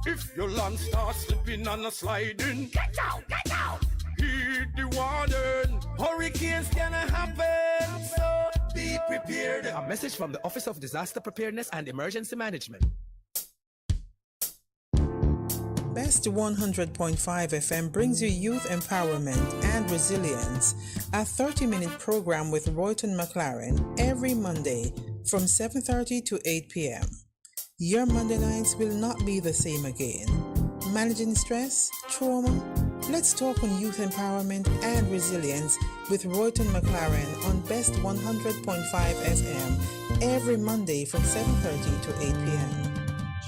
If your land starts slipping and a sliding, get down, get down. Heed the warning. Hurricanes gonna happen, so be prepared. A message from the Office of Disaster Preparedness and Emergency Management. Best 100.5 FM brings you youth empowerment and resilience, a 30-minute program with Royton McLaren every Monday from 7:30 to 8 p.m. Your Monday nights will not be the same again. Managing stress, trauma? Let's talk on youth empowerment and resilience with Royton McLaren on Best 100.5 FM every Monday from 7:30 to 8 p.m.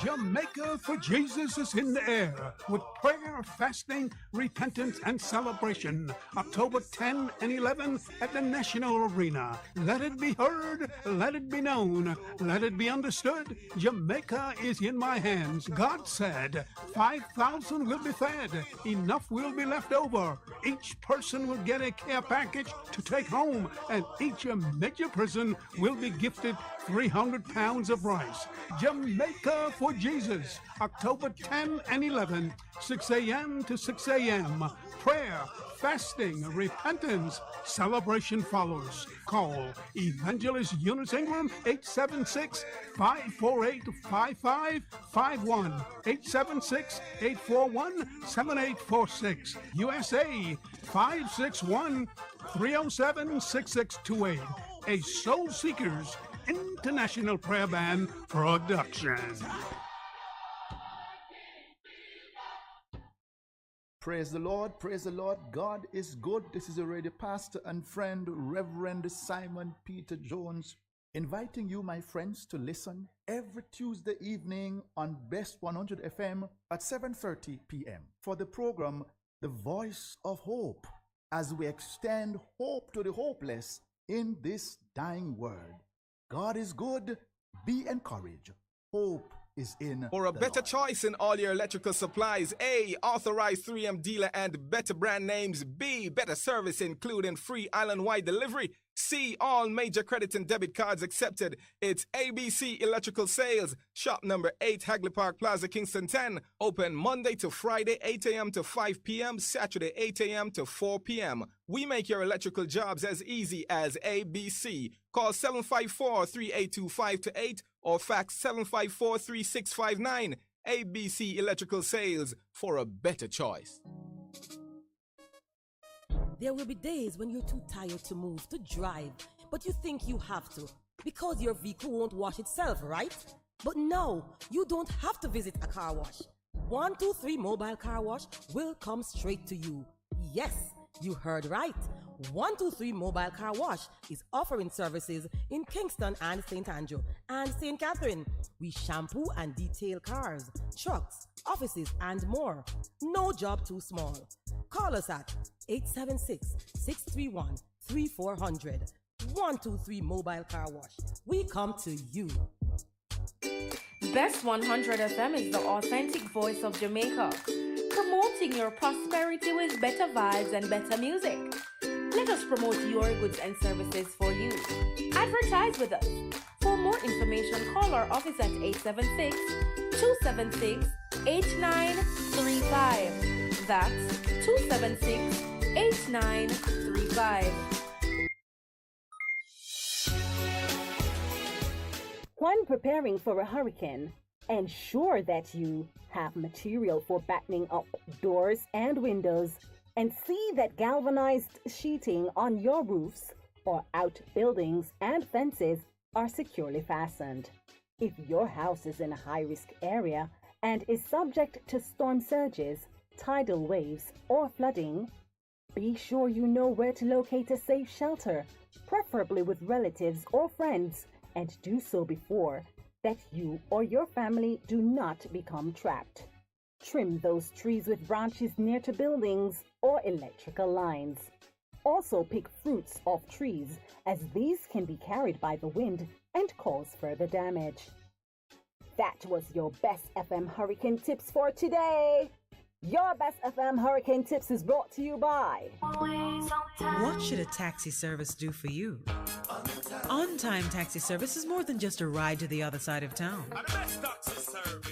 Jamaica for Jesus is in the air with prayer, fasting, repentance, and celebration. October 10 and 11 at the National Arena. Let it be heard, let it be known, let it be understood. Jamaica is in my hands. God said 5,000 will be fed. Enough will be left over. Each person will get a care package to take home, and each major prison will be gifted 300 pounds of rice. Jamaica for Jesus, October 10 and 11, 6 a.m. to 6 a.m. Prayer, fasting, repentance, celebration follows. Call Evangelist Eunice Ingram, 876-548-5551, 876-841-7846, USA, 561-307-6628. A Soul Seekers International Prayer Band production. Praise the Lord, praise the Lord. God is good. This is already pastor and friend, Reverend Simon Peter Jones, inviting you, my friends, to listen every Tuesday evening on Best 100 FM at 7:30 p.m. for the program, The Voice of Hope, as we extend hope to the hopeless in this dying world. God is good. Be encouraged. Hope is in For a the better Lord. choice in all your electrical supplies, A, authorized 3M dealer and better brand names. B, better service including free island-wide delivery. C, all major credit and debit cards accepted. It's ABC Electrical Sales. Shop number 8, Hagley Park Plaza, Kingston 10. Open Monday to Friday, 8 a.m. to 5 p.m. Saturday, 8 a.m. to 4 p.m. We make your electrical jobs as easy as ABC. Call 754-382-528 or fax 754-3659. ABC Electrical Sales, for a better choice. There will be days when you're too tired to move, to drive, but you think you have to because your vehicle won't wash itself, right? But no, you don't have to visit a car wash. 123 Mobile Car Wash will come straight to you. Yes, you heard right. 123 Mobile Car Wash is offering services in Kingston and St. Andrew and St. Catherine. We shampoo and detail cars, trucks, offices, and more. No job too small. Call us at 876-631-3400. 123 Mobile Car Wash. We come to you. Best 100 FM is the authentic voice of Jamaica, promoting your prosperity with better vibes and better music. Let us promote your goods and services for you. Advertise with us. For more information, call our office at 876-276-8935. That's 276-8935. When preparing for a hurricane, ensure that you have material for battening up doors and windows, and see that galvanized sheeting on your roofs or outbuildings and fences are securely fastened. If your house is in a high-risk area and is subject to storm surges, tidal waves, or flooding, be sure you know where to locate a safe shelter, preferably with relatives or friends, and do so before that you or your family do not become trapped. Trim those trees with branches near to buildings or electrical lines. Also pick fruits off trees, as these can be carried by the wind and cause further damage. That was your Best FM Hurricane Tips for today. Your Best FM Hurricane Tips is brought to you by... What should a taxi service do for you? On-time taxi service is more than just a ride to the other side of town.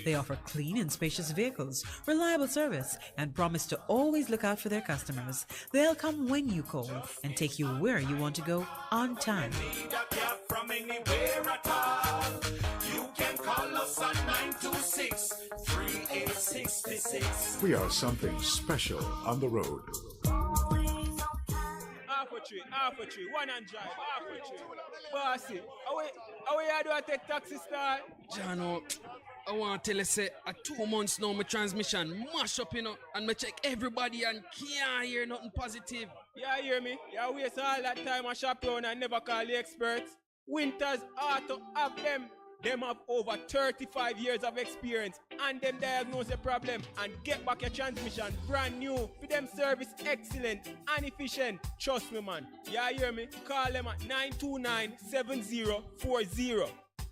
They offer clean and spacious vehicles, reliable service, and promise to always look out for their customers. They'll come when you call and take you where you want to go on time. Need a cab from anywhere at all. You can call us on 926-3866. We are something special on the road. Half a tree, one and drive, half a tree. Bossy, how you do I take taxi star? Jano, I want to tell you, say, at 2 months now, my transmission mash up, you know, and I check everybody and can't hear nothing positive. Yeah, hear me? You waste all that time I shop around and never call the experts. Winters Auto have them. Them have over 35 years of experience and them diagnose the problem and get back your transmission brand new. For them service excellent and efficient. Trust me, man. Yeah, hear me? Call them at 929-7040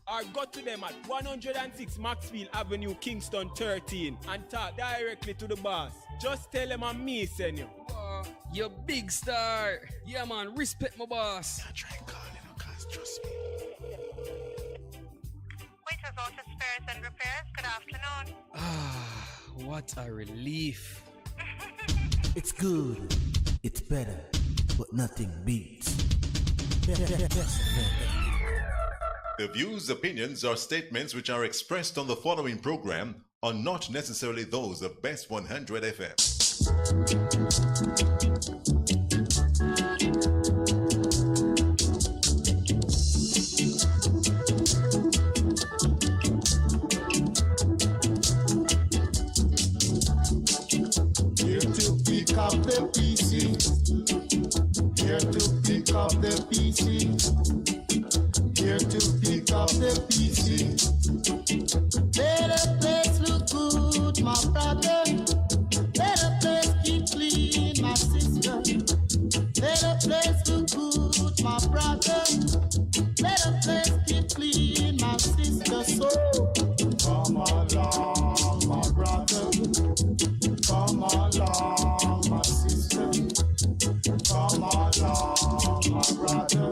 or go to them at 106 Maxfield Avenue, Kingston 13 and talk directly to the boss. Just tell them I'm me, send you. You big star. Yeah, man. Respect my boss. I try and call him, cause trust me. Waiters Auto Spares and Repairs, good afternoon. What a relief. It's good, it's better, but nothing beats. The views, opinions, or statements which are expressed on the following program are not necessarily those of Best 100 FM. Here to pick up the PC. Here to pick up the PC. Here to pick up the PC. Let the place look good, my brother. Let the place keep clean, my sister. Let the place look good, my brother. Let the place keep clean, my sister. So come along, my brother. Come along, my sister. Come along, my brother.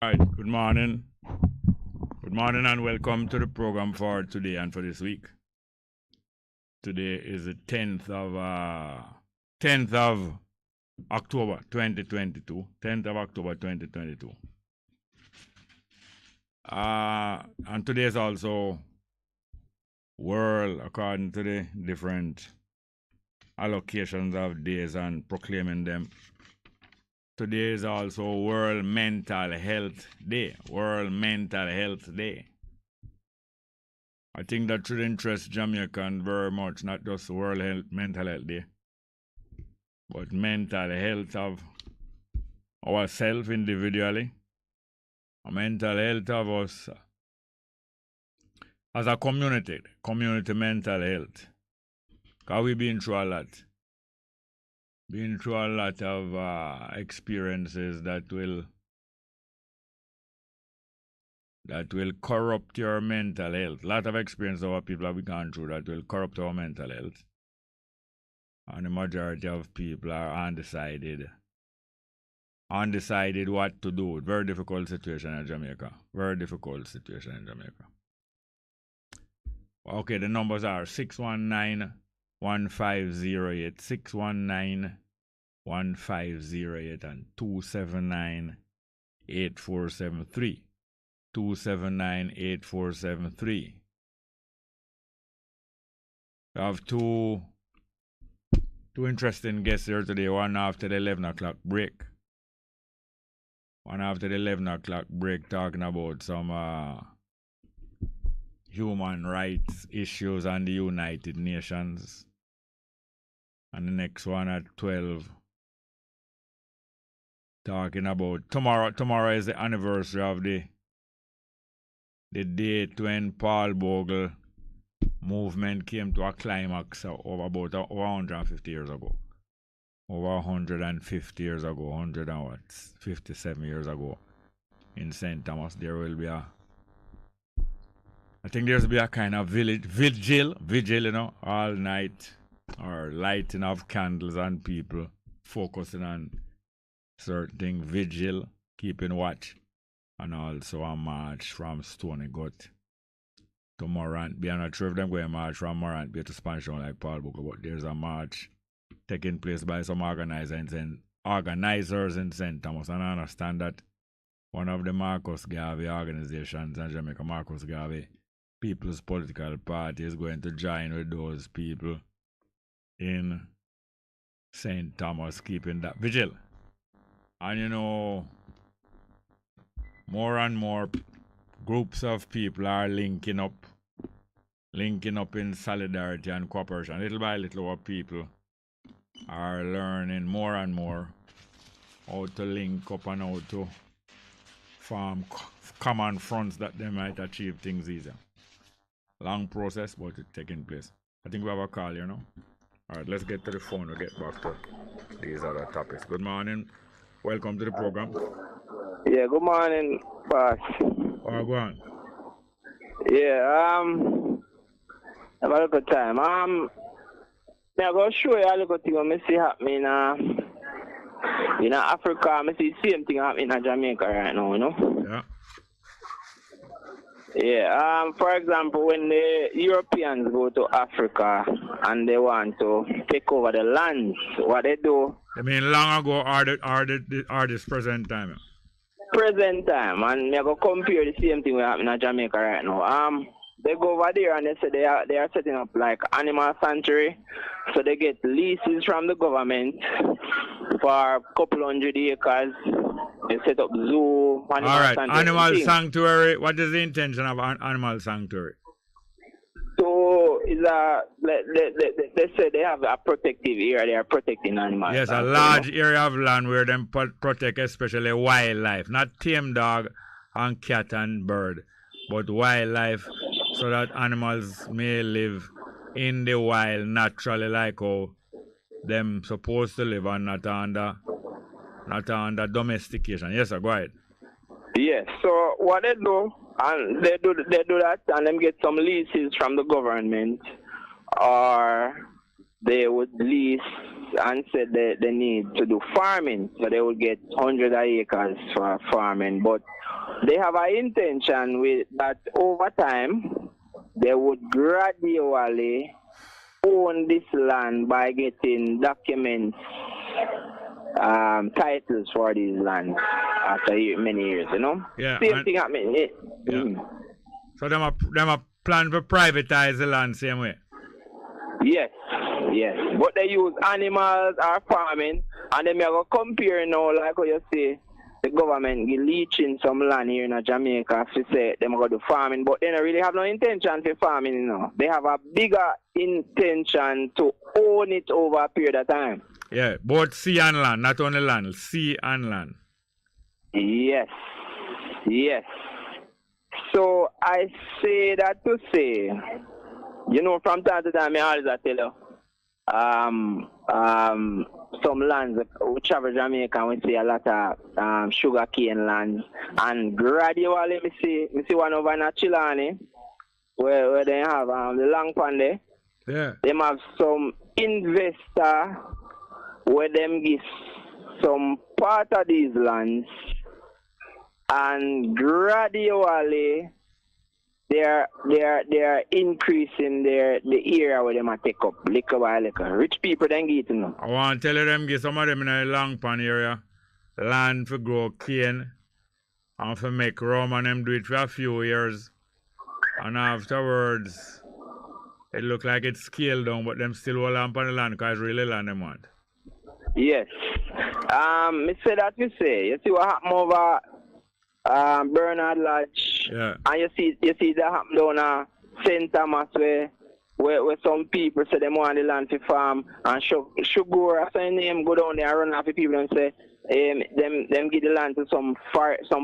Right, good morning. Good morning and welcome to the program for today and for this week. Today is the 10th of October 2022. 10th of October 2022. And today is also world, according to the different allocations of days and proclaiming them. Today is also World Mental Health Day. World Mental Health Day. I think that should interest Jamaican very much, not just Mental Health Day, but mental health of ourselves individually, mental health of us as a community mental health. Because we've been through a lot. Been through a lot of experiences that will corrupt your mental health. A lot of experience our people have gone through that will corrupt our mental health. And the majority of people are undecided what to do. Very difficult situation in Jamaica. Very difficult situation in Jamaica. Okay, the numbers are 619-1508, 619-1508 and 279-8473. 279-8473. We have two interesting guests here today, one after the 11 o'clock break. One after the 11 o'clock break talking about some human rights issues and the United Nations. And the next one at 12 talking about tomorrow is the anniversary of the date when Paul Bogle movement came to a climax over 150 years ago. Over 150 years ago, 157 years ago in St. Thomas, there will be I think there's be a kind of vigil, all night, or lighting of candles and people focusing on certain things, vigil, keeping watch, and also a march from Stony Gut to Morant Bay. I'm not sure if they're going to march from Morant Bay to Spanish Town like Paul Bogle, but there's a march taking place by some organizers in St. Thomas, and I understand that one of the Marcus Garvey organizations in Jamaica, Marcus Garvey People's Political Party, is going to join with those people in St. Thomas keeping that vigil. And more and more groups of people are linking up in solidarity and cooperation. Little by little, our people are learning more and more how to link up and how to form common fronts that they might achieve things easier. Long process, but it's taking place. I think we have a call, All right, let's get to the phone. We'll get back to these other topics. Good morning. Welcome to the program. Yeah, good morning, boss. Oh, go on. Yeah, have a good time. I'm going to show you a little thing I see happening in Africa. I see the same thing happening in Jamaica right now, Yeah. Yeah, for example, when the Europeans go to Africa and they want to take over the lands, what they do? I mean, long ago or this present time? Present time, and me go compare the same thing we have in Jamaica right now. They go over there and they say they are setting up like animal sanctuary, so they get leases from the government for a couple hundred acres. They set up zoo, animal sanctuary. Animal sanctuary. What is the intention of animal sanctuary? So they say they have a protective area. They are protecting animals. Yes, a large area of land where they protect especially wildlife, not tame dog and cat and bird, but wildlife, so that animals may live in the wild naturally, like how them supposed to live, and not under domestication. Yes, sir, go ahead. Yes. So what they do, and they do that, and them get some leases from the government, or they would lease and said they need to do farming, so they would get hundreds of acres for farming. But they have an intention with that over time they would gradually own this land by getting documents, titles for these lands after many years, you know? Yeah. Same thing happening. So them a plan to privatize the land same way? Yes. But they use animals or farming, and then we are going to compare now, like what you say, the government leeching some land here in Jamaica to say they're going to do farming, but they don't really have no intention for farming, you know. They have a bigger intention to own it over a period of time. Yeah, both sea and land, not only land, sea and land. Yes. So I say that to say, you know, from time to time, I always tell you, some lands, we travel Jamaica and we see a lot of sugar cane lands, and gradually we see one over in Chilani where they have the long pond there. Yeah. They have some investor where them give some part of these lands, and gradually they are increasing the area where they might take up liquor by liquor. Rich people then get to know. I want to tell you them give some of them in the long pan area land for grow cane and for make rum, and them do it for a few years, and afterwards it look like it's scaled down, but them still hold on the land because it's really land them want. Yes. Me say that you say. You see what happened over Bernard Lodge, yeah. And you see that happen down St. Thomas where some people say they want the land to farm, and Sugar, I say name, go down there and run off the people and say them give the land to some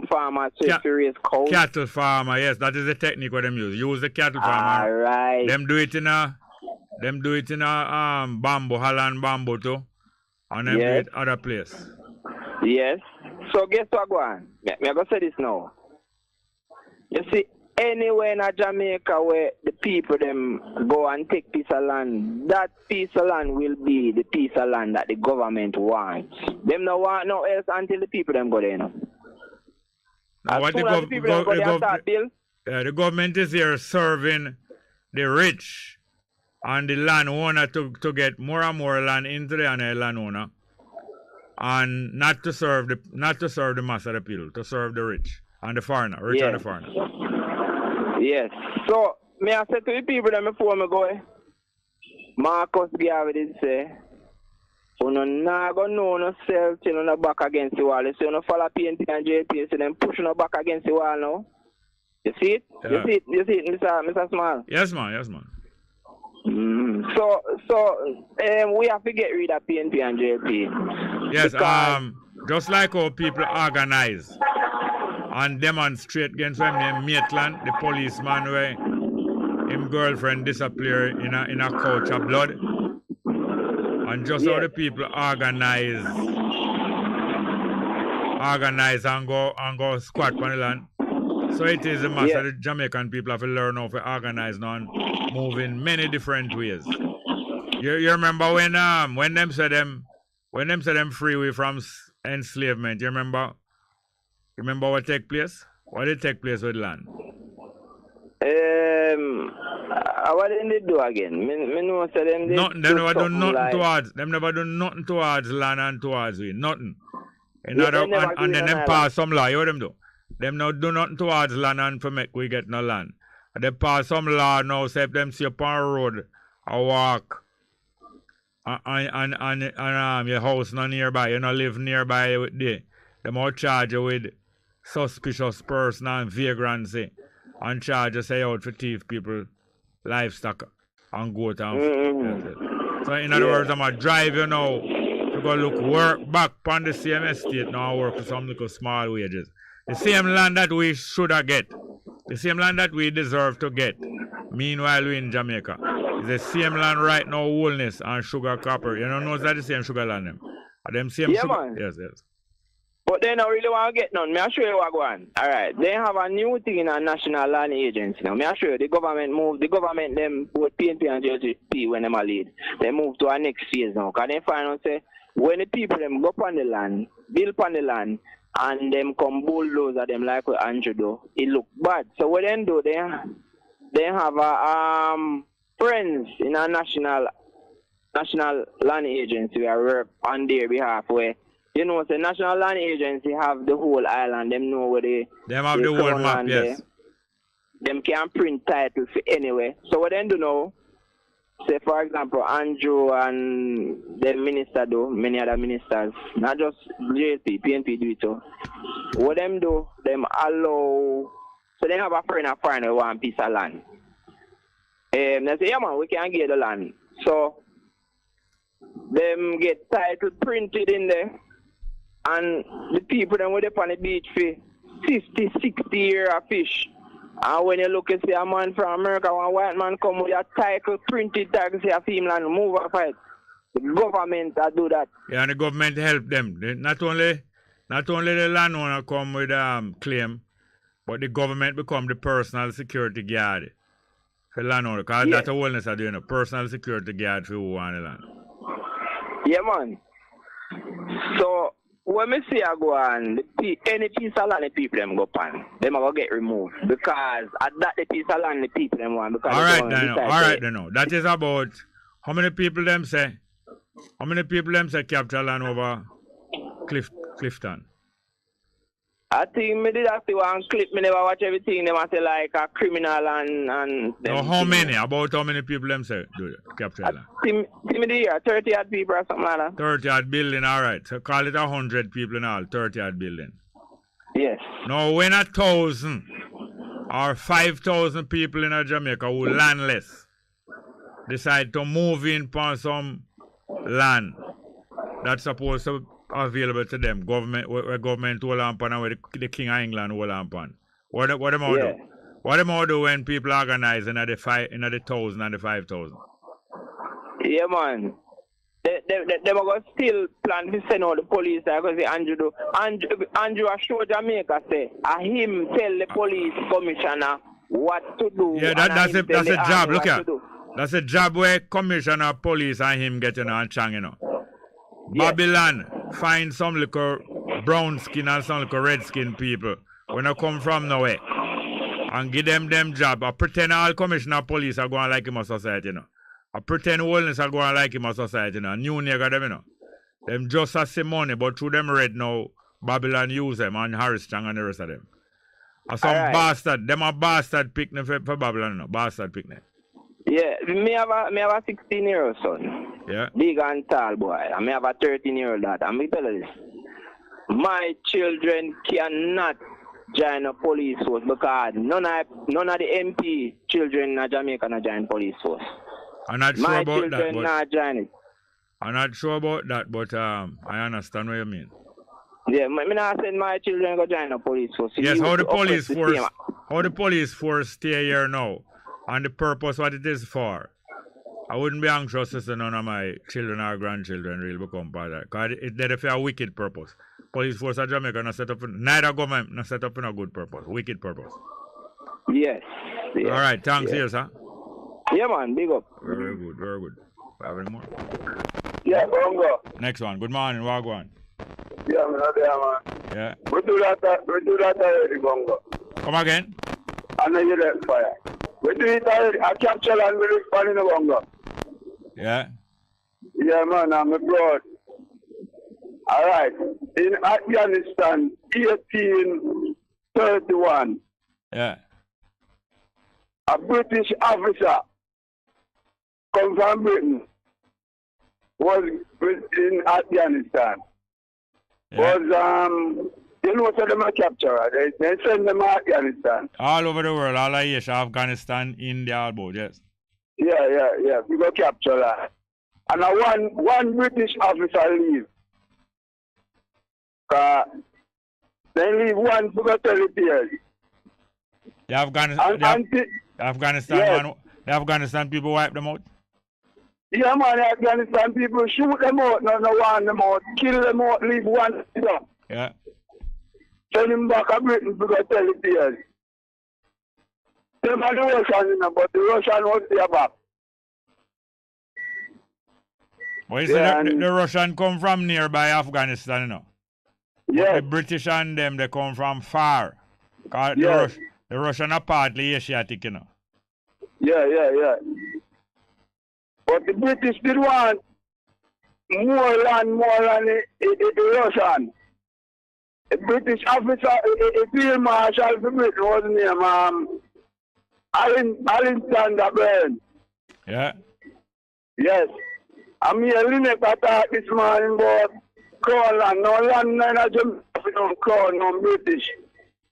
farmers to raise cows. Cattle farmer, yes, that is the technique what them use. Use the cattle farmer. Alright. Them do it in a bamboo, Holland bamboo too. And then do it other place. Yes. So guess what, go on? I'm going to say this now. You see, anywhere in Jamaica where the people them go and take piece of land, that piece of land will be the piece of land that the government wants. Them no want no else until the people them go there. No? As soon as the people them go there and start build. The government is here serving the rich and the landowner to get more and more land into the landowner, and not to serve the mass of the people, to serve the rich and the foreigner, and the foreigner. Yes. So may I say to the people that before me go, Marcus Garvey did say, "You not gonna know yourself till you back against the wall. So you follow PNP and JP, so them pushing you back against the wall now. You see it? Yeah. You see it, Mr. Small? Yes, man. So we have to get rid of PNP and JP. Yes, just like how people organize and demonstrate against when named Maitland, the policeman where his girlfriend disappeared in a couch of blood. And just how the people organize and go squat on the land. So it is a matter the Jamaican people have to learn how to organize now and move in many different ways. You remember when them said them free away from enslavement? You remember what take place? What did take place with land? What did they do again? Me know say them they never do nothing towards land and towards we. Nothing. And then them pass some law. What them do? Them now do nothing towards land and for make we get no land. They pass some law now, say if them see upon a road a walk and your house not nearby, you not live nearby with they. Them all charge you with suspicious person and vagrancy and charge you say out for thief people livestock and goat and So in other words, I'm gonna drive you now to go work back on the same estate now and work for some little small wages. The same land that we should have get. The same land that we deserve to get. Meanwhile, we in Jamaica. It's the same land right now, Woolness and Sugar Copper. You don't know that the same sugar land them. Are them same sugar? Man. Yes. But they don't really want to get none. Me I show you what go on. Alright. They have a new thing in a national land agency now. Me I show you the government them both PNP and JGP when them a lead. They move to our next phase now. Cause they find out say when the people them go upon the land, build upon the land, and them come bulldozer them like what Andrew do, it look bad. So what they do, they have a friends in a national land agency where work on their behalf where you know the national land agency have the whole island, them know where they have the whole map, yes. Them can print titles anyway. So what they do now, say for example Andrew and the minister do, many other ministers, not just JP, PNP do it too. What them do, them allow, so they have a friend of foreign who want piece of land. They say, yeah man, we can get the land. So them get title printed in there. And the people them with up on the beach for 50, 60 years of fish. And when you look and see a man from America, one white man come with a title, printed title, say a female and move a fight. The government that do that. Yeah, and the government help them. Not only the landowner come with claim, but the government become the personal security guard for landowner. Because that's the wellness of doing a personal security guard for who want the land. Yeah, man. So when me see I go on, any piece of land the people them go pan, them are going to get removed. Because at that the piece of land the people them want. Because all right, then. That is about how many people them say capture land over Clifton? I think me did have to one clip, me never watch everything, them say like a criminal and no, how many? About how many people them say do capture land? See me the year, 30 odd people or something like that. 30 odd billion, alright. So call it 100 people in all, 30 odd billion. Yes. Now when 1,000 or 5,000 people in Jamaica who landless decide to move in upon some land that's supposed to available to them, where government hold on and where the King of England hold on. What them all do? What them all do when people organize in the 1,000 and the 5,000? Yeah, man. They are going to still plan to send out the police there because Andrew do. Andrew show Jamaica say, him tell the police commissioner what to do. Yeah, that's a job. Look at that's a job where commissioner police and him getting on chang, you know. Yes. Babylon find some little brown skin and some little red skin people when they come from nowhere and give them job. I pretend all commissioner police are going like him a society, you know. I pretend wellness are going like him a society, you know. New nigga them, you know. Them just as some money, but through them red now, Babylon use them and Harris Chang and the rest of them. And some bastard, them a bastard picnic for Babylon, you know. Bastard picnic. Yeah, me have a 16-year-old son. Yeah. Big and tall boy. And me have a 13-year-old daughter. And me tell you this. My children cannot join a police force because none of the MP children in Jamaica not join police force. I'm not sure about that, but not join it. I'm not sure about that, but I understand what you mean. Yeah, me not send my children go join a police force. Yes, how the police force stay here now? And the purpose what it is for. I wouldn't be anxious to see none of my children or grandchildren really become part of that. Because it's there for a wicked purpose. Police force of Jamaica not set up neither government not set up in a good purpose. Wicked purpose. Yes. Alright, thanks here, sir. Yeah man, big up. Very good, very good. Have any more? Yeah, Bongo. Next one. Good morning, Wagwan. Yeah, man. Yeah. We do that already, Bongo. Come again? I know you left fire. We do it already. I capture and we respond in the Bongo. Yeah. Yeah, man, I'm abroad. All right. In Afghanistan, 1831. Yeah. A British officer come from Britain was in Afghanistan. Yeah. You know, so them a capture. They send them to Afghanistan. All over the world, all Asia, Afghanistan, India, all both, yes. Yeah. We go capture that. And one British officer leave. They leave one to go tell the peers. The Afghanistan people wipe them out? Yeah, man, the Afghanistan people shoot them out, no want them out, kill them out, leave one. Yeah. Send him back to Britain to go tell the peers. Them are the Russians, you know, but the Russian was there back. Well, you see, the Russian come from nearby Afghanistan, you know. Yeah. The British and them, they come from far. Cause the Russian are partly Asiatic, you know. Yeah. But the British did want more land the Russian. A British officer, a field marshal for Britain was named Alexander Burn. Yeah. Yes. I'm here Linux attack this morning about Crown land. No land none of Jamaica no Crown, no British.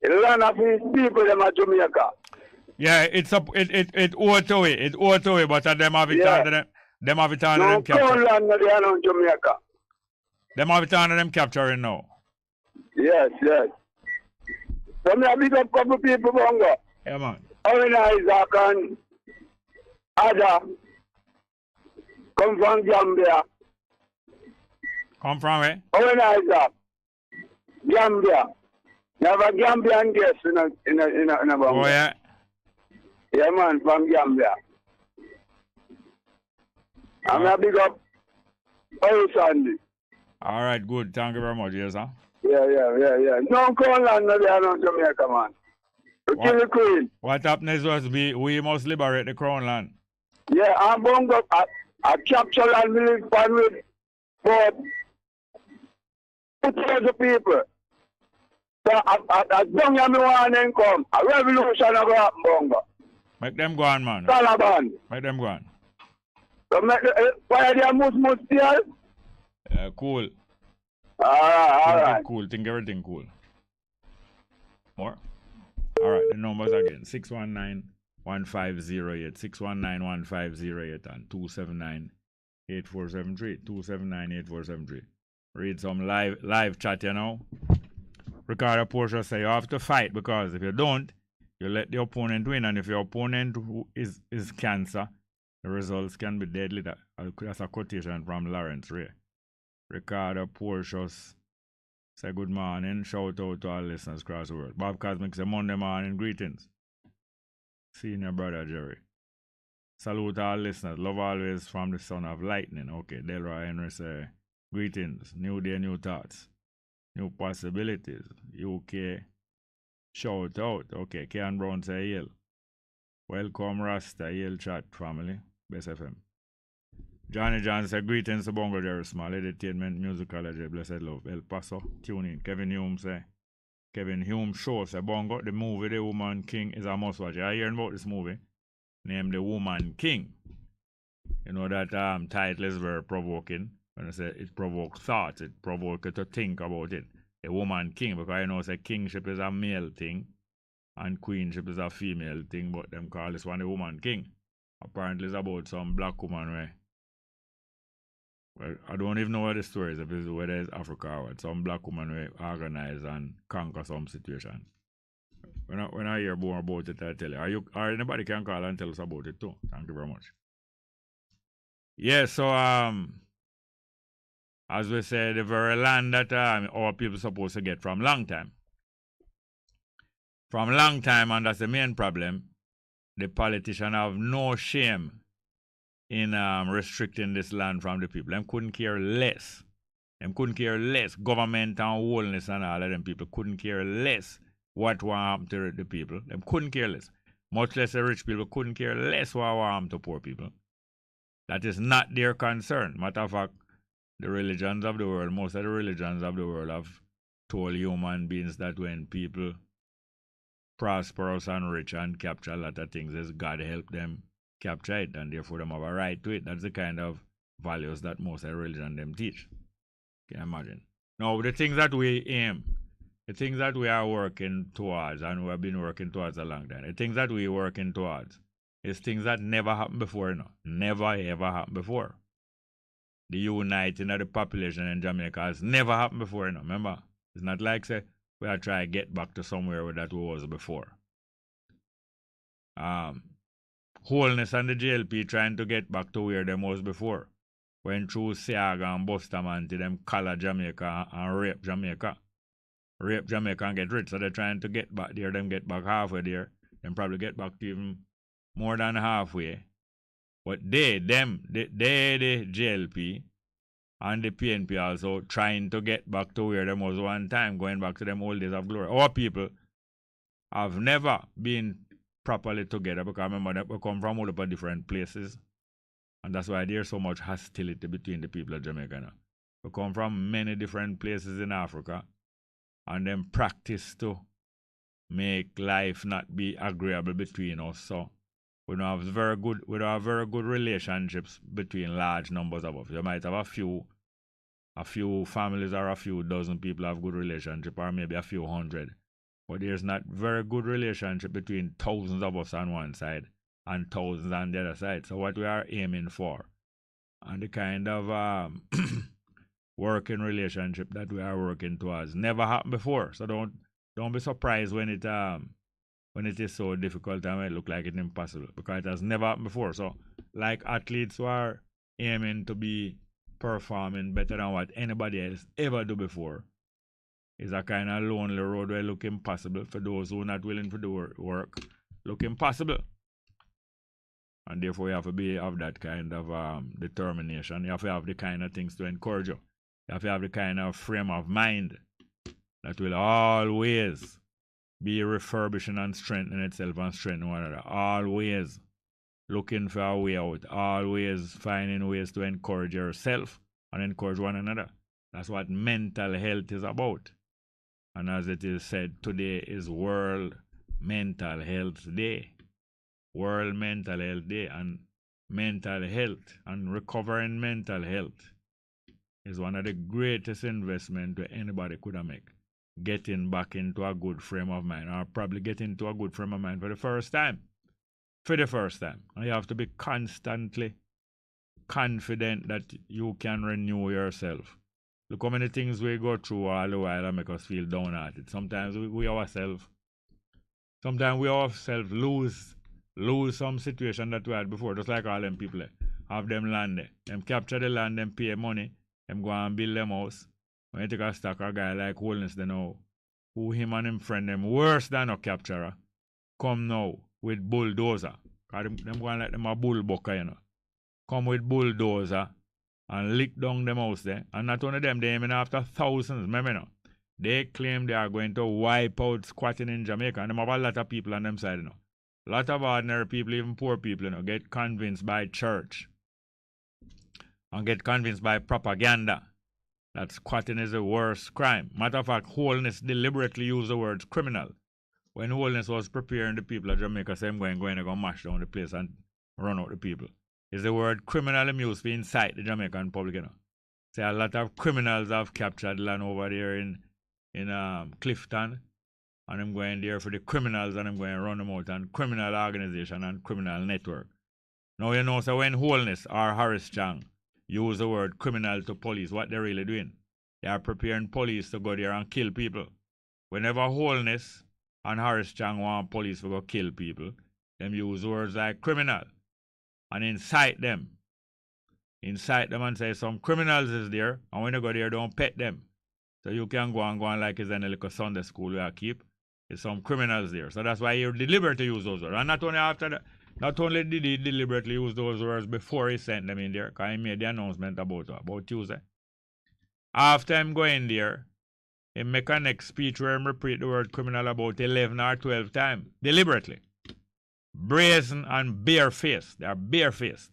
The land of his people them at Jamaica. Yeah, it auto away, but them have it under them. Them have it under them capture. No Crown land no there no Jamaica. Them have it under them capturing now. Yes. So me a big up couple people, Bongo. Yeah, man. Owen Isaac and Ada come from Gambia. Come from where? Owen Isaac, Gambia. You have a Gambian guest in a Bongo. Oh, yeah? Yeah, man, from Gambia. I'm a big up Owen Sandy. All right, good. Thank you very much, yes, sir. Yeah. No Crown land, no there, no Jamaica, man. We kill the Queen. What happens was we must liberate the Crown land. Yeah, I'm Bongo. I capture and live fun with, but put all the people. So I don't have me one income. A revolution will happen, Bongo. Make them go on, man. Taliban. Make them go on. So make why are they Muslims still? Cool. All right. Cool. Think everything cool. More? All right, the numbers again. 619-1508, 619-1508 and 279-8473, 279-8473. Read some live chat, you know. Ricardo Porsche say you have to fight because if you don't, you let the opponent win. And if your opponent is cancer, the results can be deadly. That's a quotation from Lawrence Ray. Ricardo Porsche say good morning. Shout out to our listeners across the world. Bob Cosmic say Monday morning greetings. Senior brother Jerry. Salute our listeners. Love always from the son of lightning. Okay, Delroy Henry say greetings. New day, new thoughts. New possibilities. UK. Shout out. Okay, Kean Brown say Yale. Welcome Rasta, Yale chat family. Best FM. Johnny John said greetings to Bongo Jerry Small Entertainment Musicology Blessed Love El Paso tune in. Kevin Hume show say Bongo the movie The Woman King is a must watch. I hearing about this movie named The Woman King. You know that title is very provoking. When I say it provokes thoughts, it provokes you to think about it. The Woman King, because you know say kingship is a male thing and queenship is a female thing, but them call this one The Woman King. Apparently it's about some black woman where well, I don't even know what the story is, whether it's Africa or what. Some black woman will organize and conquer some situation. When I hear more about it, I tell you. Anybody can call and tell us about it too. Thank you very much. Yeah, so as we say, the very land that our people supposed to get from long time. From long time, and that's the main problem. The politicians have no shame in restricting this land from the people. Them couldn't care less. Government and wholeness and all of them people couldn't care less what will happen to the people. Them couldn't care less. Much less the rich people couldn't care less what will happen to poor people. That is not their concern. Matter of fact, the religions of the world, most of the religions of the world have told human beings that when people prosperous and rich and capture a lot of things, is God help them capture it, and therefore them have a right to it. That's the kind of values that most of the religion them teach. Can you imagine? Now, the things that we aim, the things that we are working towards, and we have been working towards a long time, the things that we are working towards is things that never happened before, Never ever happened before. The uniting of the population in Jamaica has never happened before, Remember? It's not like, say, we are trying to get back to somewhere where that was before. Wholeness and the JLP trying to get back to where them was before. When through Siaga and Bustamante, them color Jamaica and rape Jamaica. rape Jamaica and get rich. So they're trying to get back there, them get back halfway there, then probably get back to even more than halfway. But the JLP and the PNP also trying to get back to where them was one time, going back to them old days of glory. Our people have never been properly together because remember that we come from all over different places. And that's why there's so much hostility between the people of Jamaica now. We come from many different places in Africa and then practice to make life not be agreeable between us. So we don't have very good relationships between large numbers of us. You might have a few families or a few dozen people have good relationship, or maybe a few hundred. But there's not very good relationship between thousands of us on one side and thousands on the other side. So what we are aiming for, and the kind of working relationship that we are working towards, never happened before. So don't be surprised when it is so difficult and it look like it's impossible, because it has never happened before. So like athletes who are aiming to be performing better than what anybody else ever do before, is a kind of lonely road where it look impossible for those who are not willing to do work. Look impossible. And therefore you have to have that kind of determination. You have to have the kind of things to encourage you. You have to have the kind of frame of mind that will always be refurbishing and strengthening itself and strengthening one another. Always looking for a way out. Always finding ways to encourage yourself and encourage one another. That's what mental health is about. And as it is said, today is World Mental Health Day. World Mental Health Day. And mental health and recovering mental health is one of the greatest investments anybody could have made. Getting back into a good frame of mind, or probably getting into a good frame of mind for the first time. For the first time. And you have to be constantly confident that you can renew yourself. Look how many things we go through all the while and make us feel downhearted. Sometimes we ourselves lose some situation that we had before, just like all them people have them land there. Them capture the land, them pay money, them go and build them house. When you take a stock, a guy like Holness, they know who him and him friend them worse than a capturer. Come now with bulldozer. Cause them going like them a bullbucker, you know. Come with bulldozer and lick down them house there. And not only them, they aiming after thousands. Remember now, they claim they are going to wipe out squatting in Jamaica. And them have a lot of people on them side, you know. A lot of ordinary people, even poor people, you know, get convinced by church and get convinced by propaganda that squatting is the worst crime. Matter of fact, Holness deliberately used the word criminal. When Holness was preparing the people of Jamaica, saying going to mash down the place and run out the people. Is the word criminal used to incite the Jamaican public, you know. Say a lot of criminals have captured land over there in Clifton, and I'm going there for the criminals, and I'm going to run them out, and criminal organization and criminal network. Now you know, so when Holness or Harris Chang use the word criminal to police, what they're really doing, they are preparing police to go there and kill people. Whenever Holness and Harris Chang want police to go kill people, them use words like criminal and incite them and say some criminals is there, and when you go there, don't pet them. So you can go on like it's in a little Sunday school we keep. There's some criminals there. So that's why you deliberately use those words. And not only after that, not only did he deliberately use those words before he sent them in there, because he made the announcement about Tuesday. After him going there, he make a next speech where he repeat the word criminal about 11 or 12 times. Deliberately. Brazen and barefaced. They are barefaced.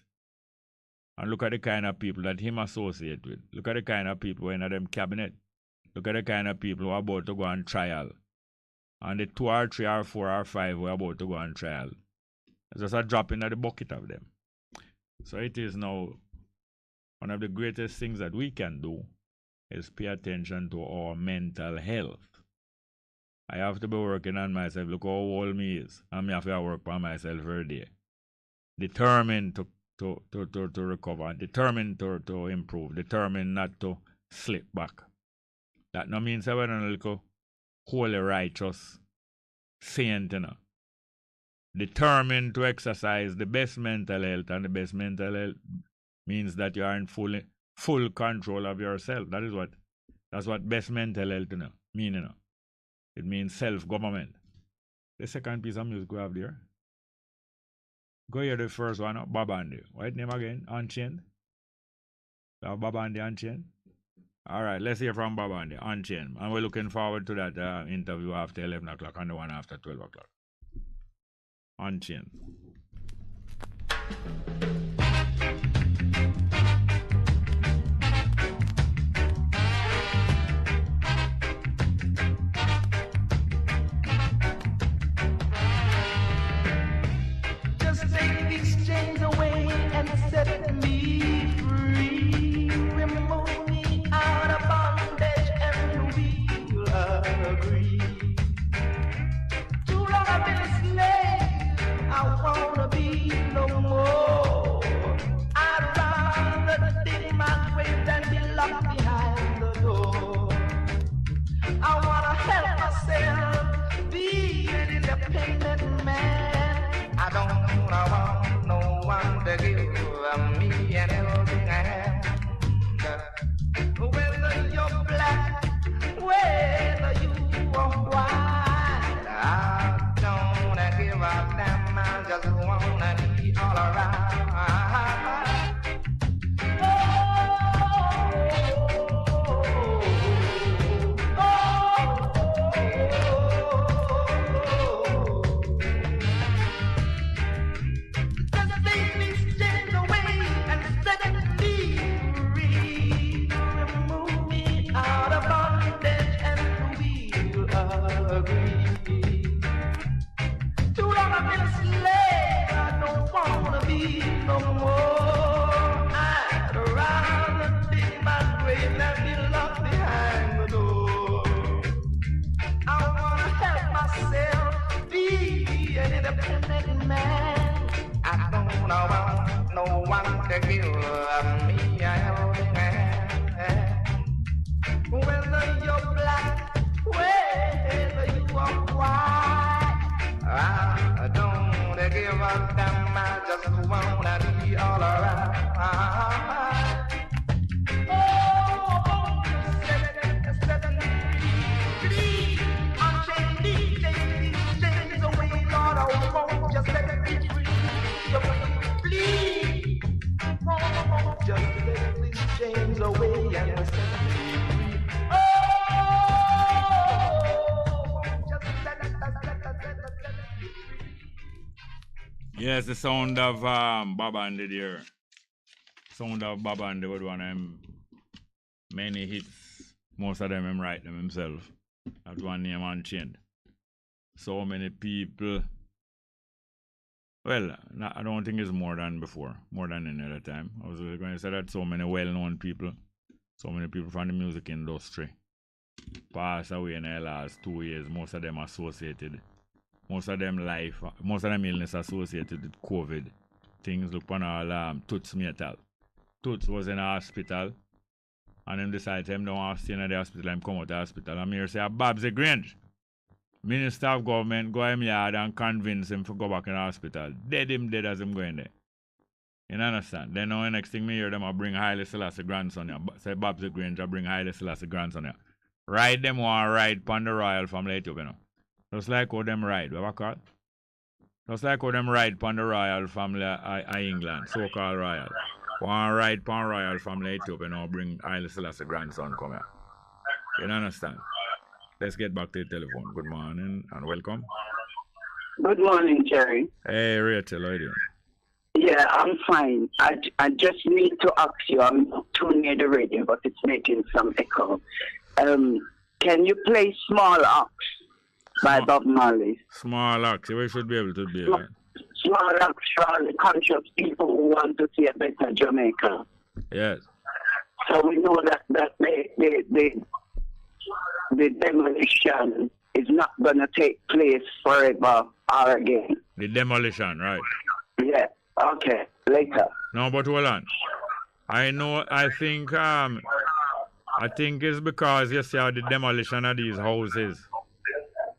And look at the kind of people that him associate with. Look at the kind of people in them cabinet. Look at the kind of people who are about to go on trial. And the 2 or 3 or 4 or 5 who are about to go on trial. It's just a drop in the bucket of them. So it is now one of the greatest things that we can do is pay attention to our mental health. I have to be working on myself. Look how old me is. And me have to work on myself every day. Determined to recover. Determined to improve. Determined not to slip back. That no means I we're a little holy righteous saint, you know. Determined to exercise the best mental health, and the best mental health means that you are in full control of yourself. That's what best mental health, you know, mean, you know. It means self-government. The second piece of music we have there. Go hear the first one, Babandi. What name again? Unchained? Babandi Unchained? Alright, let's hear from Babandi, Unchained. And we're looking forward to that interview after 11 o'clock and the one after 12 o'clock. Unchained. Just take these chains away and set me free. Remove me out of bondage and we'll agree. Too long I've been a slave, I wanna be no more. I'd rather dig my grave than be locked behind the door. I wanna help myself, be an independent man. I don't want no one to give me anything I have. Whether you're black, whether you are white, I don't give a damn. I just wanna be all around. No more. I'd rather dig my grave than be locked behind the door. I wanna help myself be an independent man. I don't want no one to give me a helping hand. Whether you're black, whether you are white, I don't give a damn. I just wanna be all around. Oh, set me free. Unchain these chains away, Lord. Oh, won't just let me free. Please, oh, just let these chains away and set me free. Yes, the sound of Babandi there. Sound of Babandi was one of them many hits. Most of them him write them himself. That one name Unchained. So many people. Well, I don't think it's more than before. More than any other time. I was going to say that so many well-known people. So many people from the music industry passed away in the last 2 years. Most of them associated. Most of them illness associated with COVID. Things look on all Toots metal. Toots was in a hospital and him decided him don't want to stay in the hospital and come out of the hospital. I'm here to say Babs Grange, Minister of Government, go him yard and convince him to go back in the hospital. Dead him dead as him going there. You understand? Then now the next thing me hear them I bring Haile Selassie grandson here. Say Babs Grange I bring Haile Selassie grandson here. Ride them one ride upon the royal family Ethiopia now. Just like how them ride, what I call? Just like how them ride upon the royal family of England, so-called royal. One ride upon royal family Ethiopia now bring Haile Selassie grandson come here. You understand? Let's get back to the telephone. Good morning and welcome. Good morning, Jerry. Hey, Rachel, how are you doing? Yeah, I'm fine. I just need to ask you, I'm too near the radio, but it's making some echo. Can you play Small Ox by Bob Marley? Small Ox, we should be able to do it. Small Ox for all the conscious people who want to see a better Jamaica. Yes. So we know that the demolition is not going to take place forever or again. The demolition, right? Yeah. Okay. Later. No, but hold on. I think it's because you see how the demolition of these houses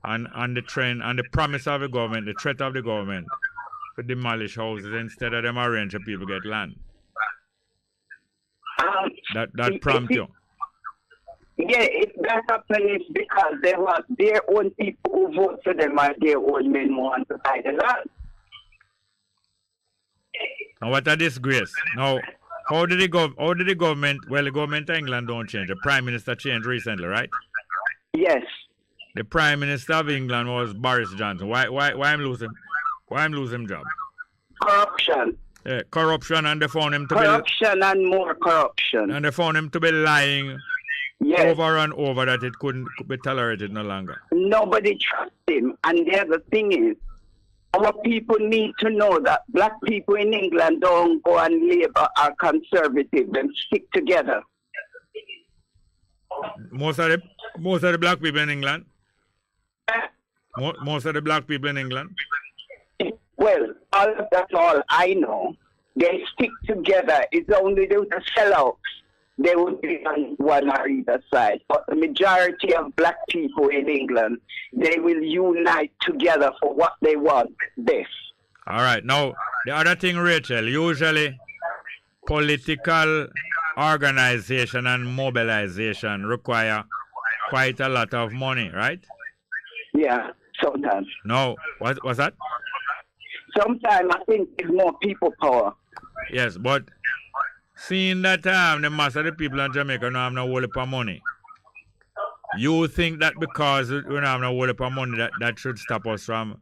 and the trend and the promise of the government, the threat of the government to demolish houses instead of them arrange for people get land. That prompt you. Yeah, if that happens, it's because they want their own people who vote for them and their own men who want to buy the land. And what a disgrace. Now, how did the government, well, the government of England don't change. The Prime Minister changed recently, right? Yes. The Prime Minister of England was Boris Johnson. Why I'm losing job? Corruption. Yeah, corruption, and they found him to Corruption and more corruption. And they found him to be lying over and over that it couldn't be tolerated no longer. Nobody trusts him. And the other thing is, our people need to know that black people in England don't go and Labour or Conservative and stick together. Most of the black people in England? Most of the black people in England? Well, that's all I know. They stick together. It's only the sellouts. They would be on one or either side. But the majority of black people in England, they will unite together for what they want best. All right. Now, the other thing, Rachel, usually political organization and mobilization require quite a lot of money, right? Yeah, sometimes. No. What's that? Sometimes I think it's more people power. Yes, but seeing that the mass of the people in Jamaica don't have no whole heap of money, you think that because we don't have no whole heap of money that should stop us from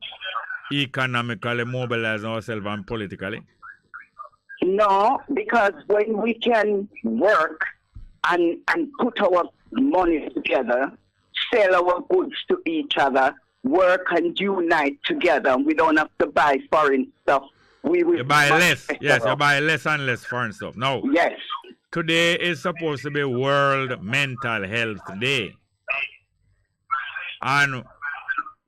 economically mobilizing ourselves and politically? No, because when we can work and put our money together, sell our goods to each other, work and unite together, we don't have to buy foreign stuff. You buy less. Yes, you buy less and less foreign stuff. Now, yes. Today is supposed to be World Mental Health Day. And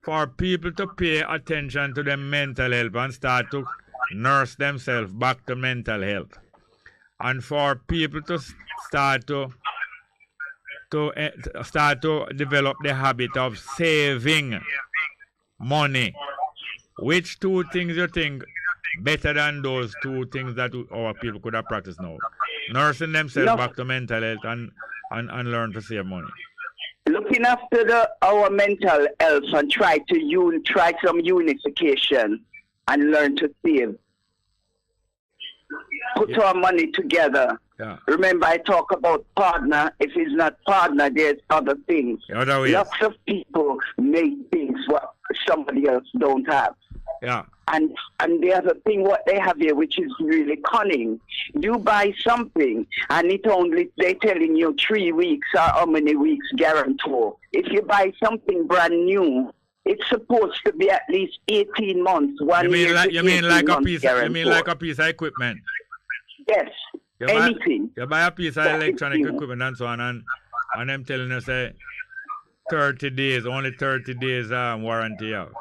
for people to pay attention to their mental health and start to nurse themselves back to mental health. And for people to start to develop the habit of saving money. Which two things you think better than those two things that our people could have practiced now? Nursing themselves back to mental health and learn to save money. Looking after our mental health and try some unification and learn to save. Put our money together. Yeah. Remember, I talk about partner. If it's not partner, there's other things. Other ways. Lots of people make things what somebody else don't have. Yeah. And the other thing what they have here, which is really cunning, you buy something and they're telling you 3 weeks or how many weeks guarantor. If you buy something brand new, it's supposed to be at least 18 months, 1 year. You mean like a piece of equipment? Yes. Anything. You buy a piece of electronic equipment and so on, and I'm telling you, say, 30 days, only 30 days warranty out.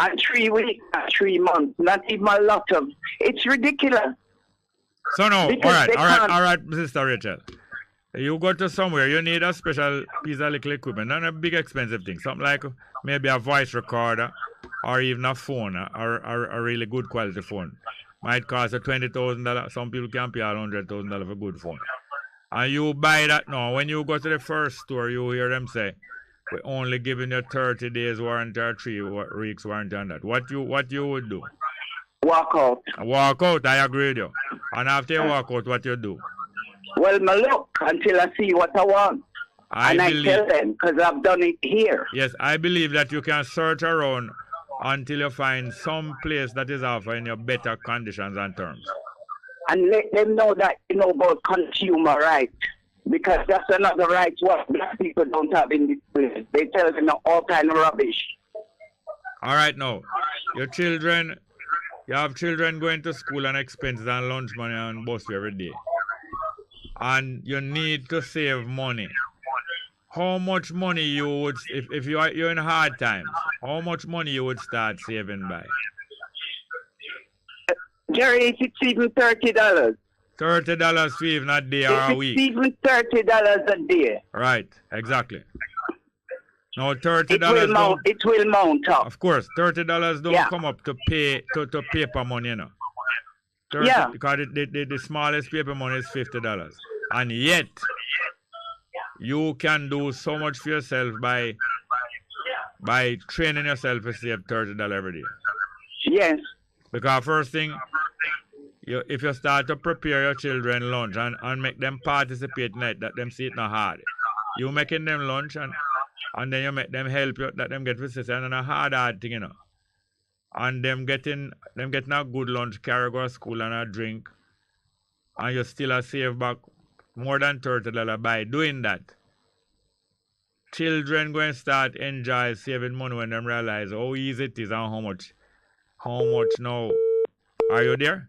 And 3 weeks, 3 months, not even a lot of. It's ridiculous. So no, all right, Sister Rachel. You go to somewhere, you need a special piece of little equipment, not a big expensive thing. Something like maybe a voice recorder or even a phone, or a really good quality phone. Might cost $20,000. Some people can pay $100,000 for a good phone. And you buy that now. When you go to the first store, you hear them say, we're only giving you 30 days warranty or 3 weeks warranty on that. What you would do? Walk out. Walk out, I agree with you. And after you walk out, what you do? Well, I look until I see what I want. I tell them, because I've done it here. Yes, I believe that you can search around until you find some place that is offering you better conditions and terms. And let them know that you know about consumer rights. Because that's another right what black people don't have in this place. They tell them all kind of rubbish. All right, now, you have children going to school and expenses and lunch money and bus fare every day. And you need to save money. How much money you would, if you're in hard times, how much money you would start saving by? Jerry, it's even $30. $30 for even a day or a week. It's even $30 a day. Right, exactly. Now $30 it will mount up. Of course, $30 don't come up to pay to paper money, you know. 30, because the smallest paper money is $50. And yet you can do so much for yourself by training yourself to save $30 every day. Yes. Because first thing, if you start to prepare your children lunch and make them participate in it, that them see it not hard. You making them lunch and then you make them help you, that them get visited and a hard thing, And them getting a good lunch, carry go to school and a drink, and you still a save back more than $30 by doing that. Children going to start enjoy saving money when them realize how easy it is and how much now. Are you there?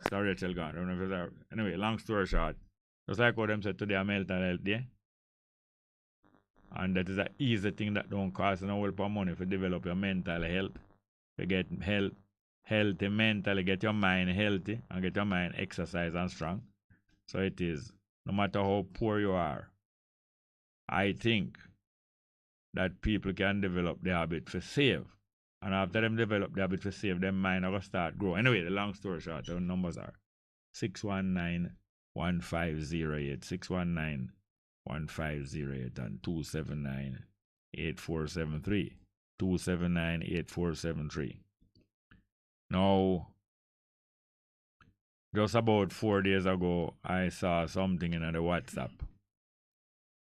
Sorry, Rachel gone. I don't know if you're there. Anyway, long story short, just like what them said today, mental health day. And that is an easy thing that don't cost no whole of money to develop your mental health. To get healthy mentally, get your mind healthy and get your mind exercise and strong. So it is, no matter how poor you are, I think that people can develop the habit to save. And after them develop the habit to save, their mind will start grow. Anyway, the long story short, the numbers are 619-1508, 619-1508, and 279-8473. 279-8473. Now, just about 4 days ago, I saw something in the WhatsApp.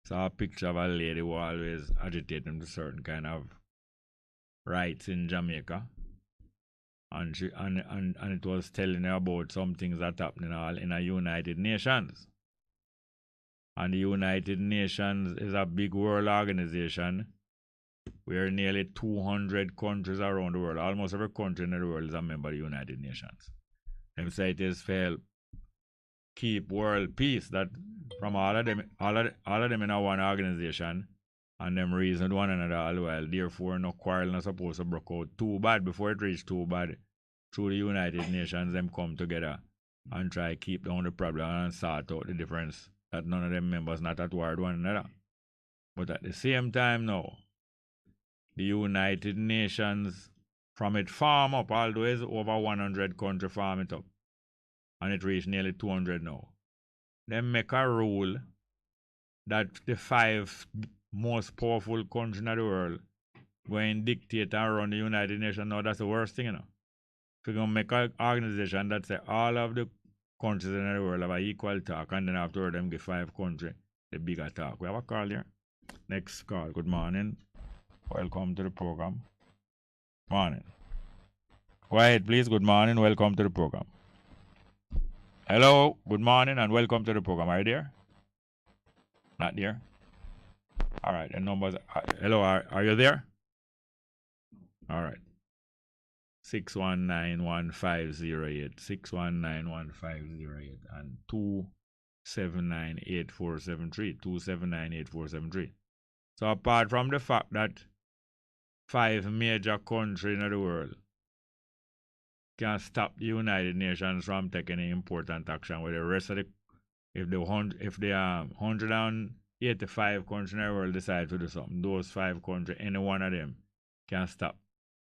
Saw a picture of a lady who always agitating to certain kind of rights in Jamaica. And it was telling her about some things that happening all in the United Nations. And the United Nations is a big world organization where nearly 200 countries around the world, almost every country in the world is a member of the United Nations. Them say it is to help keep world peace, that from all of them in a one organization, and them reason one another all the while. Therefore, no quarrel not supposed to break out too bad before it reach too bad. Through the United Nations, them come together and try to keep down the problem and sort out the difference, that none of them members not at war with one another. But at the same time now, the United Nations, from it farm up, although it's over 100 countries farm it up, and it reached nearly 200 now. They make a rule that the 5 most powerful countries in the world going dictate and run the United Nations. Now that's the worst thing, If you're going to make an organization that say all of the countries in the world have an equal talk, and then after them give 5 countries the bigger talk. We have a call here. Next call. Good morning. Welcome to the program. Morning. Go ahead, please. Good morning. Welcome to the program. Hello. Good morning and welcome to the program. Are you there? Not there? All right. The numbers. Hello. Are you there? All right. 619-1508. 619-1508 and 279-8473. 279-8473. So apart from the fact that 5 major countries in the world can stop the United Nations from taking any important action, with the rest of the, if the 185 countries in the world decide to do something, those 5 countries, any one of them can stop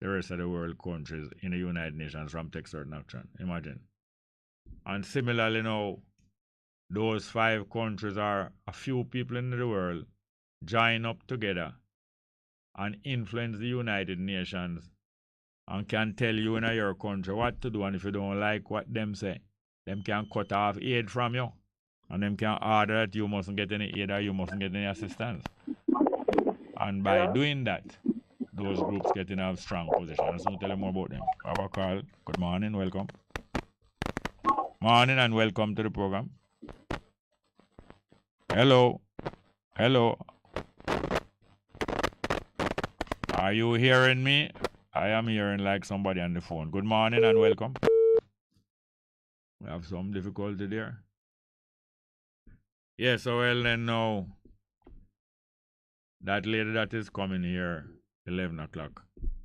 the rest of the world countries in the United Nations from taking certain action. Imagine. And similarly now, those 5 countries are a few people in the world join up together and influence the United Nations and can tell you in your country what to do, and if you don't like what them say, them can cut off aid from you, and them can order that you mustn't get any aid or you mustn't get any assistance. And by doing that, those groups get in a strong position. So tell you more about them. Have a call. Good morning, welcome. Morning and welcome to the program. Hello. Hello. Are you hearing me? I am hearing like somebody on the phone. Good morning and welcome. We have some difficulty there. Yes, so well then now, that lady that is coming here 11 o'clock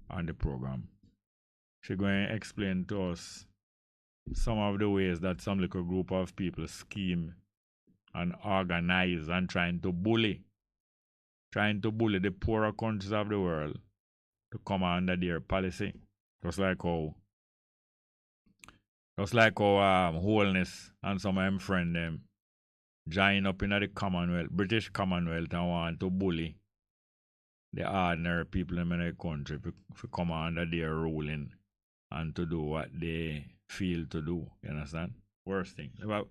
on the program, she's going to explain to us some of the ways that some little group of people scheme and organize and trying to bully the poorer countries of the world to come under their policy. Just like how Wholeness and some of them friend them join up in the Commonwealth, British Commonwealth, and want to bully the ordinary people in the country to come under their ruling and to do what they feel to do. You understand? Worst thing. About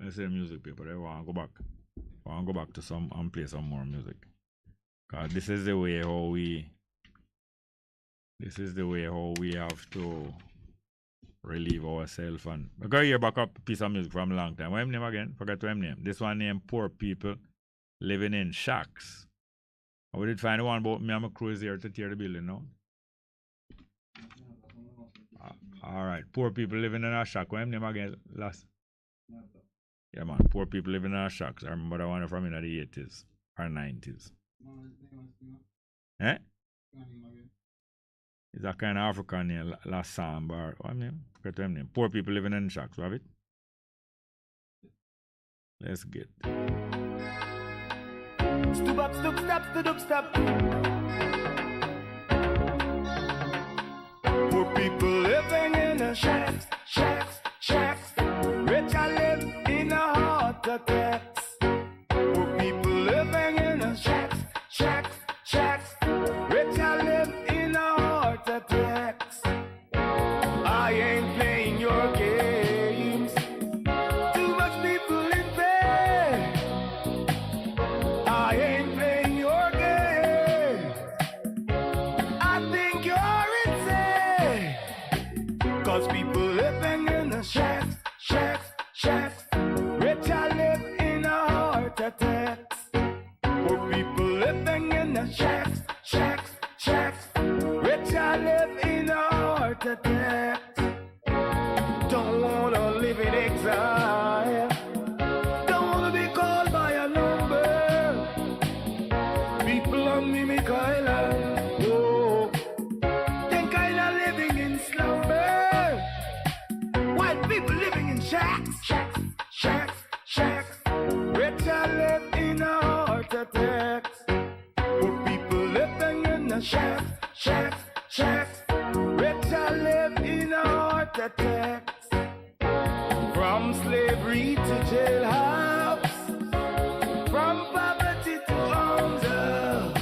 let's say music people, they want to go back. Want to go back to some and play some more music. Cause this is the way how we have to relieve ourselves. And I got hear back up a piece of music from a long time. What his name again? Forget what his name. This one named Poor People Living in Shacks. We did find one about me and my crew is here to tear the building now. Alright, poor people living in a shack. What his name again? Last. Yeah man, poor people living in a shacks. I remember that one from in the 80s or 90s. Eh? It's a kind of African name, La Samba or what name? Forget what name. Poor people living in shacks, have it? Let's get. Stoop up, stoop, stop, stoop, stop. Poor people living in a shacks, shacks, shacks. Rich I live in a heart attacks. Poor people living in a shacks, shacks, shacks. Rich I live in a heart attacks. I ain't playing your games. Too much people in bed. I ain't playing your game. I think you're insane. Cause people living in the shacks, shacks, shacks. Rich I live in a heart attacks. Poor people living in the shacks, shacks, shacks. Rich I live in a heart attacks. Don't wanna live in exile. Don't wanna be called by a number. People on Mimic Island, whoa. Think I'm living in slumber. White people living in shacks, shacks, shacks, shacks. Rich I live in a heart attacks. Poor people living in the shacks, shacks, shacks. Rich I live in a heart attacks. From slavery to jailhouse, from poverty to arms up,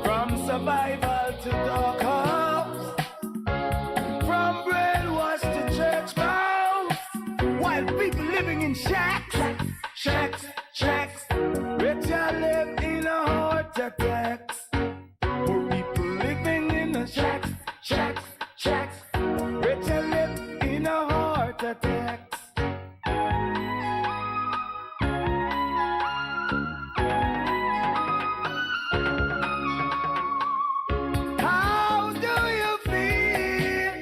from survival to dark house, from brainwash to church mouse. While people living in shacks, shacks, shacks. Rich I live in a heart attacks. Poor people living in a shacks, shacks, shacks. Rich I live in a heart attacks. How do you feel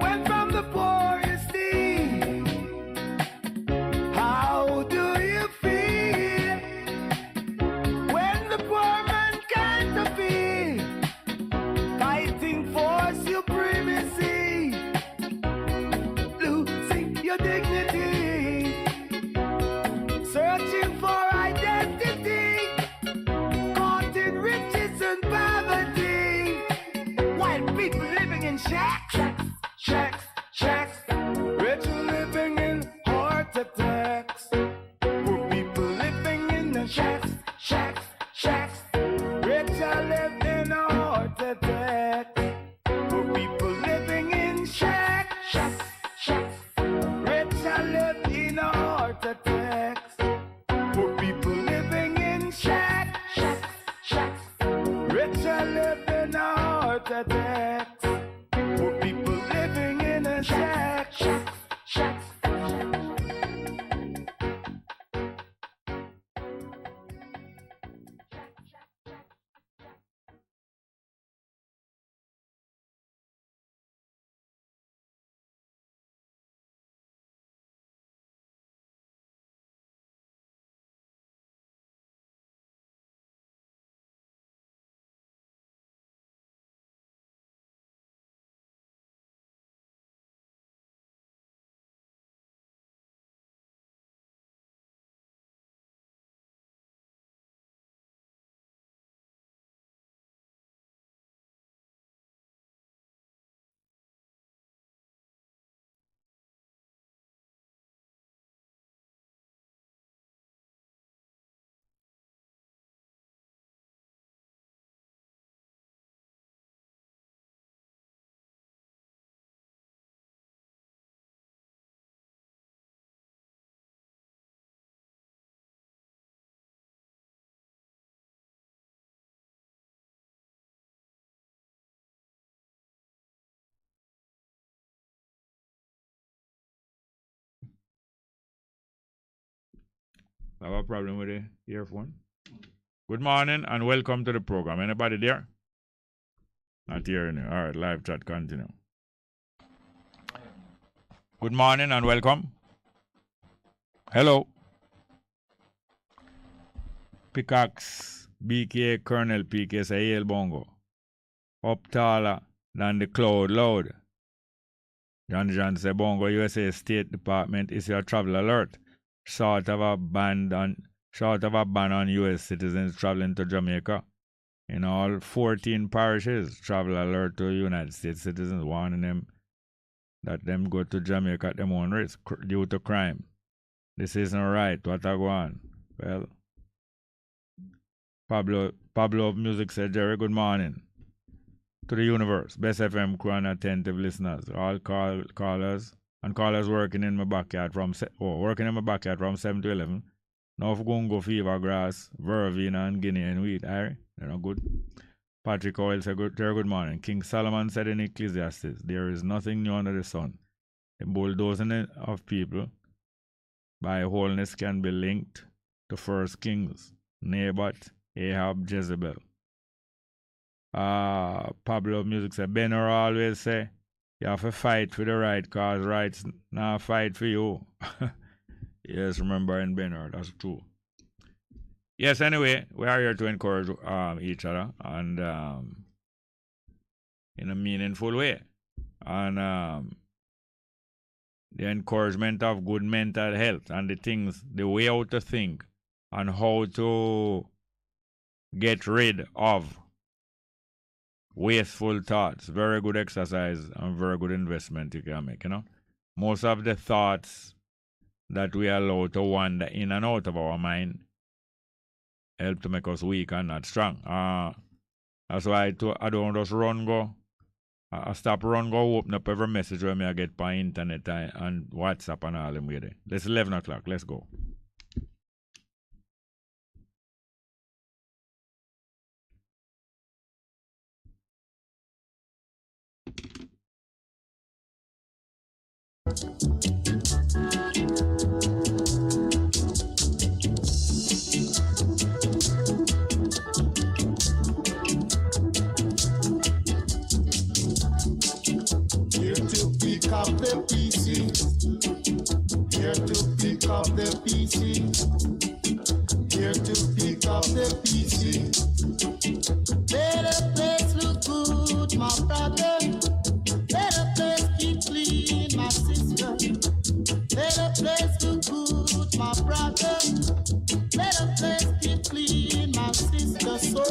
when from the poor you steal? How do you feel when the poor man can't appeal? Fighting for supremacy, losing your dignity, searching for identity, caught in riches and poverty, while people living in shacks, shacks, shacks, rich living in heart attacks. Poor people living in the shacks, shacks, shacks, rich I live in a heart attacks. Poor people living in shacks, shacks, shacks, rich I live in a heart attacks. Poor people living in shacks, shacks, shacks, rich I live in a heart attacks. Poor people living in a shack, shacks, shacks. Have a problem with the earphone? Good morning and welcome to the program. Anybody there? Not hearing you. All right, live chat continue. Good morning and welcome. Hello. Pickaxe, BK, Colonel PK, say hail Bongo. Up taller than the cloud loud. John say Bongo, USA State Department is your travel alert. Short of a ban on US citizens traveling to Jamaica. In all 14 parishes, travel alert to United States citizens, warning them that them go to Jamaica at their own risk due to crime. This isn't right. What I go on? Well, Pablo of Music said, Jerry, good morning. To the universe, Bess FM crew and attentive listeners, all callers and callers working in my backyard from 7 to 11. Now of gungo, fever, grass, vervina, and guinea and wheat. They're not good. Patrick Oil said, good morning. King Solomon said in Ecclesiastes, there is nothing new under the sun. The bulldozing of people by wholeness can be linked to First Kings, Naboth, Ahab, Jezebel. Pablo Music said, Benner always say, you have to fight for the right cause, rights now fight for you. Yes, remember in Benner, that's true. Yes, anyway, we are here to encourage each other and in a meaningful way. And the encouragement of good mental health and the way how to think and how to get rid of wasteful thoughts. Very good exercise and very good investment you can make, Most of the thoughts that we allow to wander in and out of our mind help to make us weak and not strong. That's why I don't just run go. I stop run go open up every message where I get by internet and WhatsApp and all them way there. It's 11 o'clock. Let's go. Here to pick up the PC. Here to pick up the PC. Here to pick up the PC. Let the place look good, my brother. Let the place keep clean, my sister. Let the place look good, my brother. Let the place keep clean, my sister. So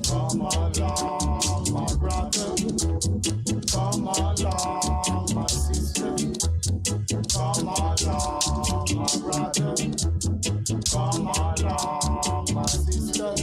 come along, my brother. Come along, my sister. Come along, my brother. Come along, my sister.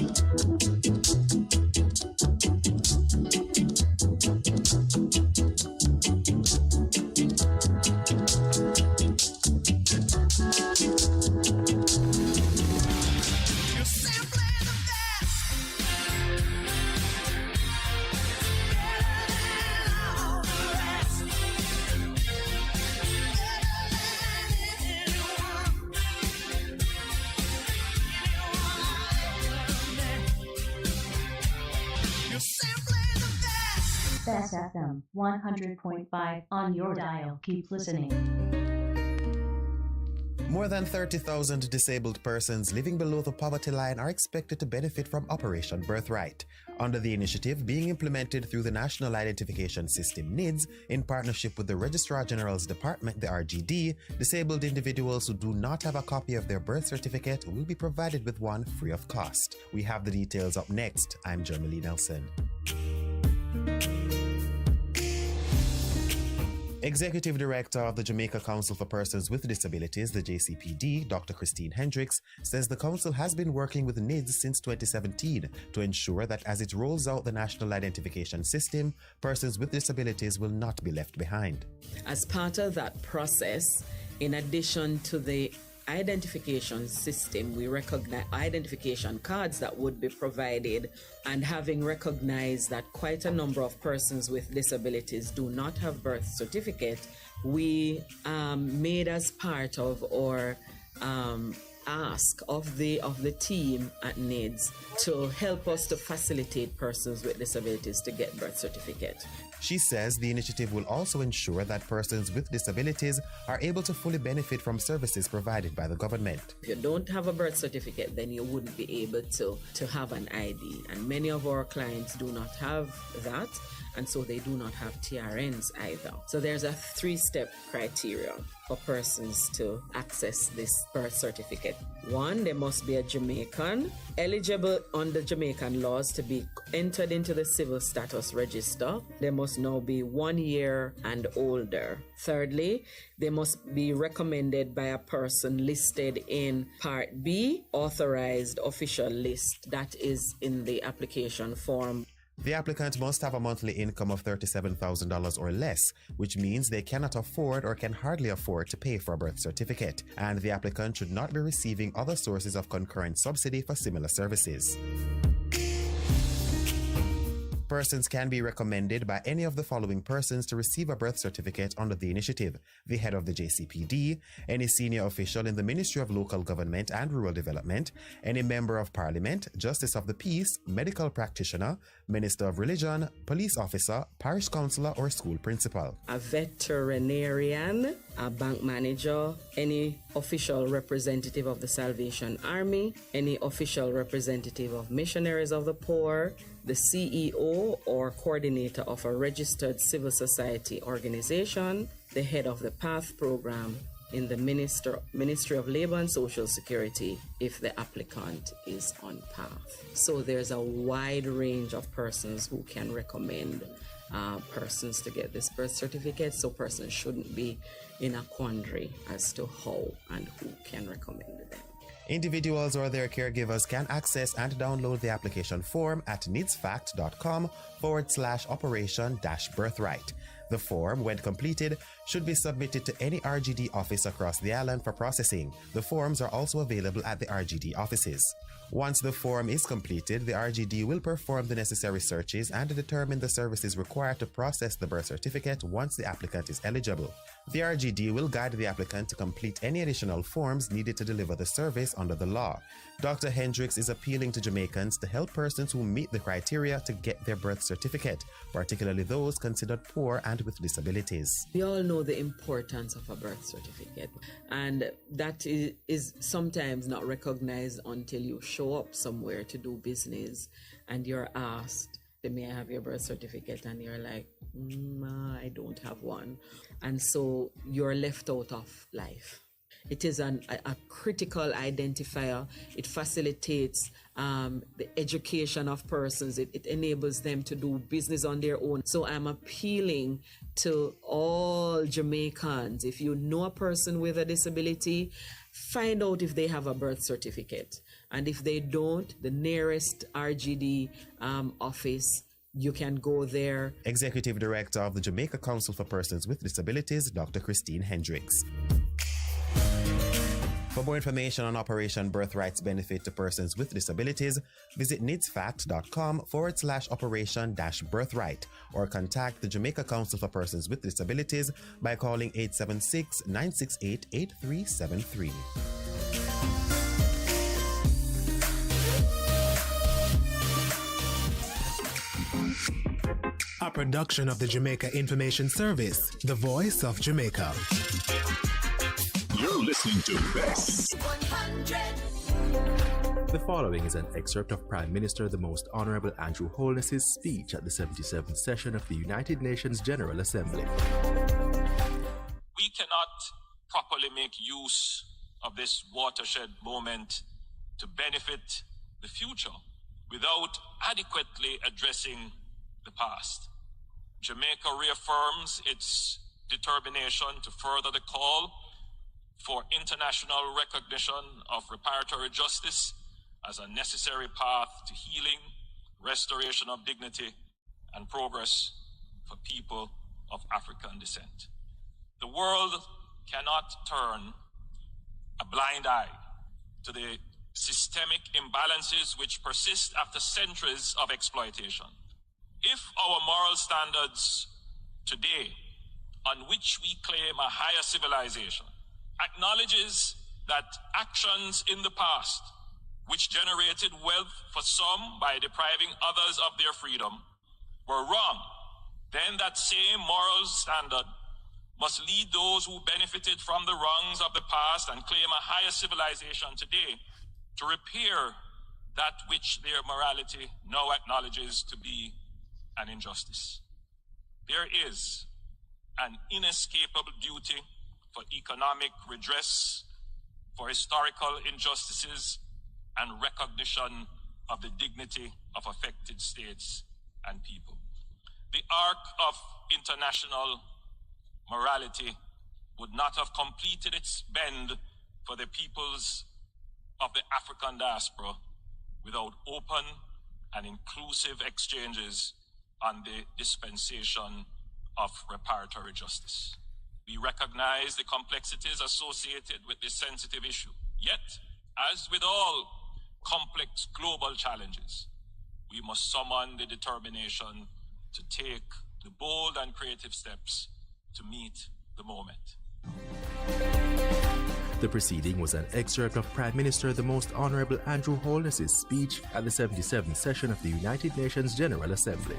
Bess FM 100.5 on your dial. Keep listening. More than 30,000 disabled persons living below the poverty line are expected to benefit from Operation Birthright, under the initiative being implemented through the National Identification System NIDS in partnership with the Registrar General's Department, the RGD. Disabled individuals who do not have a copy of their birth certificate will be provided with one free of cost. We have the details up next. I'm Jeremy Nelson. Executive Director of the Jamaica Council for Persons with Disabilities, the JCPD, Dr. Christine Hendricks, says the council has been working with NIDS since 2017 to ensure that as it rolls out the National Identification System, persons with disabilities will not be left behind. As part of that process, in addition to the identification system, we recognize identification cards that would be provided, and having recognized that quite a number of persons with disabilities do not have birth certificate, we made as part of our ask of the team at NIDS to help us to facilitate persons with disabilities to get birth certificate. She says the initiative will also ensure that persons with disabilities are able to fully benefit from services provided by the government. If you don't have a birth certificate, then you wouldn't be able to have an ID. And many of our clients do not have that, and so they do not have TRNs either. So there's a 3-step criteria for persons to access this birth certificate. 1, they must be a Jamaican, eligible under Jamaican laws to be entered into the civil status register. They must now be 1 year and older. Thirdly, they must be recommended by a person listed in Part B, authorized official list, that is in the application form. The applicant must have a monthly income of $37,000 or less, which means they cannot afford or can hardly afford to pay for a birth certificate, and the applicant should not be receiving other sources of concurrent subsidy for similar services. Persons can be recommended by any of the following persons to receive a birth certificate under the initiative: the head of the JCPD, any senior official in the Ministry of Local Government and Rural Development, any member of Parliament, Justice of the Peace, medical practitioner, minister of religion, police officer, parish councillor, or school principal. A veterinarian, a bank manager, any official representative of the Salvation Army, any official representative of Missionaries of the Poor, the CEO or coordinator of a registered civil society organization, the head of the PATH program in the Ministry of Labor and Social Security if the applicant is on PATH. So there's a wide range of persons who can recommend persons to get this birth certificate, so persons shouldn't be in a quandary as to how and who can recommend them. Individuals or their caregivers can access and download the application form at nidsfact.com/operation-birthright. The form, when completed, should be submitted to any RGD office across the island for processing. The forms are also available at the RGD offices. Once the form is completed, the RGD will perform the necessary searches and determine the services required to process the birth certificate once the applicant is eligible. The RGD will guide the applicant to complete any additional forms needed to deliver the service under the law. Dr. Hendricks is appealing to Jamaicans to help persons who meet the criteria to get their birth certificate, particularly those considered poor and with disabilities. We all know the importance of a birth certificate, and that is sometimes not recognized until you show up somewhere to do business and you're asked, may I have your birth certificate? And you're like, I don't have one. And so you're left out of life. It is a critical identifier. It facilitates the education of persons. It enables them to do business on their own. So I'm appealing to all Jamaicans. If you know a person with a disability, find out if they have a birth certificate. And if they don't, the nearest RGD office, you can go there. Executive Director of the Jamaica Council for Persons with Disabilities, Dr. Christine Hendricks. For more information on Operation Birthright's benefit to persons with disabilities, visit nidsfact.com/operation-birthright or contact the Jamaica Council for Persons with Disabilities by calling 876-968-8373. A production of the Jamaica Information Service, the voice of Jamaica. You're listening to Bess. The following is an excerpt of Prime Minister the Most Honorable Andrew Holness's speech at the 77th session of the United Nations General Assembly. We cannot properly make use of this watershed moment to benefit the future without adequately addressing the past. Jamaica reaffirms its determination to further the call for international recognition of reparatory justice as a necessary path to healing, restoration of dignity, and progress for people of African descent. The world cannot turn a blind eye to the systemic imbalances which persist after centuries of exploitation. If our moral standards today, on which we claim a higher civilization, acknowledges that actions in the past, which generated wealth for some by depriving others of their freedom, were wrong, then that same moral standard must lead those who benefited from the wrongs of the past and claim a higher civilization today to repair that which their morality now acknowledges to be an injustice. There is an inescapable duty for economic redress, for historical injustices, and recognition of the dignity of affected states and people. The arc of international morality would not have completed its bend for the peoples of the African diaspora without open and inclusive exchanges on the dispensation of reparatory justice. We recognize the complexities associated with this sensitive issue. Yet, as with all complex global challenges, we must summon the determination to take the bold and creative steps to meet the moment. The proceeding was an excerpt of Prime Minister the Most Honorable Andrew Holness's speech at the 77th session of the United Nations General Assembly.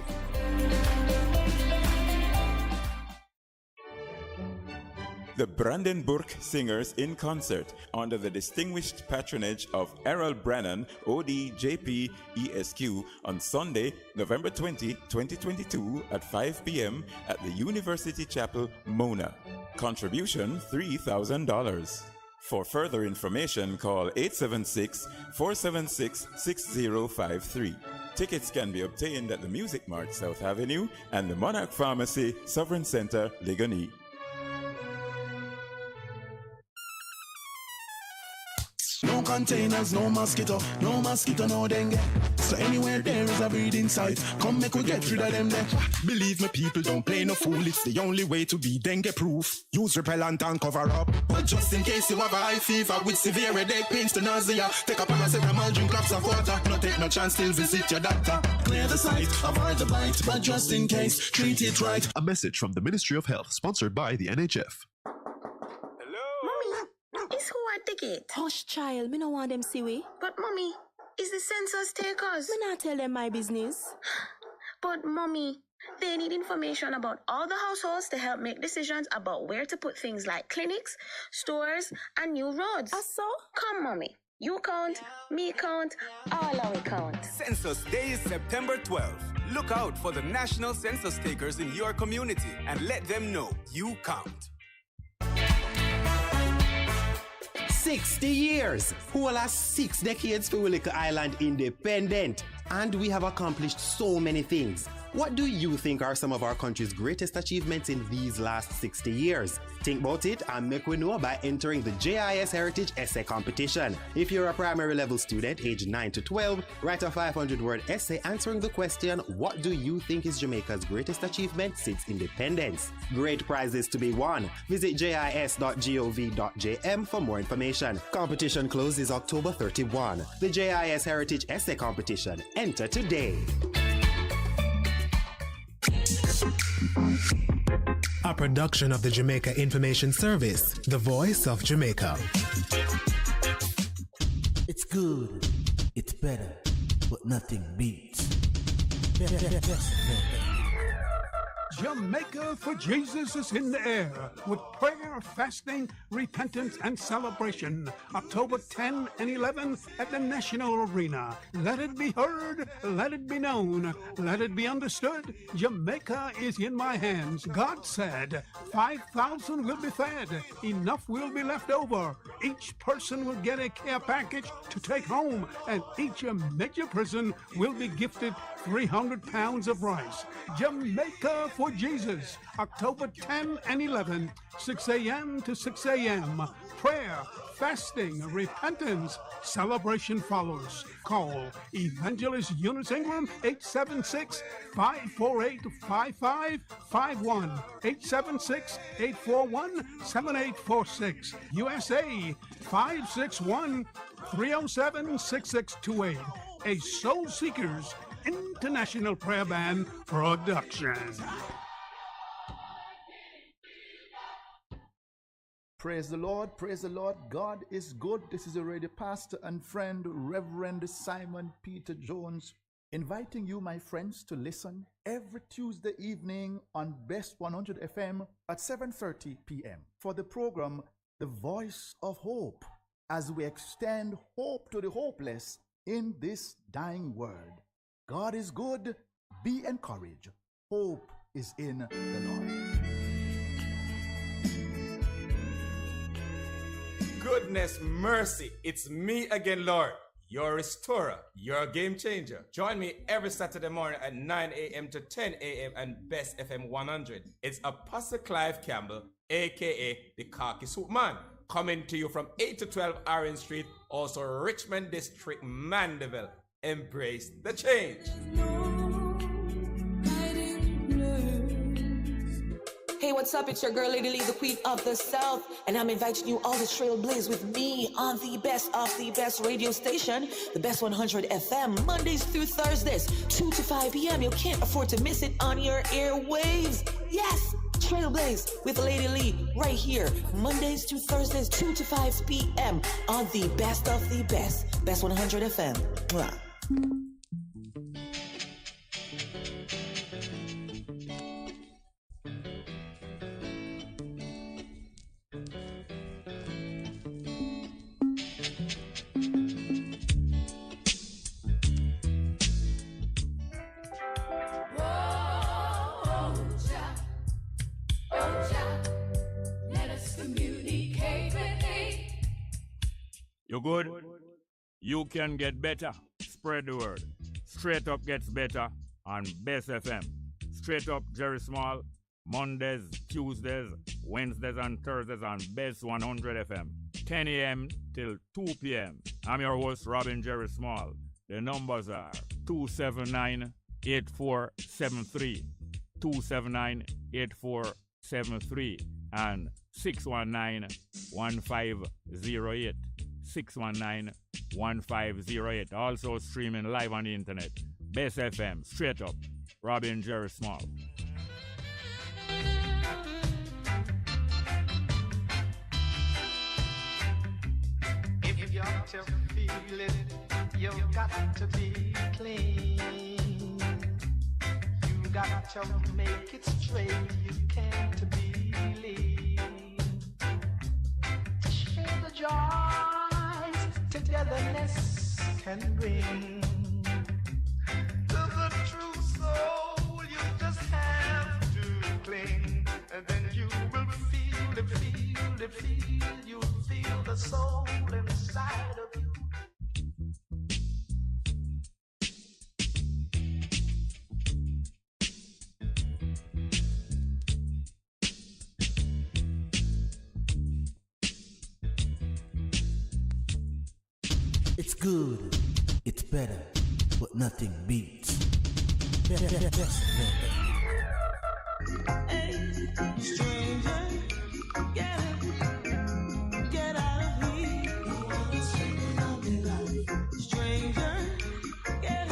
The Brandenburg Singers in concert under the distinguished patronage of Errol Brennan, OD, JP, ESQ on Sunday, November 20, 2022 at 5 p.m. at the University Chapel, Mona. Contribution $3,000. For further information, call 876-476-6053. Tickets can be obtained at the Music Mart, South Avenue, and the Monarch Pharmacy, Sovereign Center, Ligoni. No containers, no mosquito, no dengue. So anywhere there is a breeding site, come make we get rid of them there. Believe me, people don't play no fool, it's the only way to be dengue proof. Use repellent and cover up. But just in case you have a high fever with severe headache, pains to nausea, take a paracetamol, drink lots of water. No take no chance, still visit your doctor. Clear the site, avoid the bite, but just in case, treat it right. A message from the Ministry of Health, sponsored by the NHF. Is who I ticket? Hush, child. Me no want them see we. But mommy, is the census takers? Me not tell them my business. But mommy, they need information about all the households to help make decisions about where to put things like clinics, stores, and new roads. So? Come, mommy. You count, me count, all our count. Census Day is September 12th. Look out for the national census takers in your community and let them know you count. 60 years! Whole last 6 decades for Willica Island independent. And we have accomplished so many things. What do you think are some of our country's greatest achievements in these last 60 years? Think about it and make we know by entering the JIS Heritage Essay Competition. If you're a primary level student aged 9 to 12, write a 500-word essay answering the question, what do you think is Jamaica's greatest achievement since independence? Great prizes to be won. Visit jis.gov.jm for more information. Competition closes October 31. The JIS Heritage Essay Competition. Enter today. A production of the Jamaica Information Service, the voice of Jamaica. It's good, it's better, but nothing beats. Jamaica for Jesus is in the air with prayer, fasting, repentance, and celebration. October 10 and 11 at the National Arena. Let it be heard, let it be known, let it be understood. Jamaica is in my hands. God said 5,000 will be fed. Enough will be left over. Each person will get a care package to take home, and each major prison will be gifted 300 pounds of rice. Jamaica for Jesus, October 10 and 11, 6 a.m. to 6 a.m. Prayer, fasting, repentance, celebration follows. Call Evangelist Eunice Ingram, 876-548-5551, 876-841-7846, USA, 561-307-6628. A Soul Seekers International Prayer Band production. Praise the Lord, praise the Lord. God is good. This is your radio pastor and friend, Reverend Simon Peter Jones, inviting you, my friends, to listen every Tuesday evening on Best 100 FM at 7:30 p.m. for the program, The Voice of Hope, as we extend hope to the hopeless in this dying world. God is good. Be encouraged. Hope is in the Lord. Goodness mercy, it's me again, Lord, your restorer, your game changer. Join me every Saturday morning at 9 a.m. to 10 a.m. and Best FM 100. It's Apostle Clive Campbell, aka the Khaki Suit Man, coming to you from 8 to 12 Orange Street, also Richmond District, Mandeville. Embrace the change. Hey, what's up? It's your girl, Lady Lee, the Queen of the South, and I'm inviting you all to trailblaze with me on the best of the best radio station, the Best 100 FM, Mondays through Thursdays, 2 to 5 p.m. You can't afford to miss it on your airwaves. Yes, Trailblaze with Lady Lee right here, Mondays to Thursdays, 2 to 5 p.m. on the best of the best, Best 100 FM. Mwah. You good? You can get better. Spread the word. Straight Up gets better on Best FM. Straight Up Jerry Small, Mondays, Tuesdays, Wednesdays and Thursdays on Best 100 FM. 10 a.m. till 2 p.m. I'm your host, Robin Jerry Small. The numbers are 279-8473, 279-8473, and 619-1508. 619-1508. Also streaming live on the internet. Best FM, Straight Up, Robin Jerry Small. If you got to feel it, you've got to be clean. You got to make it straight, you can't be lean. Share the joys togetherness can bring. To the true soul, you just have to cling, and then you will feel it, you'll feel the soul inside of you. It's good, it's better, but nothing beats. Hey, stranger, get out of here. Stranger, get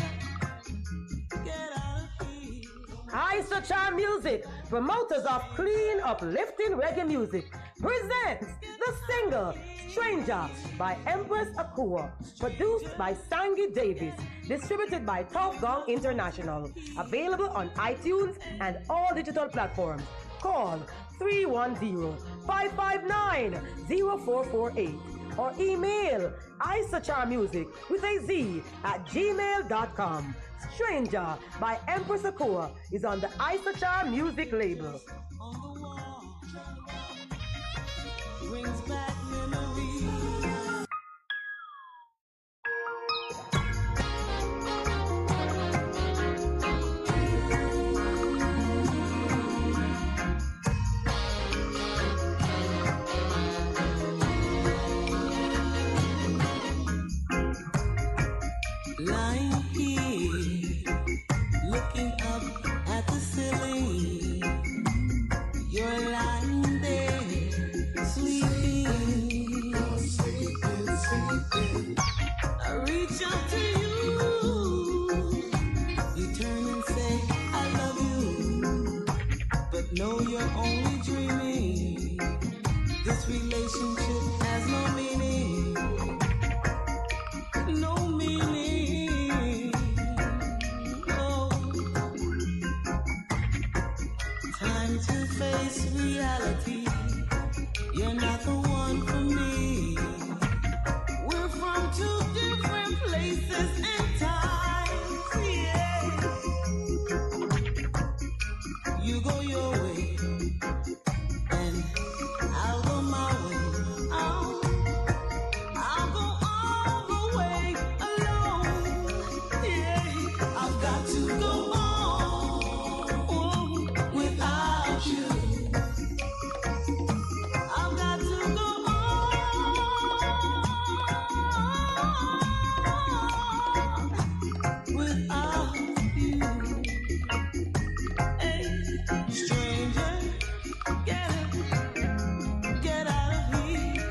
out of here. Isachar Music, promoters of clean, uplifting reggae music, presents the single Stranger by Empress Akua, produced by Sangi Davis, distributed by Top Gong International, available on iTunes and all digital platforms. Call 310-559-0448 or email isacharmusic with a Z at gmail.com. Stranger by Empress Akua is on the Isachar Music label. Brings back memories. Lying here, looking up at the ceiling. You're lying there, sleeping. I reach out to you. You turn and say, I love you. But no, you're only dreaming. This relationship has no meaning. No meaning. No. Time to face reality. You're not the one for me. We're from two different places and times. Yeah. You go your way, and I'll go my way. I'll go all the way alone. Yeah. I've got to go on without you. I've got to go on without you. Hey, stranger, get out of here.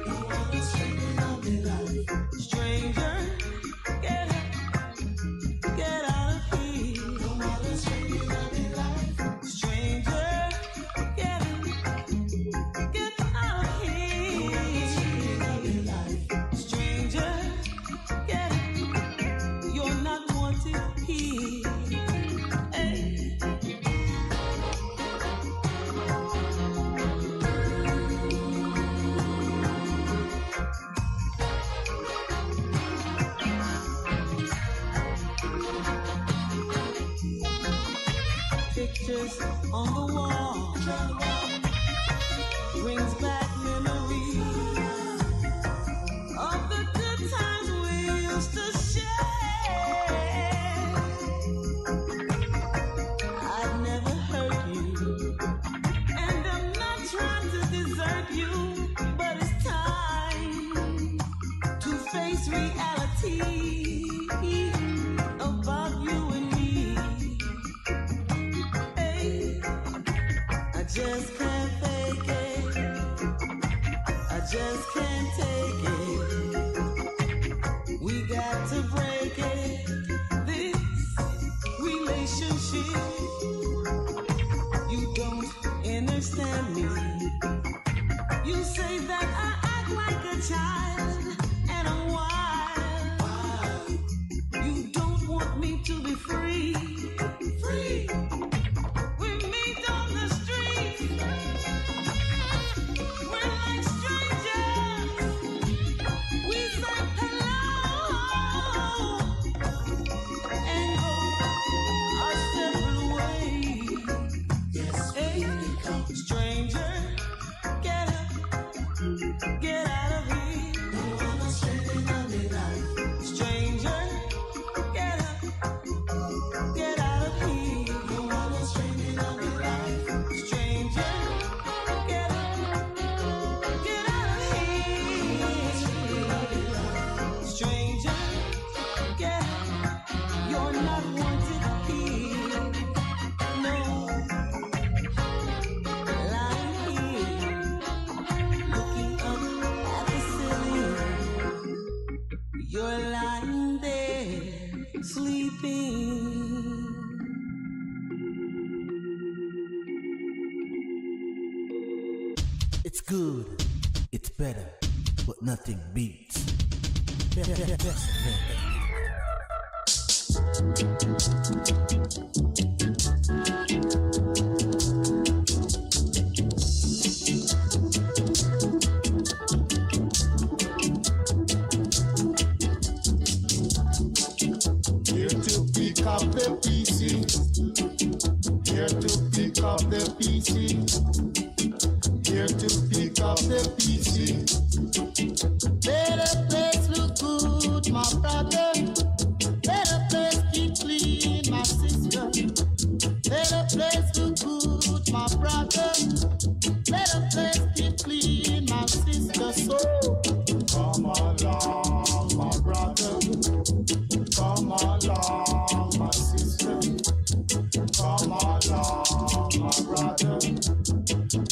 Stranger, get out of here. Stranger, get out of here. Stranger, get it. You're not wanted here. Hey. Pictures on the wall brings back memories of the good times we used to share. I've never hurt you, and I'm not trying to desert you, but it's time to face reality about you and me. Hey, I just can't fake it. I just can't take it. We got to break it. This relationship, you don't understand me. You say that I act like a child and I'm wild. You don't want me to be free. Free. We meet on the street. We're like strangers. We say hello and go our separate ways. Yes, hey, stranger, get up, get out of here. Stranger, get up, get out of here. Stranger, get up, get out of here. Stranger, get up, you're not wanted here. No, lying here, looking up at the ceiling. You're lying there, sleeping. It's good, it's better, but nothing beats. Best Here to pick up the pieces. Here to pick up the pieces. Here to pick up the pieces. Better place look good, my brother. Better place keep clean, my sister. Better place look good, my brother. Better place keep clean, my sister. So come along, my brother. Come along, my sister. Come along, my brother.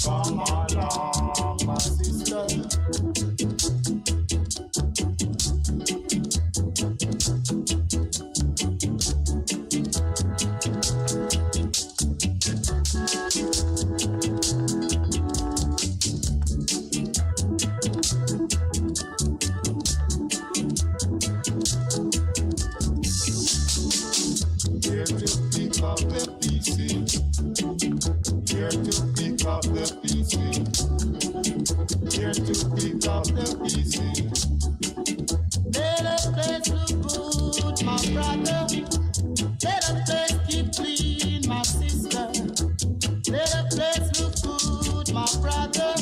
Come along, my sister. of the PC. Let the place look good, my brother. Let the place keep clean, my sister. Let the place look good, my brother.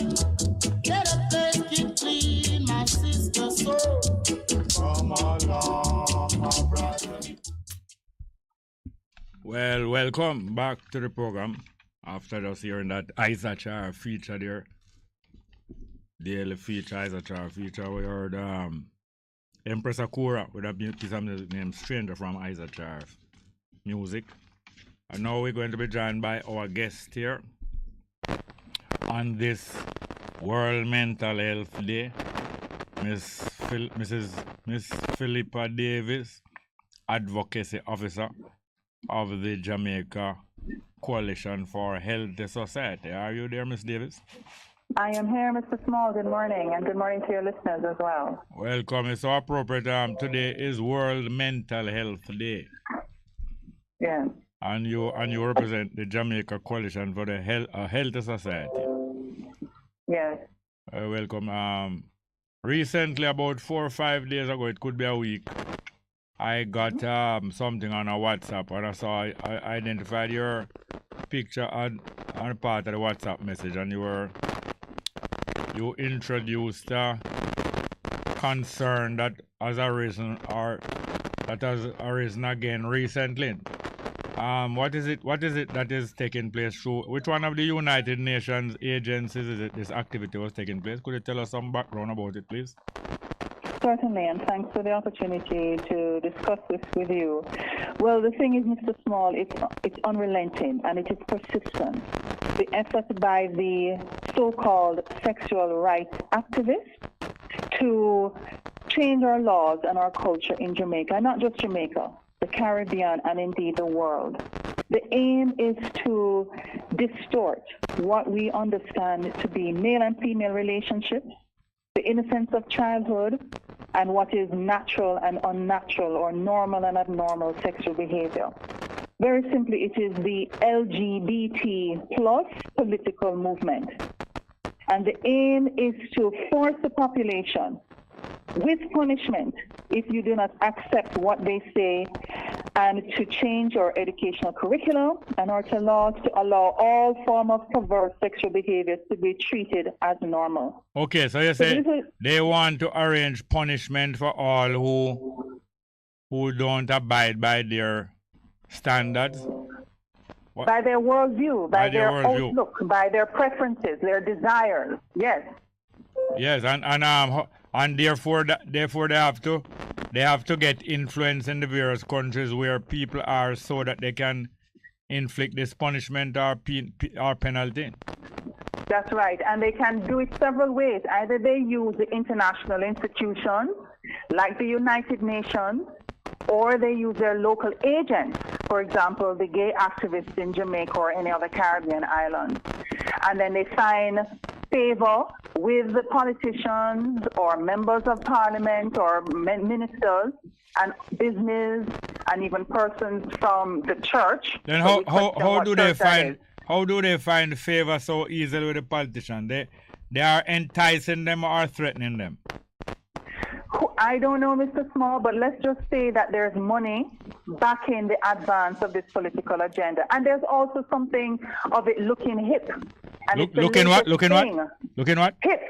Let the place keep clean, my sister. So come along, my brother. Well, welcome back to the program. After just hearing that Isachar feature there, daily feature, Isachar feature, we heard Empress Akura with a piece of music named Stranger from Isachar Music. And now we're going to be joined by our guest here on this World Mental Health Day, Miss Philippa Davis, Advocacy Officer of the Jamaica Coalition for Healthy Society. Are you there, Miss Davis? I am here, Mr. Small. Good morning, and good morning to your listeners as well. Welcome. It's so appropriate. Today is World Mental Health Day. Yes. And you represent the Jamaica Coalition for the Healthy Society. Yes. Welcome. Recently, about 4 or 5 days ago, it could be a week, I got something on a WhatsApp, and I saw I identified your picture on part of the WhatsApp message, and you introduced a concern that has arisen again recently. What is it that is taking place through which one of the United Nations agencies is it this activity was taking place? Could you tell us some background about it, please? Certainly, and thanks for the opportunity to discuss this with you. Well, the thing is, Mr. Small, it's unrelenting and it is persistent. The effort by the so-called sexual rights activists to change our laws and our culture in Jamaica, not just Jamaica, the Caribbean, and indeed the world. The aim is to distort what we understand to be male and female relationships, the innocence of childhood, and what is natural and unnatural or normal and abnormal sexual behavior. Very simply, it is the LGBT plus political movement. And the aim is to force the population with punishment if you do not accept what they say, and to change our educational curriculum and our laws to allow all form of perverse sexual behaviors to be treated as normal. Okay, so you say they want to arrange punishment for all who don't abide by their standards? What? By their worldview, by their outlook, by their preferences, their desires. Yes. Yes, and therefore they have to get influence in the various countries where people are, so that they can inflict this punishment or penalty. That's right, and they can do it several ways. Either they use the international institutions like the United Nations, or they use their local agents, for example, the gay activists in Jamaica or any other Caribbean island. And then they sign favor with the politicians or members of parliament or ministers and business and even persons from the church. Then how do they find favor so easily with the politicians? They are enticing them or threatening them? I don't know, Mr. Small, but let's just say that there's money backing the advance of this political agenda. And there's also something of it looking hip. And Looking what? Hip.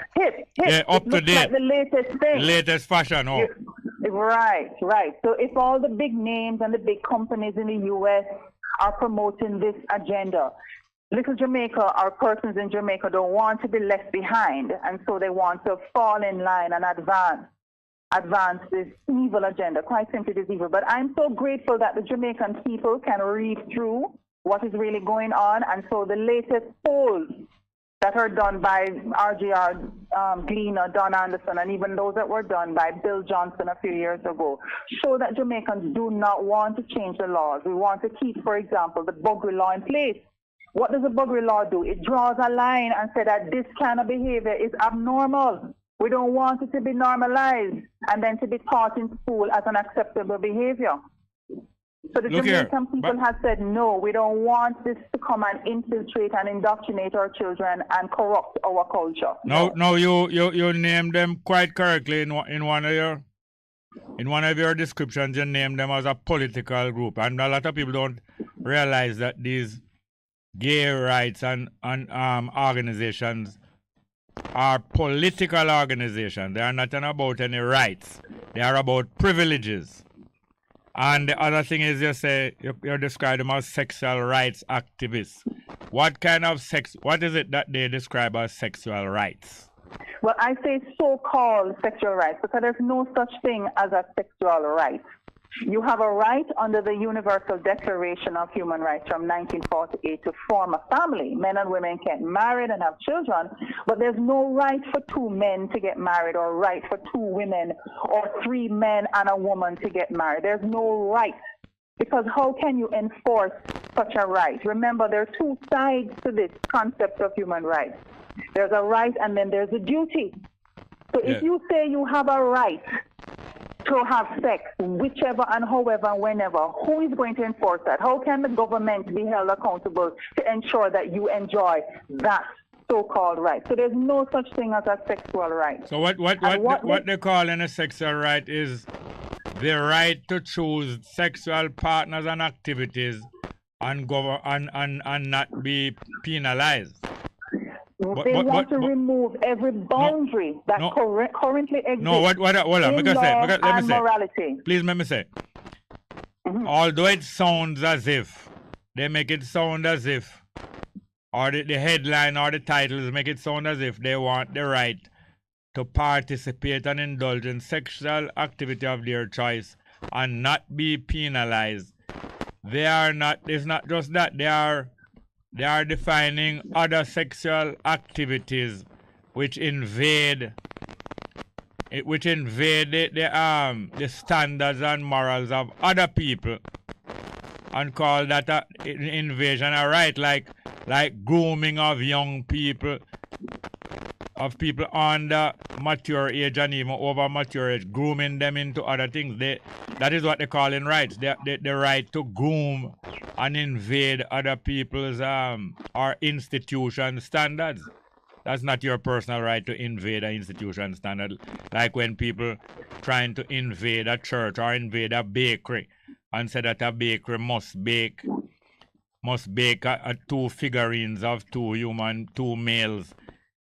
Yeah, up to date. Like the latest thing. Latest fashion, oh. Right. So if all the big names and the big companies in the U.S. are promoting this agenda, little Jamaica or persons in Jamaica don't want to be left behind, and so they want to fall in line and advance this evil agenda, quite simply this evil. But I'm so grateful that the Jamaican people can read through what is really going on, and so the latest polls that are done by RGR Gleaner, Don Anderson, and even those that were done by Bill Johnson a few years ago show that Jamaicans do not want to change the laws. We want to keep, for example, the Buggery law in place. What does the Buggery law do? It draws a line and says that this kind of behavior is abnormal. We don't want it to be normalized and then to be taught in school as an acceptable behavior. So the Look here, Jamaican people have said, no, we don't want this to come and infiltrate and indoctrinate our children and corrupt our culture. No, you named them quite correctly in one of your descriptions. You named them as a political group, and a lot of people don't realize that these gay rights and organizations are political organizations. They are not about any rights. They are about privileges. And the other thing is, you describe them as sexual rights activists. What is it that they describe as sexual rights? Well, I say so-called sexual rights because there's no such thing as a sexual right. You have a right under the Universal Declaration of Human Rights from 1948 to form a family. Men and women can get married and have children, but there's no right for two men to get married or right for two women or three men and a woman to get married. There's no right, because how can you enforce such a right? Remember, there are two sides to this concept of human rights. There's a right and then there's a duty. So if you say you have a right to have sex, whichever and however and whenever, who is going to enforce that? How can the government be held accountable to ensure that you enjoy that so-called right? So there's no such thing as a sexual right. So what they call in a sexual right is the right to choose sexual partners and activities and not be penalized. They want to remove every boundary that currently exists in law and morality. Please let me say. Although it sounds as if, they make it sound as if, or the headline or the titles make it sound as if they want the right to participate and indulge in sexual activity of their choice and not be penalized. They are not, it's not just that, they are defining other sexual activities which invade the standards and morals of other people and call that an invasion of right, like grooming of young people, of people under mature age and even over mature age, grooming them into other things. That is what they call in rights. The right to groom and invade other people's or institution standards. That's not your personal right to invade an institution standard. Like when people trying to invade a church or invade a bakery and say that a bakery must bake two figurines of two males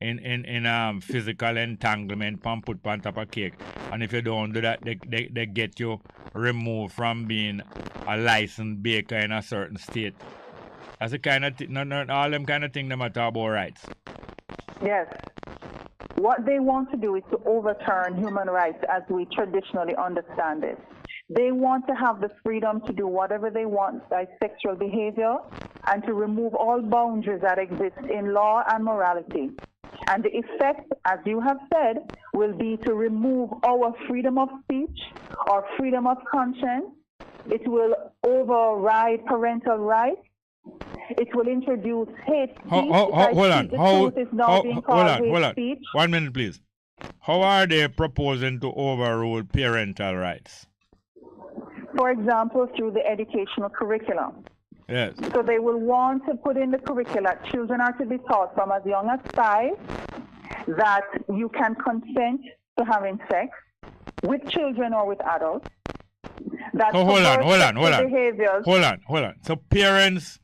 in physical entanglement and put on top of cake. And if you don't do that, they get you removed from being a licensed baker in a certain state. That's the kind of thing, all them kind of thing they matter about rights. Yes. What they want to do is to overturn human rights as we traditionally understand it. They want to have the freedom to do whatever they want by sexual behavior and to remove all boundaries that exist in law and morality. And the effect, as you have said, will be to remove our freedom of speech or freedom of conscience. It will override parental rights. It will introduce hate speech. Hold on. Hold on. 1 minute, please. How are they proposing to overrule parental rights? For example, through the educational curriculum. Yes. So they will want to put in the curricula, children are to be taught from as young as 5 that you can consent to having sex with children or with adults. Hold on. So parents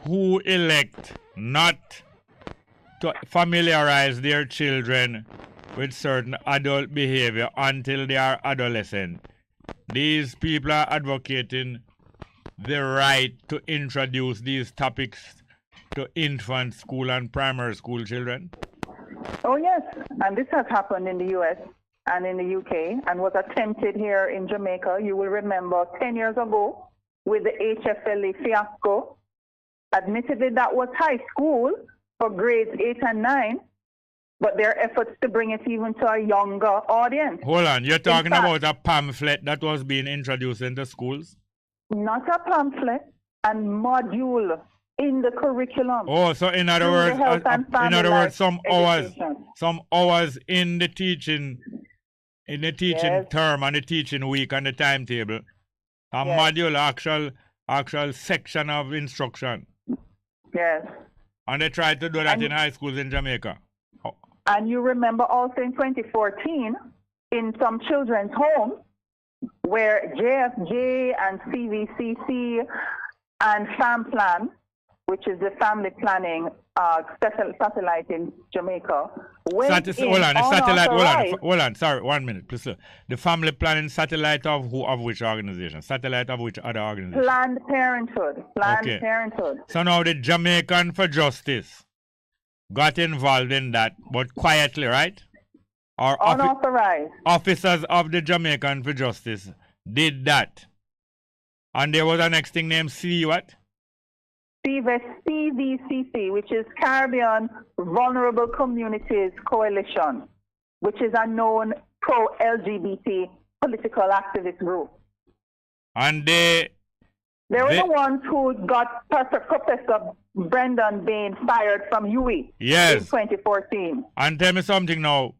who elect not to familiarize their children with certain adult behavior until they are adolescent, these people are advocating the right to introduce these topics to infant school and primary school children? Oh, yes. And this has happened in the U.S. and in the UK and was attempted here in Jamaica. You will remember 10 years ago with the HFLA fiasco. Admittedly, that was high school for grades 8 and 9, but there are efforts to bring it even to a younger audience. Hold on. You're talking about a pamphlet that was being introduced into schools? Not a pamphlet, and module in the curriculum. Oh, so in other words, some hours in the teaching term and the teaching week and the timetable A module, actual section of instruction. Yes. And they tried to do that in high schools in Jamaica. And you remember also in 2014, in some children's homes, where JFJ and CVCC and FAMPLAN, which is the family planning satellite in Jamaica, went hold on, sorry, 1 minute, please. The family planning satellite of who? Of which organization? Satellite of which other organization? Planned Parenthood. Parenthood. So now the Jamaican for Justice got involved in that, but quietly, right? Or unauthorized. Officers of the Jamaican for Justice did that. And there was a next thing named CVCC, which is Caribbean Vulnerable Communities Coalition, which is a known pro-LGBT political activist group. And they were the ones who got Professor Brendan Bain fired from UE in 2014. And tell me something now.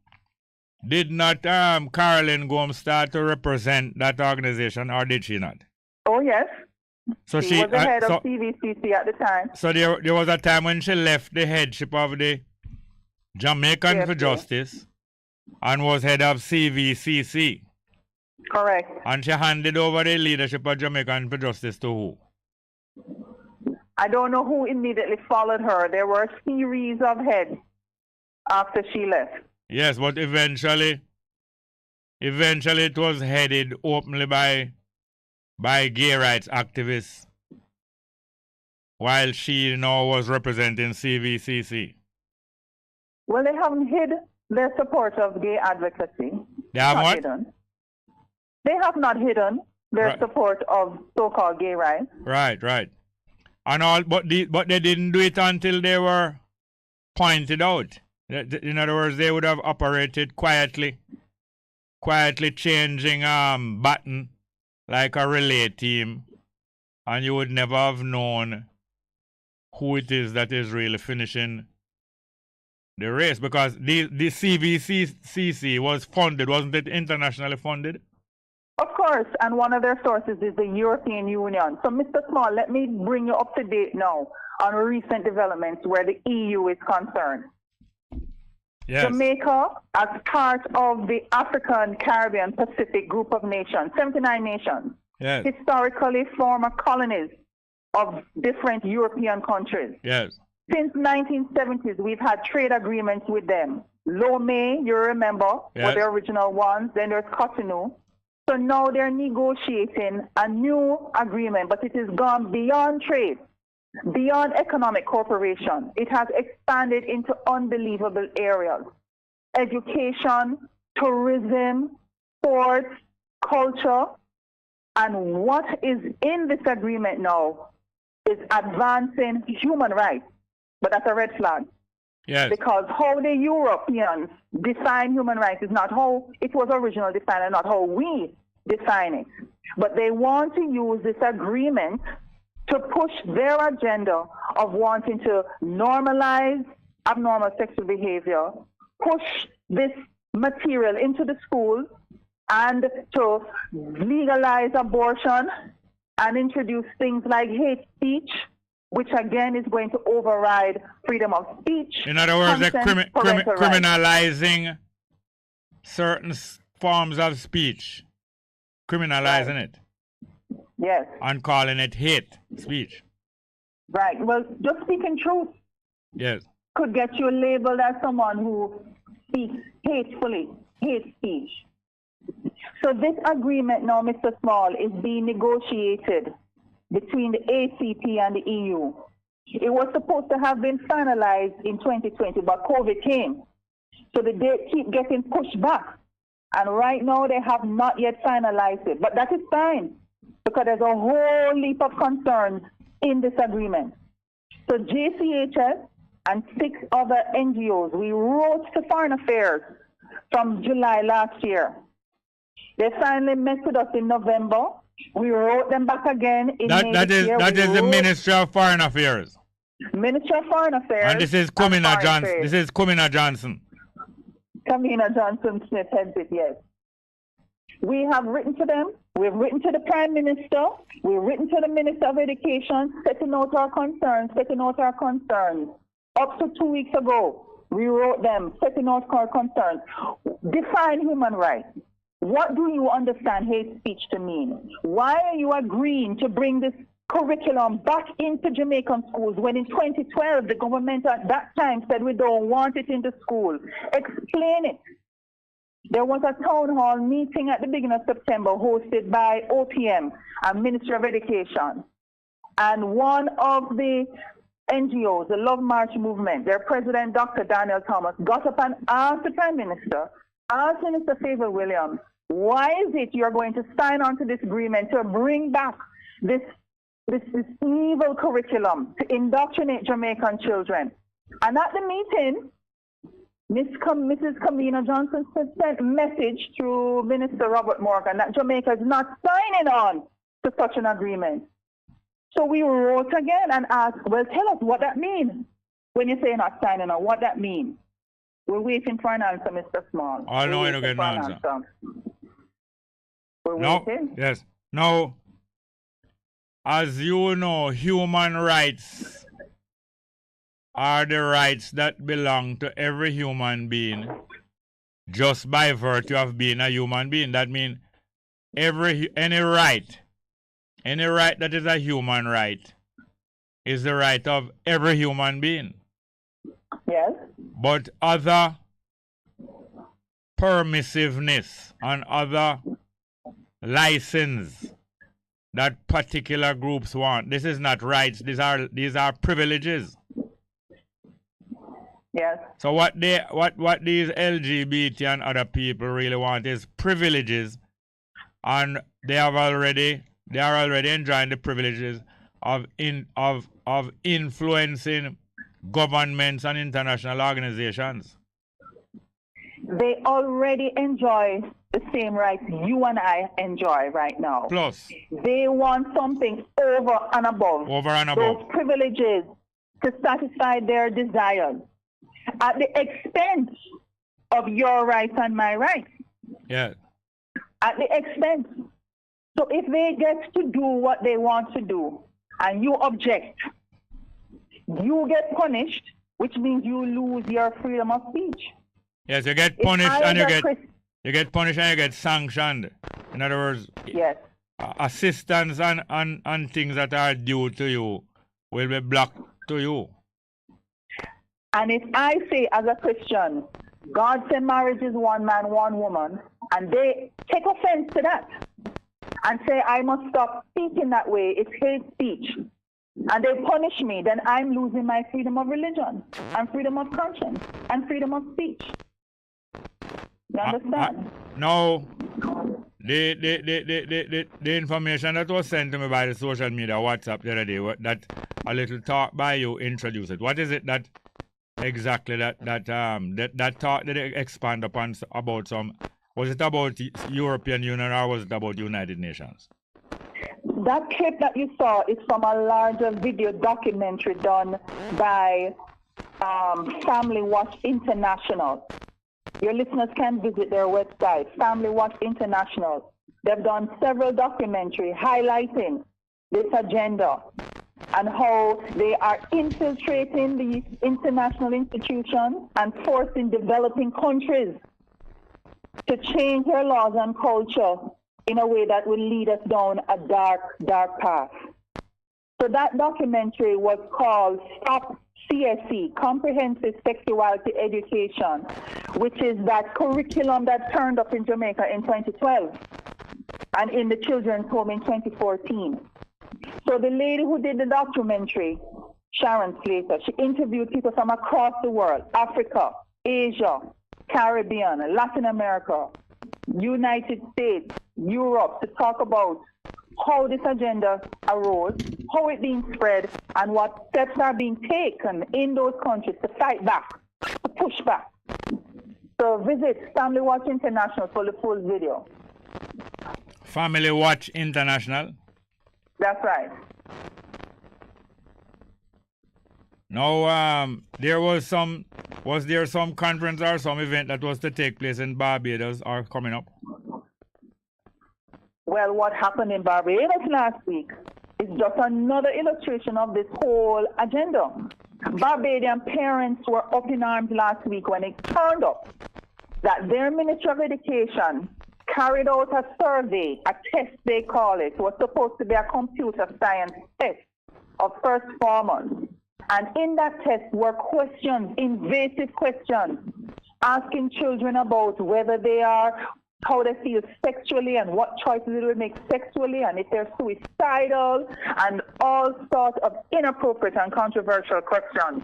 Did not Carolyn Gomes start to represent that organization, or did she not? Oh, yes. So she was the head of CVCC at the time. So there was a time when she left the headship of the Jamaican for Justice and was head of CVCC. Correct. And she handed over the leadership of Jamaican for Justice to who? I don't know who immediately followed her. There were a series of heads after she left. Yes, but eventually it was headed openly by gay rights activists, while she now was representing CVCC. Well, they haven't hid their support of gay advocacy. They have what? Hidden. They have not hidden their support of so-called gay rights. Right. And all, but they didn't do it until they were pointed out. In other words, they would have operated quietly changing button like a relay team, and you would never have known who it is that is really finishing the race, because the CVCC was funded, wasn't it internationally funded? Of course, and one of their sources is the European Union. So, Mr. Small, let me bring you up to date now on recent developments where the EU is concerned. Yes. Jamaica, as part of the African, Caribbean, Pacific group of nations, 79 nations, yes, historically former colonies of different European countries. Yes. Since 1970s, we've had trade agreements with them. Lomé, you remember, were the original ones. Then there's Cotonou. So now they're negotiating a new agreement, but it has gone beyond trade, beyond economic cooperation. It has expanded into unbelievable areas: education, tourism, sports, culture. And what is in this agreement now is advancing human rights. But that's a red flag. Yes. Because how the Europeans define human rights is not how it was originally defined and not how we define it. But they want to use this agreement to push their agenda of wanting to normalize abnormal sexual behavior, push this material into the schools, and to legalize abortion and introduce things like hate speech, which again is going to override freedom of speech. In other words, they're criminalizing certain forms of speech, criminalizing it. Yes. And calling it hate speech. Right. Well, just speaking truth. Yes. Could get you labeled as someone who speaks hatefully, hate speech. So this agreement now, Mr. Small, is being negotiated between the ACP and the EU. It was supposed to have been finalized in 2020, but COVID came. So the date keep getting pushed back. And right now they have not yet finalized it. But that is fine, because there's a whole leap of concerns in this agreement. So JCHS and 6 other NGOs, we wrote to Foreign Affairs from July last year. They finally met with us in November. We wrote them back again in May this year. That is the Ministry of Foreign Affairs. Ministry of Foreign Affairs. And this is Kumina Johnson. This is Kumina Johnson. Kumina Johnson Smith heads it, yes. We have written to them. We've written to the Prime Minister. We've written to the Minister of Education, setting out our concerns. Up to 2 weeks ago, we wrote them, setting out our concerns. Define human rights. What do you understand hate speech to mean? Why are you agreeing to bring this curriculum back into Jamaican schools when in 2012 the government at that time said we don't want it in the school? Explain it. There was a town hall meeting at the beginning of September hosted by OPM and Ministry of Education. And one of the NGOs, the Love March movement, their president, Dr. Daniel Thomas, got up and asked the Prime Minister, asked Minister Favor Williams, why is it you're going to sign on to this agreement to bring back this evil curriculum to indoctrinate Jamaican children? And at the meeting, Mrs. Kamina Johnson sent a message through Minister Robert Morgan that Jamaica is not signing on to such an agreement. So we wrote again and asked, well, tell us what that means. When you say not signing on, what that means? We're waiting for an answer, Mr. Small. I know I don't get an answer. We're waiting. Yes. Now, as you know, human rights are the rights that belong to every human being just by virtue of being a human being. That means any right that is a human right is the right of every human being. Yes. But other permissiveness and other license that particular groups want. This is not rights. These are privileges. Yes. So what these LGBT and other people really want is privileges, and they are already enjoying the privileges of influencing governments and international organizations. They already enjoy the same rights you and I enjoy right now. Plus, they want something over and above. Those privileges to satisfy their desires at the expense of your rights and my rights. Yeah. At the expense. So if they get to do what they want to do and you object, you get punished, which means you lose your freedom of speech. Yes, you get punished and you get punished and you get sanctioned. In other words, yes, assistance and things that are due to you will be blocked to you. And if I say as a Christian, God said marriage is one man, one woman, and they take offense to that and say I must stop speaking that way, it's hate speech, and they punish me, then I'm losing my freedom of religion and freedom of conscience and freedom of speech. You understand? No. The information that was sent to me by the social media, WhatsApp the other day, that a little talk by you introduced it. What is it that exactly that talk did it expand upon about some? Was it about European Union or was it about United Nations? That clip that you saw is from a larger video documentary done by Family Watch International. Your listeners can visit their website, Family Watch International. They've done several documentaries highlighting this agenda and how they are infiltrating the international institutions and forcing developing countries to change their laws and culture in a way that will lead us down a dark, dark path. So that documentary was called Stop CSE, Comprehensive Sexuality Education, which is that curriculum that turned up in Jamaica in 2012 and in the children's home in 2014. So the lady who did the documentary, Sharon Slater, she interviewed people from across the world, Africa, Asia, Caribbean, Latin America, United States, Europe, to talk about how this agenda arose, how it's being spread, and what steps are being taken in those countries to fight back, to push back. So visit Family Watch International for the full video. Family Watch International? That's right. Now, was there some conference or some event that was to take place in Barbados or coming up? Well, what happened in Barbados last week is just another illustration of this whole agenda. Barbadian parents were up in arms last week when it turned up that their Ministry of Education carried out a survey, a test they call it. It was supposed to be a computer science test of first formers. And in that test were questions, invasive questions, asking children about whether they are, how they feel sexually and what choices they will make sexually and if they're suicidal and all sorts of inappropriate and controversial questions,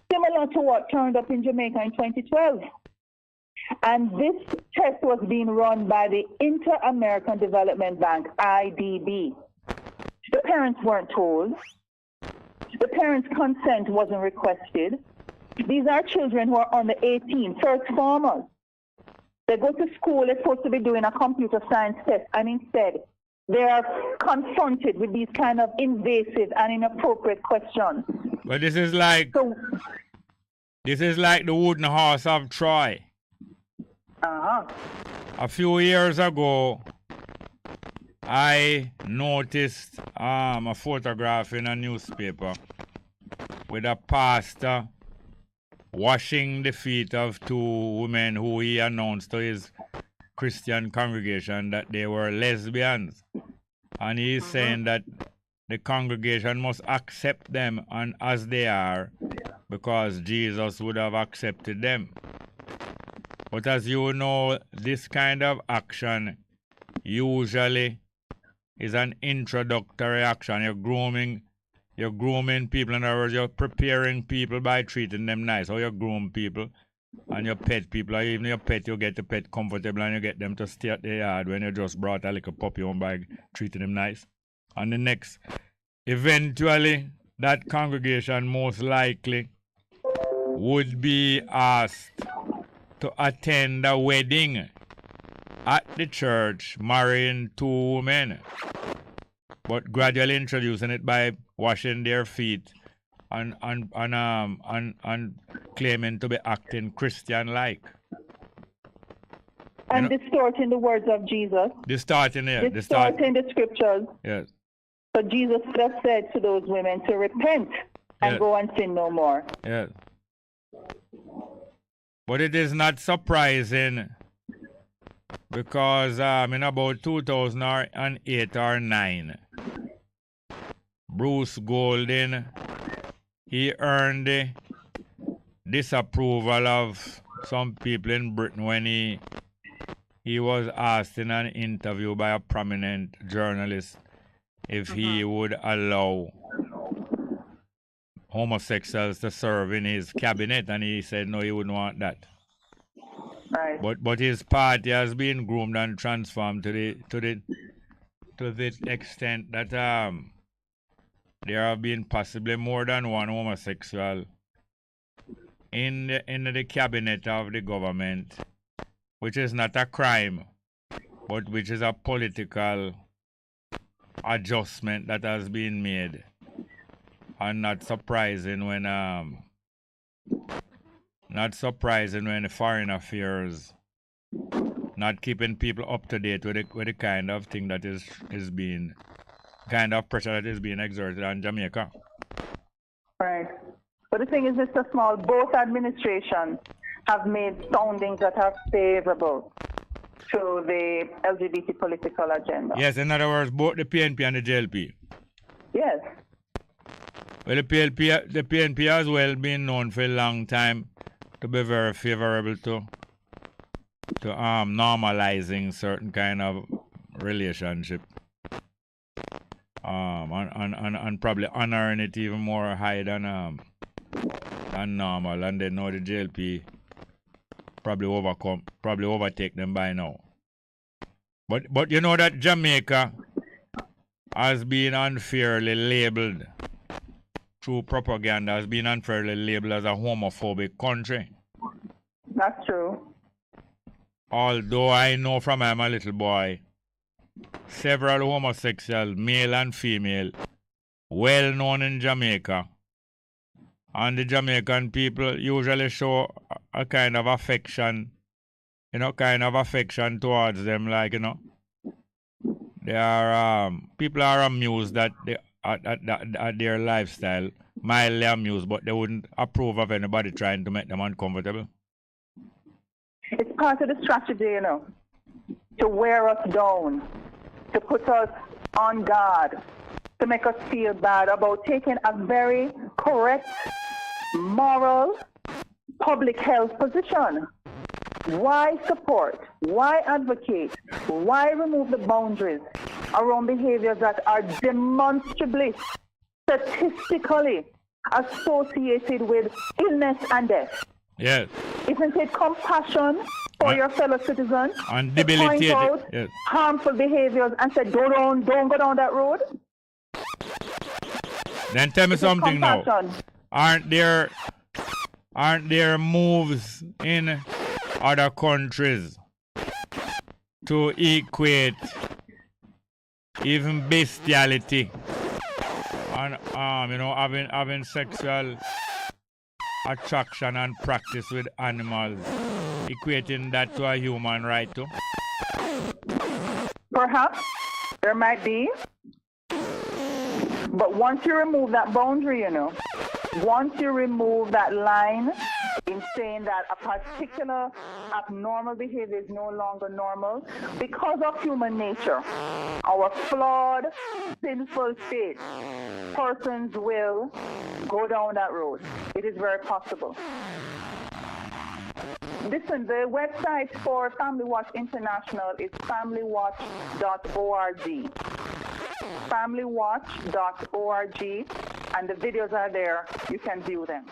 similar to what turned up in Jamaica in 2012. And this test was being run by the Inter-American Development Bank, IDB. The parents weren't told. The parents' consent wasn't requested. These are children who are under 18, first formers. They go to school, they're supposed to be doing a computer science test, and instead they are confronted with these kind of invasive and inappropriate questions. But this is like the wooden horse of Troy. A few years ago, I noticed a photograph in a newspaper with a pastor washing the feet of two women who he announced to his Christian congregation that they were lesbians. And he's saying that the congregation must accept them and as they are because Jesus would have accepted them. But as you know, this kind of action usually is an introductory action. You're grooming people. In other words, you're preparing people by treating them nice. Or you groom people and you pet people. Or even your pet, you get the pet comfortable and you get them to stay at the yard when you just brought a little puppy home by treating them nice. And the next, eventually, that congregation most likely would be asked to attend a wedding at the church, marrying two women, but gradually introducing it by washing their feet and claiming to be acting Christian-like. And distorting the words of Jesus. Distorting the scriptures. Yes. So Jesus would have said to those women to repent and go and sin no more. Yes. But it is not surprising because in about 2008 or 9, Bruce Golding, he earned the disapproval of some people in Britain when he was asked in an interview by a prominent journalist if he would allow homosexuals to serve in his cabinet, and he said no, he wouldn't want that. Right. But his party has been groomed and transformed to the extent that there have been possibly more than one homosexual in the cabinet of the government, which is not a crime, but which is a political adjustment that has been made. And not surprising when foreign affairs not keeping people up to date with the kind of thing that is being kind of pressure that is being exerted on Jamaica. Right. But the thing is, Mr. Small, both administrations have made soundings that are favorable to the LGBT political agenda. Yes, in other words, both the PNP and the JLP. Yes. Well, the PNP has well been known for a long time to be very favorable to normalizing certain kind of relationship, and probably honoring it even more high than normal. And they know the JLP probably overtake them by now. But you know that Jamaica has been unfairly labeled through propaganda, has been unfairly labeled as a homophobic country. That's true. Although I know from I'm a little boy, several homosexuals, male and female, well known in Jamaica, and the Jamaican people usually show a kind of affection, towards them, like, They are people are amused at their lifestyle, mildly amused, but they wouldn't approve of anybody trying to make them uncomfortable. It's part of the strategy, you know, to wear us down, to put us on guard, to make us feel bad about taking a very correct, moral, public health position. Why support? Why advocate? Why remove the boundaries around behaviors that are demonstrably, statistically associated with illness and death? Yes. Isn't it compassion for your fellow citizens and to point out yes. harmful behaviors and say, don't go down that road? Then tell me something now. Aren't there moves in other countries to equate even bestiality and having sexual attraction and practice with animals, equating that to a human right too? Perhaps there might be, but once you remove that boundary, once you remove that line in saying that a particular abnormal behavior is no longer normal, because of human nature, our flawed, sinful state, persons will go down that road. It is very possible. Listen, the website for Family Watch International is familywatch.org. Familywatch.org, and the videos are there. You can view them.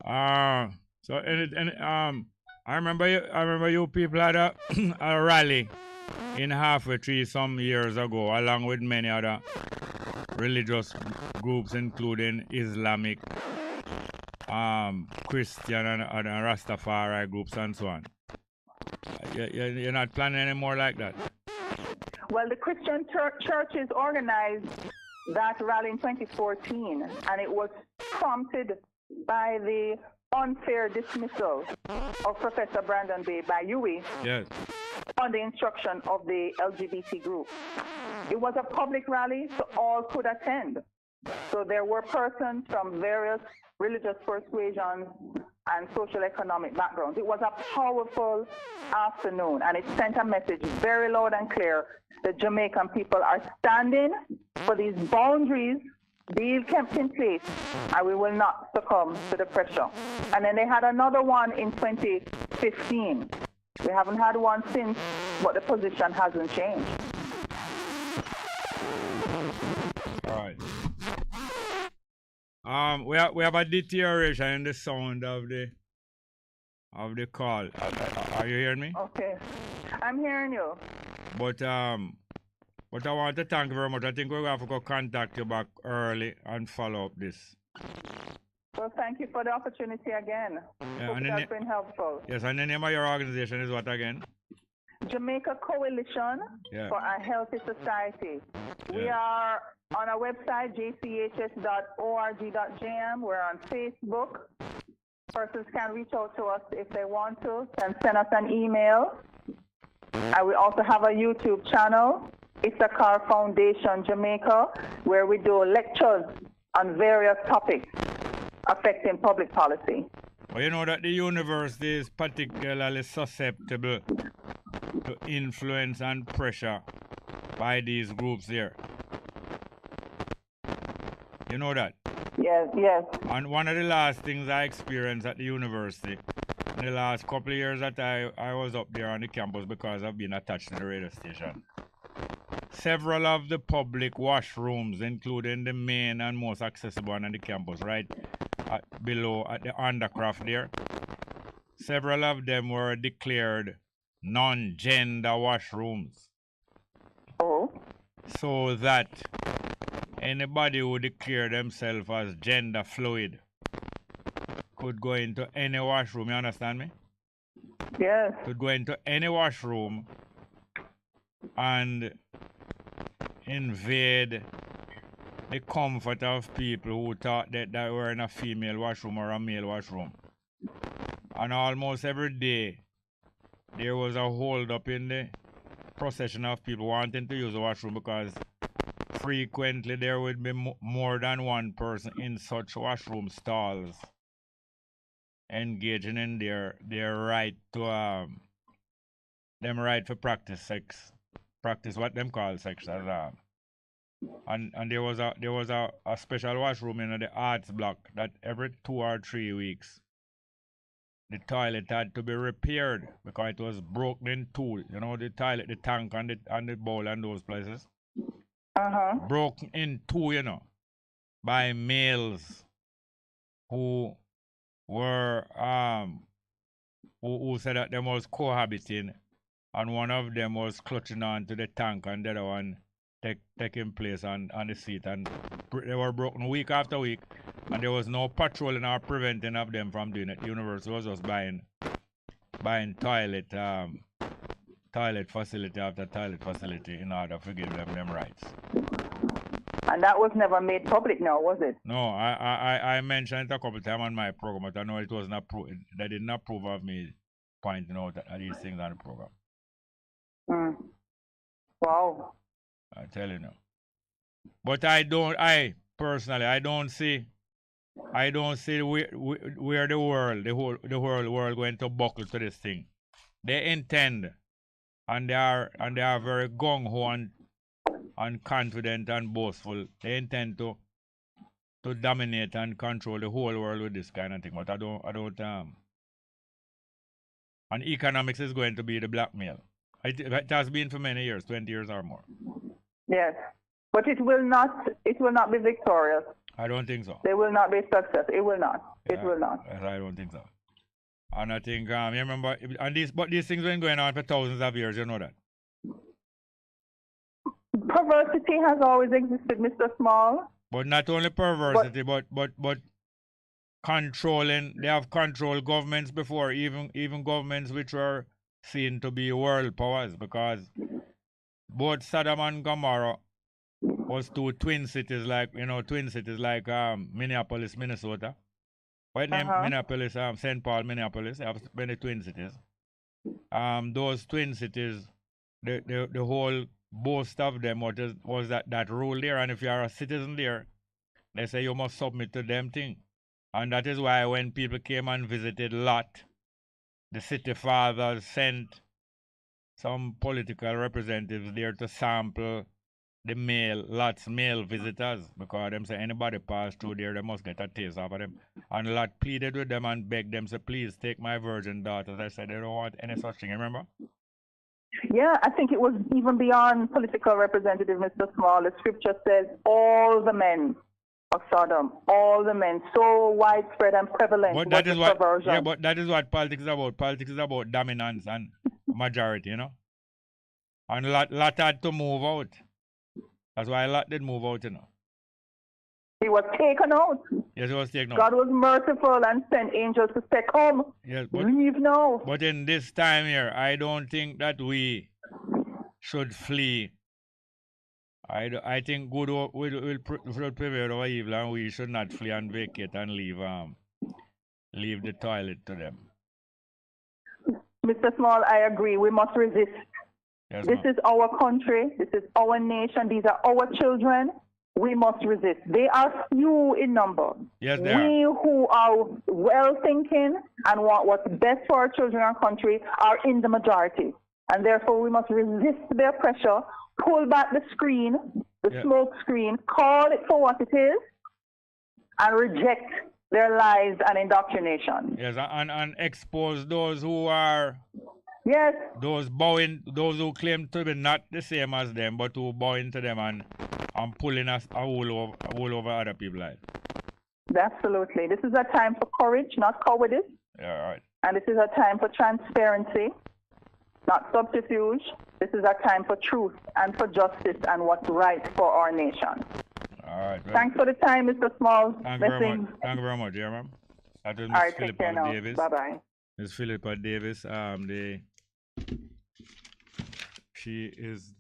I remember you people had a rally in Halfway Tree some years ago, along with many other religious groups, including Islamic, Christian, and Rastafari groups, and so on. You're not planning any more like that? Well, the Christian churches organized that rally in 2014, and it was prompted by the unfair dismissal of Professor Brandon Bay by UWI. Yes. On the instruction of the LGBT group. It was a public rally, so all could attend. So there were persons from various religious persuasions and social economic backgrounds. It was a powerful afternoon, and it sent a message very loud and clear that Jamaican people are standing for these boundaries being kept in place, and we will not succumb to the pressure. And then they had another one in 2015. We haven't had one since, but the position hasn't changed. All right. We have a deterioration in the sound of the call. Are you hearing me? Okay, I'm hearing you. But I want to thank you very much. I think we're going to have to contact you back early and follow up this. Well, thank you for the opportunity again. Yeah, Hope it has been helpful. Yes, and the name of your organization is what again? Jamaica Coalition for a Healthy Society. We are on our website, jchs.org.jm. We're on Facebook. Persons can reach out to us if they want to, and send us an email. And we also have a YouTube channel, Issachar Foundation Jamaica, where we do lectures on various topics affecting public policy. Well, you know that the university is particularly susceptible to influence and pressure by these groups here. You know that? Yes, yes. And one of the last things I experienced at the university in the last couple of years that I was up there on the campus because I've been attached to the radio station. Several of the public washrooms, including the main and most accessible one on the campus, right below at the undercraft there, several of them were declared non-gender washrooms. Oh. So that anybody who declare themselves as gender fluid could go into any washroom, you understand me? Yes. Could go into any washroom and invade the comfort of people who thought that they were in a female washroom or a male washroom. And almost every day there was a hold up in the procession of people wanting to use the washroom because frequently there would be more than one person in such washroom stalls engaging in their right to them right for practice sex, practice what them call sex as and there was a special washroom in the arts block that every 2 or 3 weeks the toilet had to be repaired because it was broken in two. You know, the toilet, the tank and the bowl and those places. Broken in two, you know, by males who were who said that them was cohabiting, and one of them was clutching on to the tank and the other one taking place on the seat, and they were broken week after week, and there was no patrolling or preventing of them from doing it. The university was just buying toilet facility after toilet facility in order to give them rights. And that was never made public now, was it? No, I mentioned it a couple times on my program, but I know it wasn't approved. They didn't approve of me pointing out these things on the program. Wow. I tell you now. But I personally don't see where the whole world going to buckle to this thing. They intend, and they are very gung-ho and confident and boastful. They intend to dominate and control the whole world with this kind of thing. But I don't and economics is going to be the blackmail. It has been for many years, 20 years or more. Yes. But it will not be victorious. I don't think so. They will not be success. It will not. It will not. I don't think so. And I think you remember, but these things have been going on for thousands of years. You know that. Perversity has always existed, Mr. Small. But not only perversity, but controlling. They have controlled governments before, even governments which were seen to be world powers, because both Sodom and Gomorrah was two twin cities like Minneapolis, Minnesota. What name? Minneapolis, St. Paul, Minneapolis. They have many twin cities. Those twin cities, the whole boast of them was that rule there, and if you are a citizen there, they say you must submit to them thing. And that is why when people came and visited Lot, the city fathers sent some political representatives there to sample Lot's male visitors, because them say anybody pass through there, they must get a taste of them. And Lot pleaded with them and begged them, say, please take my virgin daughters. I said they don't want any such thing, remember? Yeah, I think it was even beyond political representative, Mr. Small. The scripture says all the men of Sodom, all the men, so widespread and prevalent. But that is what, perversion. Yeah, but that is what politics is about. Politics is about dominance and majority, you know. And Lot had to move out. That's why Lot did move out, you know. He was taken out. Yes, he was taken out. God was merciful and sent angels to say, come, yes, leave now. But in this time here, I don't think that we should flee. I think good will prevail over evil, and we should not flee and vacate and leave the toilet to them. Mr. Small, I agree. We must resist. Yes, this is our country. This is our nation. These are our children. We must resist. They are few in number. Yes, they we who are well-thinking and want what's best for our children and country are in the majority. And therefore, we must resist their pressure, pull back the screen, the smoke screen, call it for what it is, and reject their lies and indoctrination. Yes, and expose those who are... Yes. Those who claim to be not the same as them, but who bow into them and pulling us all over other people's lives. Absolutely. This is a time for courage, not cowardice. Yeah, right. And this is a time for transparency, not subterfuge. This is a time for truth and for justice and what's right for our nation. All right. Well, thanks for the time, Mr. Small. Thank you very much. Thank you very much, yeah, ma'am. That was Miss Philippa Davis. Bye-bye. Miss Philippa Davis, she is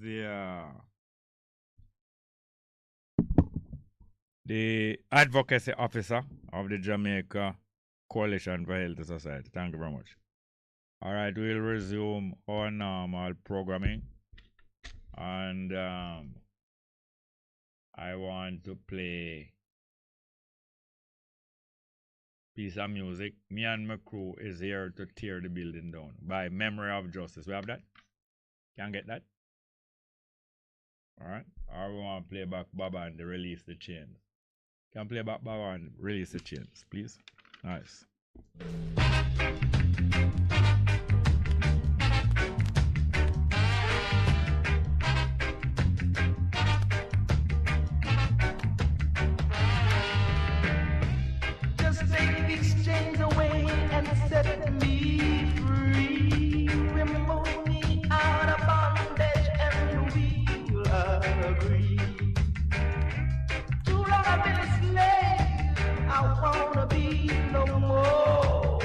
the advocacy officer of the Jamaica Coalition for Healthy Society. Thank you very much. All right, we'll resume our normal programming And I want to play piece of music. Me and my crew is here to tear the building down by Memory of Justice. We have that? Can get that? Alright? Or we want to play back Baba and Release the Chains. Can play back Baba and Release the Chains, please? Nice. Just take these chains away and set me free. Remove me out of bondage and we'll agree. Too long I've been a slave, I wanna be no more.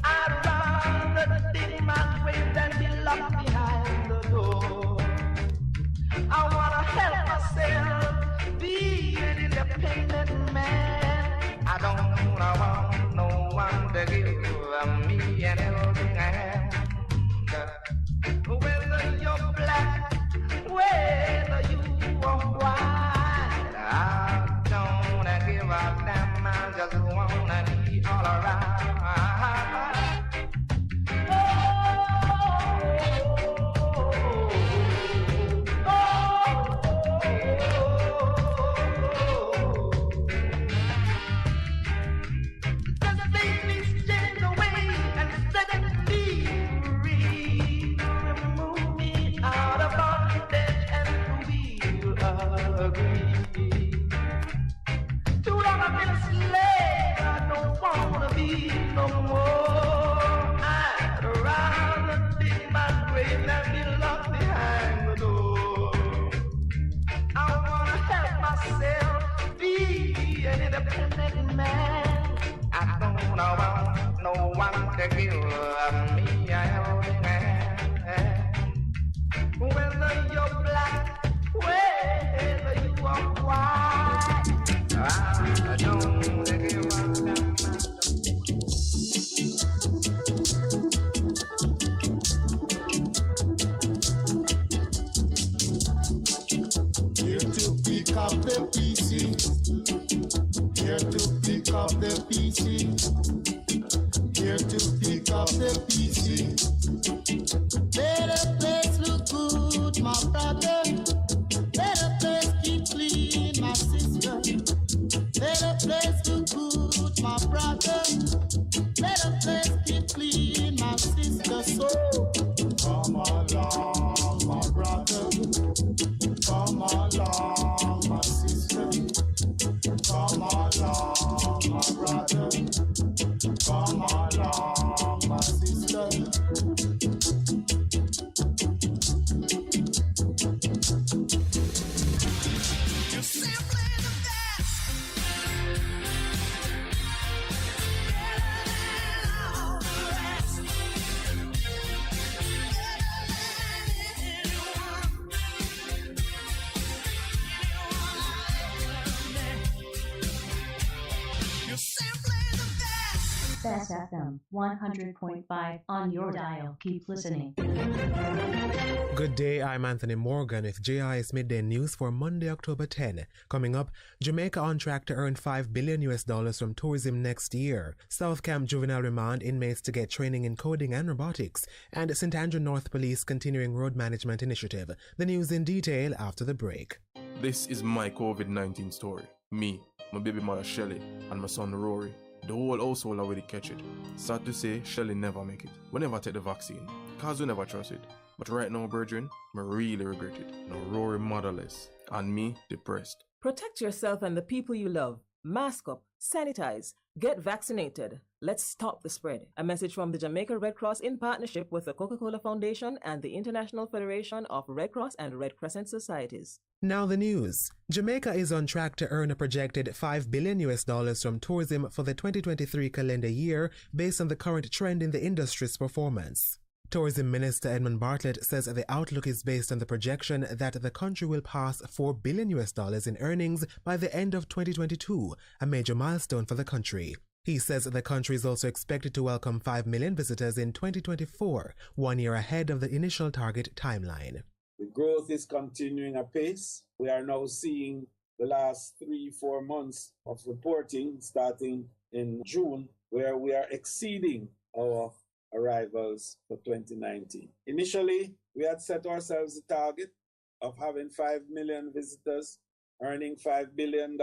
I'd rather dig my grave than be locked behind the door. I wanna help myself, be an independent man. I don't want no one to give me an helping hand. Whether you're black, whether you are white, I don't give a damn. I just wanna be all around. No more. I'd rather dig my grave than be locked behind the door. I wanna help myself be an independent man. I don't want no one to give me a helping hand. Whether you're black, whether you are white, I don't give a damn. Here to pick up the pieces. Here to pick up the pieces. Here to pick up the pieces. Better place look good, my brother. Better place keep clean, my sister. Better place look good, my brother. Better place keep clean, my sister. So come along, my brother. Come along, my sister. Come along, my brother. Come along, my sister. You're simply the best. Better than all the rest. Better than anyone. You're simply the best. Bess FM 100.5 on your dial. Keep listening. Good day, I'm Anthony Morgan with JI's Midday News for Monday, October 10. Coming up, Jamaica on track to earn $5 billion from tourism next year. South Camp Juvenile Remand inmates to get training in coding and robotics. And St. Andrew North Police continuing road management initiative. The news in detail after the break. This is my COVID-19 story. Me, my baby mother Shelly, and my son Rory. The whole household already catch it. Sad to say, Shelly never make it. We never take the vaccine, cause we never trust it. But right now, brethren, I really regret it. Now Rory motherless, and me depressed. Protect yourself and the people you love. Mask up, sanitize, get vaccinated. Let's stop the spread. A message from the Jamaica Red Cross in partnership with the Coca-Cola Foundation and the International Federation of Red Cross and Red Crescent Societies. Now the news. Jamaica is on track to earn a projected $5 billion from tourism for the 2023 calendar year based on the current trend in the industry's performance. Tourism Minister Edmund Bartlett says the outlook is based on the projection that the country will pass $4 billion in earnings by the end of 2022, a major milestone for the country. He says the country is also expected to welcome 5 million visitors in 2024, 1 year ahead of the initial target timeline. We growth is continuing apace. We are now seeing the last 3-4 months of reporting starting in June, where we are exceeding our arrivals for 2019. Initially, we had set ourselves a target of having 5 million visitors, earning $5 billion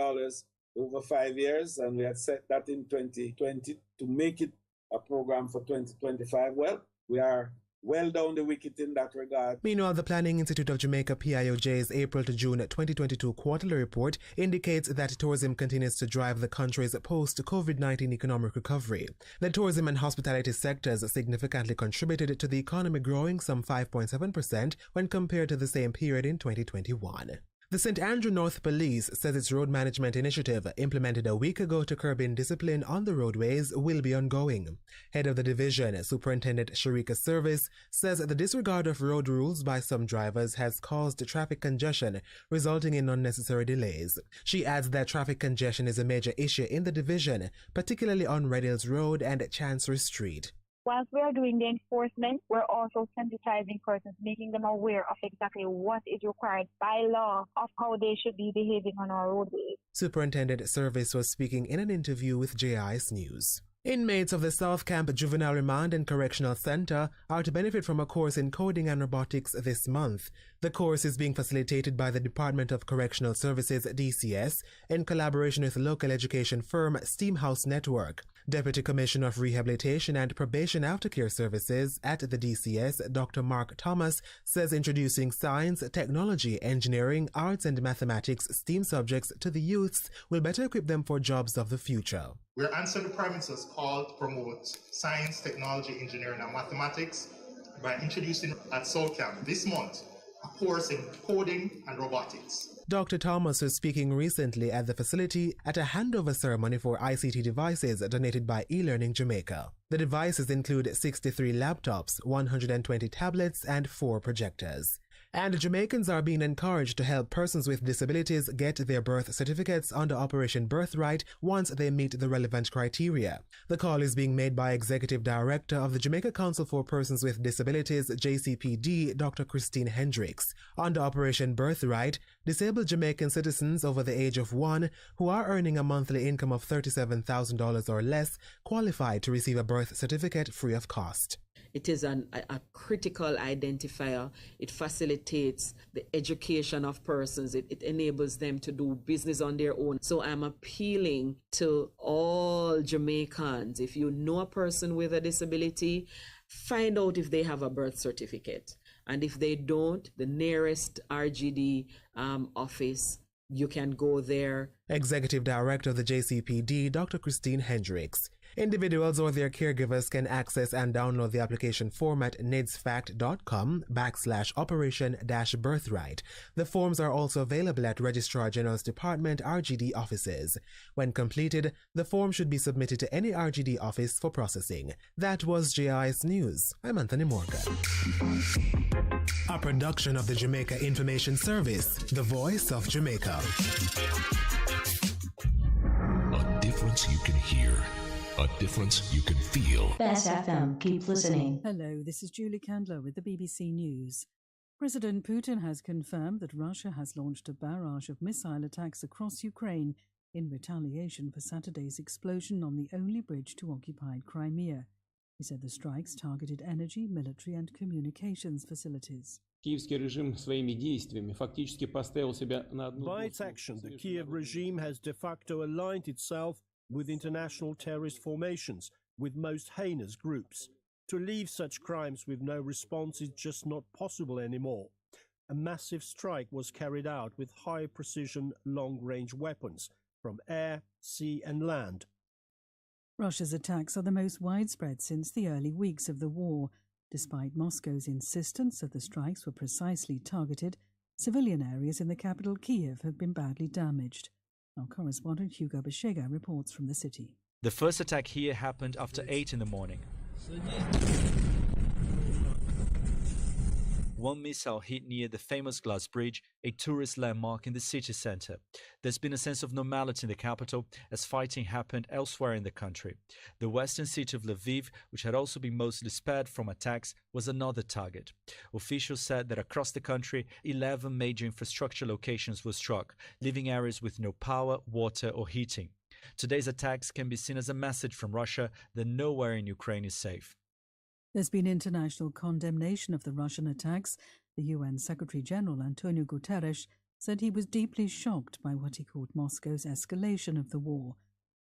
over 5 years, and we had set that in 2020 to make it a program for 2025. Well, we are well down the wicket in that regard. Meanwhile, the Planning Institute of Jamaica PIOJ's April to June 2022 quarterly report indicates that tourism continues to drive the country's post-COVID-19 economic recovery. The tourism and hospitality sectors significantly contributed to the economy growing some 5.7% when compared to the same period in 2021. The St. Andrew North Police says its road management initiative, implemented a week ago to curb indiscipline on the roadways, will be ongoing. Head of the division, Superintendent Sharika Service, says the disregard of road rules by some drivers has caused traffic congestion, resulting in unnecessary delays. She adds that traffic congestion is a major issue in the division, particularly on Red Hills Road and Chancery Street. Whilst we are doing the enforcement, we're also sensitizing persons, making them aware of exactly what is required by law of how they should be behaving on our roadways. Superintendent Service was speaking in an interview with JIS News. Inmates of the South Camp Juvenile Remand and Correctional Center are to benefit from a course in coding and robotics this month. The course is being facilitated by the Department of Correctional Services, DCS, in collaboration with local education firm Steamhouse Network. Deputy Commissioner of Rehabilitation and Probation Aftercare Services at the DCS, Dr. Mark Thomas, says introducing science, technology, engineering, arts and mathematics STEAM subjects to the youths will better equip them for jobs of the future. We're answering the Prime Minister's call to promote science, technology, engineering and mathematics by introducing at Soul Camp this month a course in coding and robotics. Dr. Thomas was speaking recently at the facility at a handover ceremony for ICT devices donated by eLearning Jamaica. The devices include 63 laptops, 120 tablets, and 4 projectors. And Jamaicans are being encouraged to help persons with disabilities get their birth certificates under Operation Birthright once they meet the relevant criteria. The call is being made by Executive Director of the Jamaica Council for Persons with Disabilities, JCPD, Dr. Christine Hendricks. Under Operation Birthright, disabled Jamaican citizens over the age of 1 who are earning a monthly income of $37,000 or less qualify to receive a birth certificate free of cost. It is a critical identifier. It facilitates the education of persons. It enables them to do business on their own. So I'm appealing to all Jamaicans. If you know a person with a disability, find out if they have a birth certificate. And if they don't, the nearest RGD office, you can go there. Executive Director of the JCPD, Dr. Christine Hendricks. Individuals or their caregivers can access and download the application form at nidsfact.com/operation-birthright. The forms are also available at Registrar General's Department RGD offices. When completed, the form should be submitted to any RGD office for processing. That was JIS News. I'm Anthony Morgan. A production of the Jamaica Information Service, the voice of Jamaica. A difference you can hear. A difference you can feel. Bess FM, keep listening. Hello, this is Julie Candler with the BBC News. President Putin has confirmed that Russia has launched a barrage of missile attacks across Ukraine in retaliation for Saturday's explosion on the only bridge to occupied Crimea. He said the strikes targeted energy, military and communications facilities. By its action, the Kiev regime has de facto aligned itself with international terrorist formations, with most heinous groups. To leave such crimes with no response is just not possible anymore. A massive strike was carried out with high-precision, long-range weapons from air, sea and land. Russia's attacks are the most widespread since the early weeks of the war. Despite Moscow's insistence that the strikes were precisely targeted, civilian areas in the capital Kiev have been badly damaged. Our correspondent Hugo Beshega reports from the city. The first attack here happened after 8 in the morning. one missile hit near the famous Glass Bridge, a tourist landmark in the city center. There's been a sense of normality in the capital as fighting happened elsewhere in the country. The western city of Lviv, which had also been mostly spared from attacks, was another target. Officials said that across the country, 11 major infrastructure locations were struck, leaving areas with no power, water or heating. Today's attacks can be seen as a message from Russia that nowhere in Ukraine is safe. There's been international condemnation of the Russian attacks. The UN Secretary-General Antonio Guterres said he was deeply shocked by what he called Moscow's escalation of the war.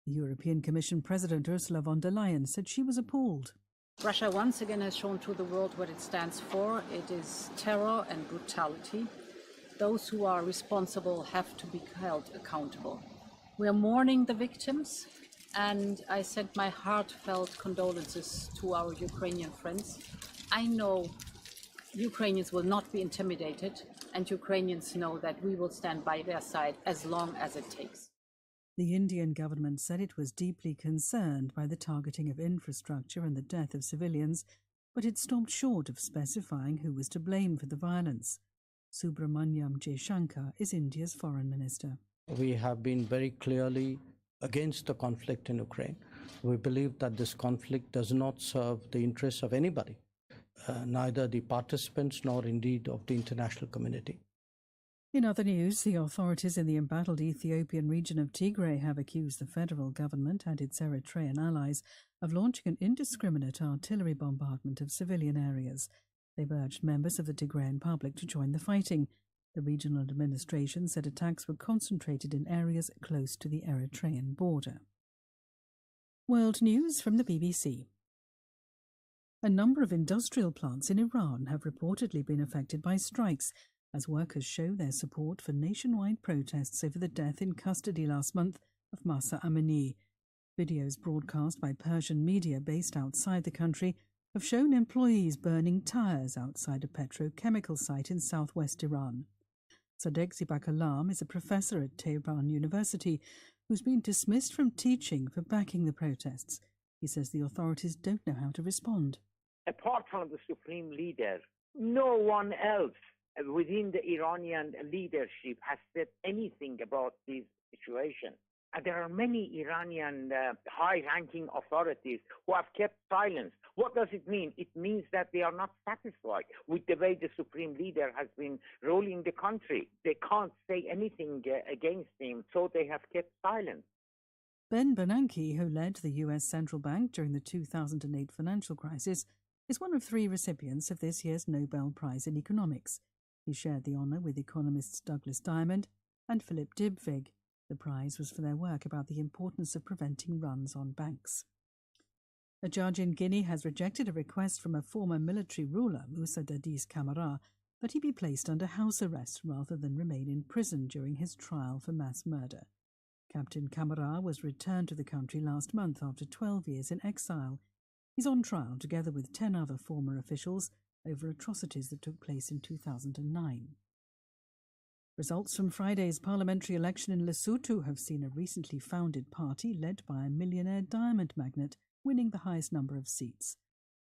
The European Commission President Ursula von der Leyen said she was appalled. Russia once again has shown to the world what it stands for. It is terror and brutality. Those who are responsible have to be held accountable. We are mourning the victims, and I send my heartfelt condolences to our Ukrainian friends. I know Ukrainians will not be intimidated, and Ukrainians know that we will stand by their side as long as it takes. The Indian government said it was deeply concerned by the targeting of infrastructure and the death of civilians, but it stopped short of specifying who was to blame for the violence. Subramanyam Jaishankar is India's foreign minister. We have been very clearly against the conflict in Ukraine. We believe that this conflict does not serve the interests of anybody, neither the participants nor indeed of the international community. In other news, the authorities in the embattled Ethiopian region of Tigray have accused the federal government and its Eritrean allies of launching an indiscriminate artillery bombardment of civilian areas. They've urged members of the Tigrayan public to join the fighting. The regional administration said attacks were concentrated in areas close to the Eritrean border. World news from the BBC. A number of industrial plants in Iran have reportedly been affected by strikes as workers show their support for nationwide protests over the death in custody last month of Mahsa Amini. Videos broadcast by Persian media based outside the country have shown employees burning tyres outside a petrochemical site in southwest Iran. Sadegh Zibakalam is a professor at Tehran University who's been dismissed from teaching for backing the protests. He says the authorities don't know how to respond. Apart from the supreme leader, no one else within the Iranian leadership has said anything about this situation. And there are many Iranian high-ranking authorities who have kept silence. What does it mean? It means that they are not satisfied with the way the supreme leader has been ruling the country. They can't say anything against him, so they have kept silence. Ben Bernanke, who led the US Central Bank during the 2008 financial crisis, is one of 3 recipients of this year's Nobel Prize in Economics. He shared the honour with economists Douglas Diamond and Philip Dybvig. The prize was for their work about the importance of preventing runs on banks. A judge in Guinea has rejected a request from a former military ruler, Moussa Dadis Camara, that he be placed under house arrest rather than remain in prison during his trial for mass murder. Captain Camara was returned to the country last month after 12 years in exile. He's on trial together with 10 other former officials over atrocities that took place in 2009. Results from Friday's parliamentary election in Lesotho have seen a recently founded party led by a millionaire diamond magnate winning the highest number of seats.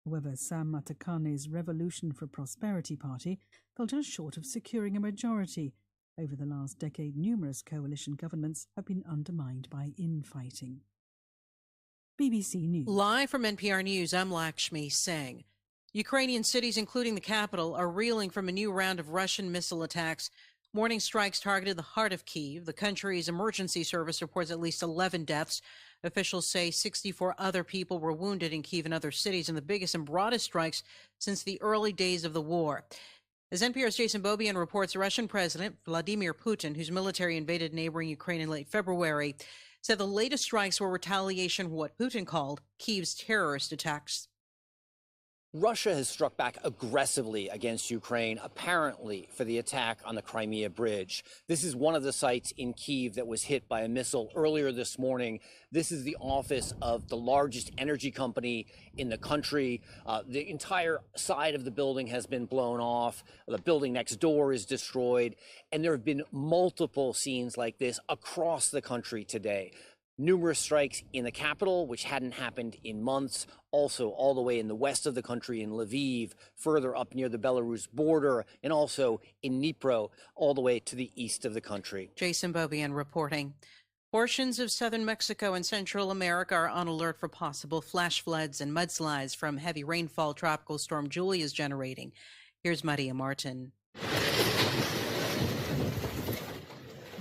However, Sam Matakane's Revolution for Prosperity party fell just short of securing a majority. Over the last decade, numerous coalition governments have been undermined by infighting. BBC News. Live from NPR News, I'm Lakshmi Singh. Ukrainian cities, including the capital, are reeling from a new round of Russian missile attacks. Morning strikes targeted the heart of Kyiv. The country's emergency service reports at least 11 deaths. Officials say 64 other people were wounded in Kyiv and other cities in the biggest and broadest strikes since the early days of the war. As NPR's Jason Bobian reports, Russian President Vladimir Putin, whose military invaded neighboring Ukraine in late February, said the latest strikes were retaliation for what Putin called Kyiv's terrorist attacks. Russia has struck back aggressively against Ukraine, apparently for the attack on the Crimea Bridge. This is one of the sites in Kyiv that was hit by a missile earlier this morning. This is the office of the largest energy company in the country. The entire side of the building has been blown off. The building next door is destroyed. And there have been multiple scenes like this across the country today. Numerous strikes in the capital, which hadn't happened in months. Also all the way in the west of the country in Lviv, further up near the Belarus border, and also in Dnipro, all the way to the east of the country. Jason Bobian reporting. Portions of southern Mexico and Central America are on alert for possible flash floods and mudslides from heavy rainfall Tropical Storm Julia is generating. Here's Maria Martin.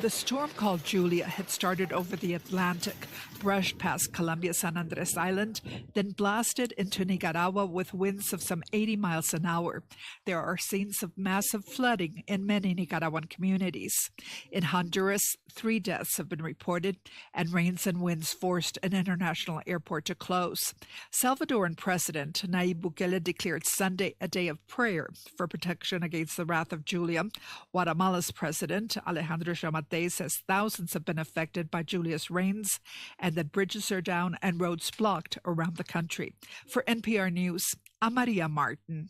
The storm called Julia had started over the Atlantic, brushed past Colombia San Andres Island, then blasted into Nicaragua with winds of some 80 miles an hour. There are scenes of massive flooding in many Nicaraguan communities. In Honduras, 3 deaths have been reported, and rains and winds forced an international airport to close. Salvadoran President Nayib Bukele declared Sunday a day of prayer for protection against the wrath of Julia. Guatemala's president, Alejandro Yamatei, says thousands have been affected by Julia's rains and that bridges are down and roads blocked around the country. For NPR News, I'm Maria Martin.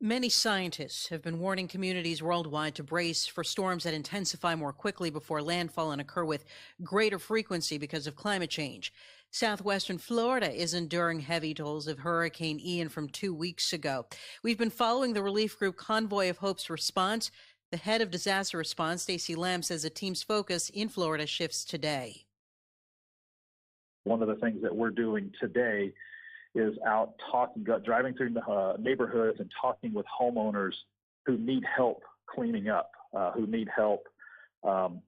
Many scientists have been warning communities worldwide to brace for storms that intensify more quickly before landfall and occur with greater frequency because of climate change. Southwestern Florida is enduring heavy tolls of Hurricane Ian from 2 weeks ago. We've been following the relief group Convoy of Hope's response. The head of disaster response, Stacey Lamb, says the team's focus in Florida shifts today. One of the things that we're doing today is out driving through the neighborhoods and talking with homeowners who need help cleaning up, who need help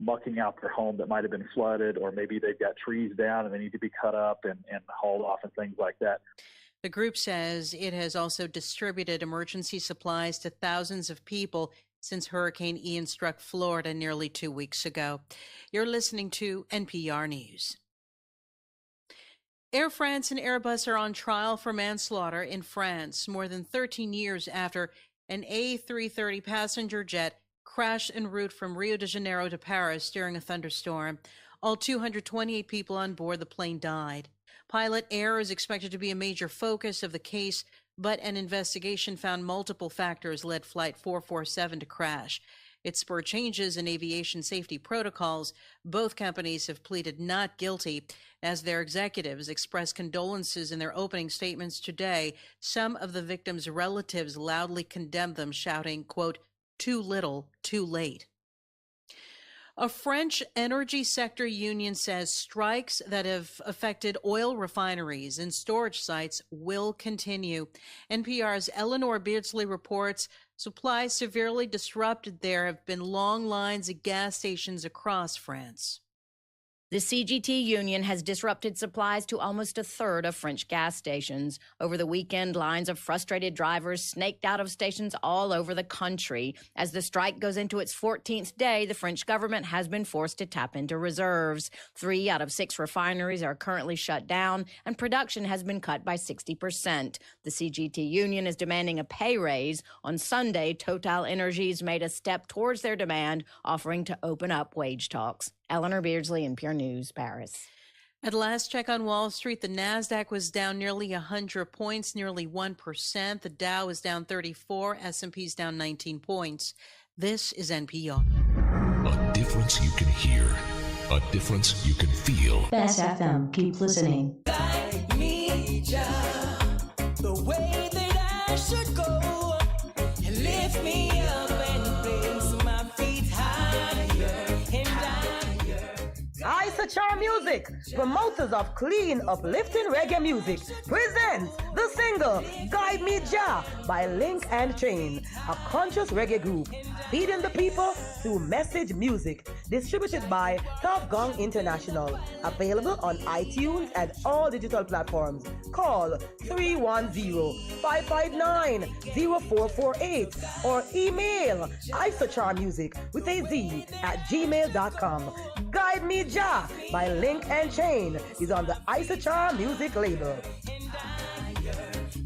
mucking out their home that might have been flooded, or maybe they've got trees down and they need to be cut up and hauled off and things like that. The group says it has also distributed emergency supplies to thousands of people since Hurricane Ian struck Florida nearly 2 weeks ago. You're listening to NPR News. Air France and Airbus are on trial for manslaughter in France more than 13 years after an A330 passenger jet crashed en route from Rio de Janeiro to Paris during a thunderstorm. All 228 people on board the plane died. Pilot error is expected to be a major focus of the case, but an investigation found multiple factors led Flight 447 to crash. It spurred changes in aviation safety protocols. Both companies have pleaded not guilty. As their executives expressed condolences in their opening statements today, some of the victims' relatives loudly condemned them, shouting, quote, "Too little, too late." A French energy sector union says strikes that have affected oil refineries and storage sites will continue. NPR's Eleanor Beardsley reports supplies severely disrupted. There have been long lines at gas stations across France. The CGT union has disrupted supplies to almost a third of French gas stations. Over the weekend, lines of frustrated drivers snaked out of stations all over the country. As the strike goes into its 14th day, the French government has been forced to tap into reserves. 3 out of 6 refineries are currently shut down, and production has been cut by 60%. The CGT union is demanding a pay raise. On Sunday, Total Energies made a step towards their demand, offering to open up wage talks. Eleanor Beardsley, NPR News, Paris. At last check on Wall Street, the NASDAQ was down nearly 100 points, nearly 1%. The Dow is down 34, S&P's down 19 points. This is NPR. A difference you can hear, a difference you can feel. Bess FM, keep listening. Guide me, Jah, the way that I should go, and lift me up and place my feet higher and higher. Isachar Music, promoters of clean, uplifting reggae music, presents the single Guide Me Jah by Link and Chain, a conscious reggae group feeding the people through message music, distributed by Top Gong International, available on iTunes and all digital platforms. Call 310-559-0448 or email isacharmusic with a Z at gmail.com. Guide Me Jah by Link and Chain is on the Isachar Music label.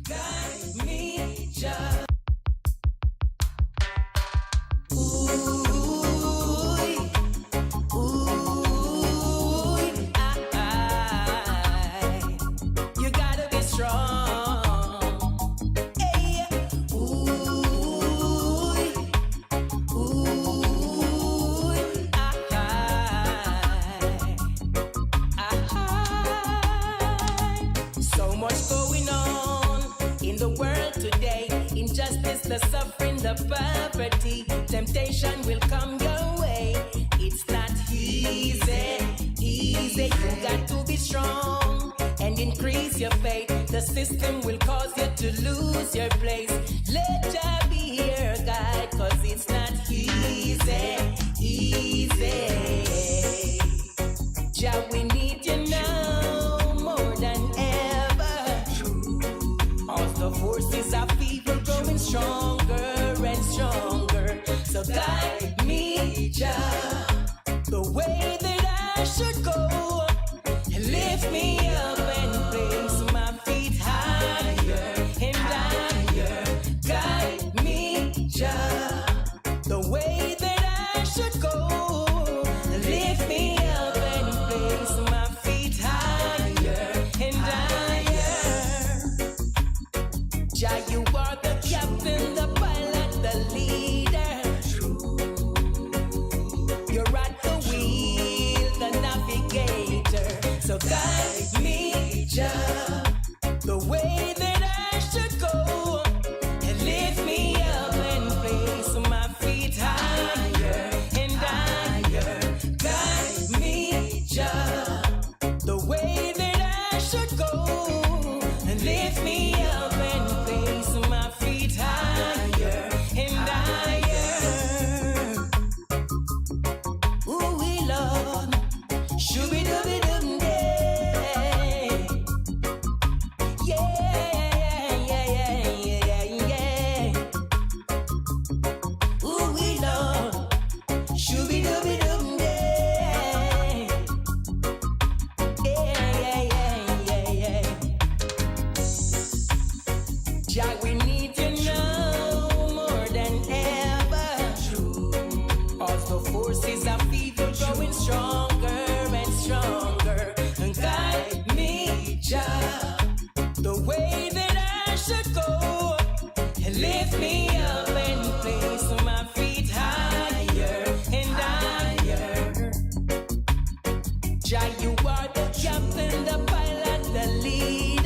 Guide me, Jah. You gotta be strong. Hey, injustice, the suffering, the poverty, temptation will come your way. It's not easy. You got to be strong and increase your faith. The system will cause you to lose your place. Let Jah be your guide, cause it's not easy. Jah, we need you now more than ever. All the forces of evil growing stronger and stronger. So guide me, Jah, the way that I should go. Lift me up and place my feet higher and higher. Guide me, Jah, the way that I should go. Lift me up and place my feet higher and higher. Jah, you are the captain, the pilot, the leader. You're at the wheel, the navigator. So guide me, Jah, the way that I should go. And lift me up and place my feet higher and higher. Guide me, Jah, the way that I should go. And lift me up and place my feet higher and higher. Ooh, we love, shooby-dooby-doo. Jah, we need you now more than ever. All the forces of evil growing stronger and stronger. And guide me, Jah, the way that I should go. And lift me up and place my feet higher and higher. Jah, you are the captain, the pilot, the leader.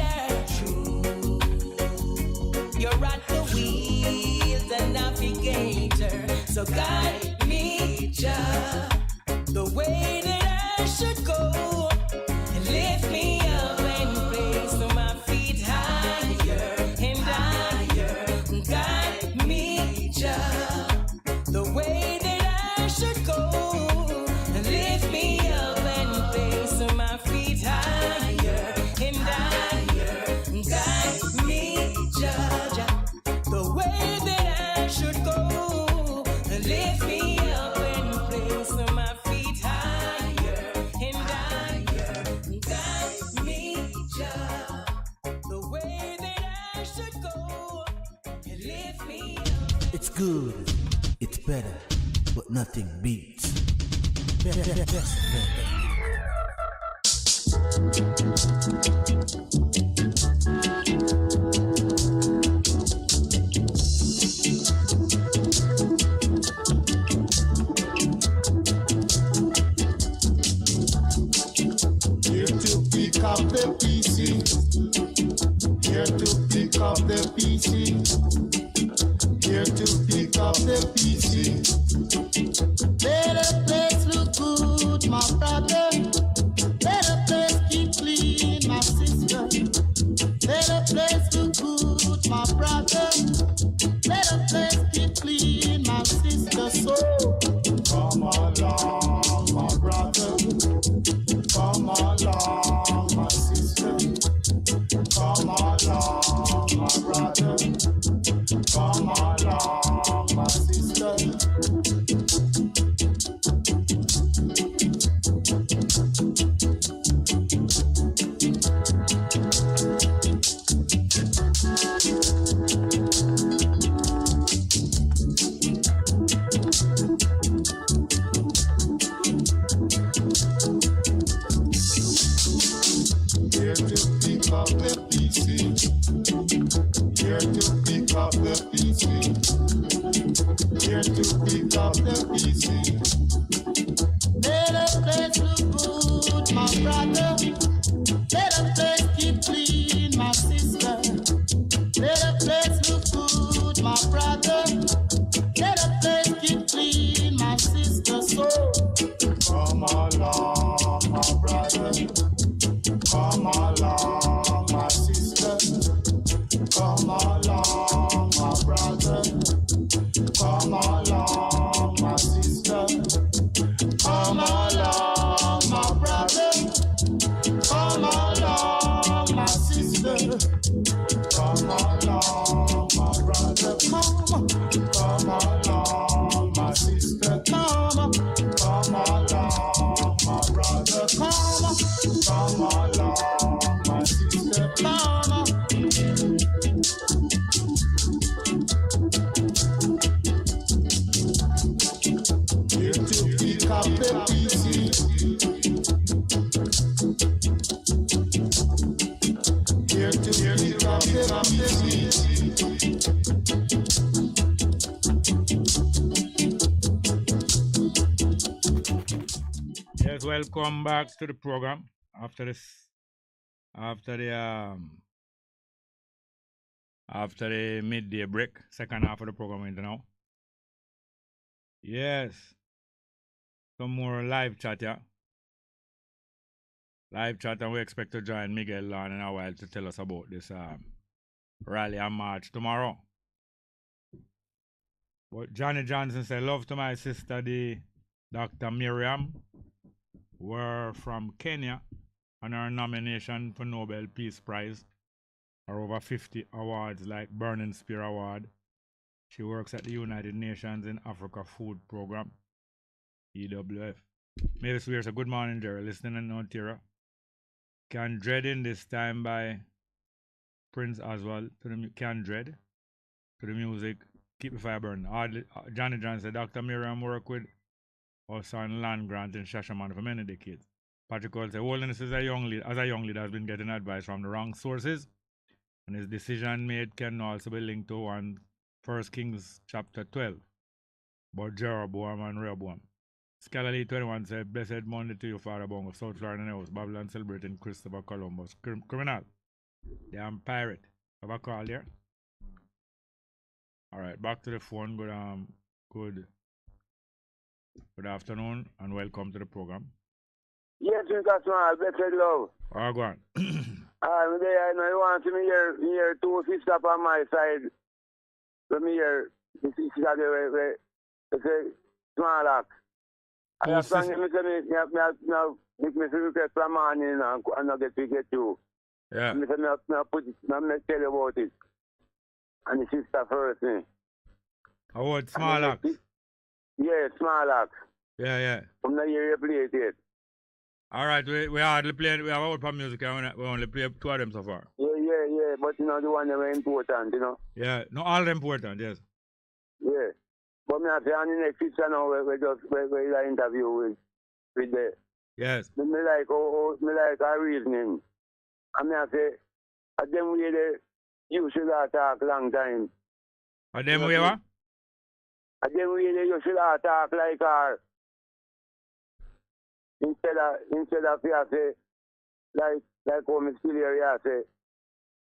You're at the wheel, the navigator. So guide me, Jah, the way that I should go. And lift me up and place my feet higher and higher. Guide me, Jah, the way that I should go. And lift me up and place my feet higher and higher. Guide me, Jah, the way that I should go. And lift me up and place my feet higher and higher. Guide me, Jah, the way that I should go. And lift me up. It's good, it's better, but nothing beats. Best. Here to pick up the PC. Here to pick up the PC. Here to pick up the PC. Better place look good, my brother. Better place keep clean, my sister. Better place look good, my brother. Better place keep clean, my sister. So come along, my brother. Come along, my sister. Come along, my brother. Come along, my sister. Here to pick up the PC. Here to pick up the PC. Here to pick up the PC. Better place look good, my brother. Better place keep clean, my sister. Better place look good, my up the PC. Here to pick up the PC. Yes, welcome back to the program after the midday break, second half of the program into now. Yes, some more live chat, yeah. Live chat, and we expect to join Miguel Lan in a while to tell us about this rally and march tomorrow. But Johnny Johnson said, love to my sister, the Dr. Miriam. We're from Kenya, and her nomination for Nobel Peace Prize are over 50 awards like Burning Spear Award. She works at the United Nations in Africa Food Program, EWF. Mavis Weir's a good morning, Jerry. Listening in Ontario. Can Dreading this time by Prince Oswald to the Can Dread to the music. Keep the fire burning. Johnny John said Dr. Miriam worked with us on land grant in Shashaman for many decades. Patrick Cole said Holiness is a young leader has been getting advice from the wrong sources, and his decision made can also be linked to 1 Kings chapter 12 about Jeroboam and Rehoboam. Scholarly 21 said, Blessed Monday to you, Father Bongo, South Florida News, Babylon celebrating Christopher Columbus. Criminal. Damn pirate. Have a call there? Alright, back to the phone. Good afternoon and welcome to the program. Yes, Mr. Small, blessed love. Oh, go on. I know you want to me here two sisters on my side. So me here, the sister, they say, small act. I have sung him, now, make me request from morning and I get to get you. Yeah. And I tell you about it. And the sister first, me. Oh, what, small act? Yeah, small act. Yeah. I'm not here to play it yet. Alright, we hardly play, we have output music and we only play 2 of them so far. Yeah, but you know, the one that were important, you know. Yeah, no, all important, yes. Yeah. But me have to on the next sister now, we interview with the... Yes. Me like her reasoning. And me have to, at them way you should have talk long time. At them way what? At them way you should have talk like her. Instead of you say, like how me still here you say,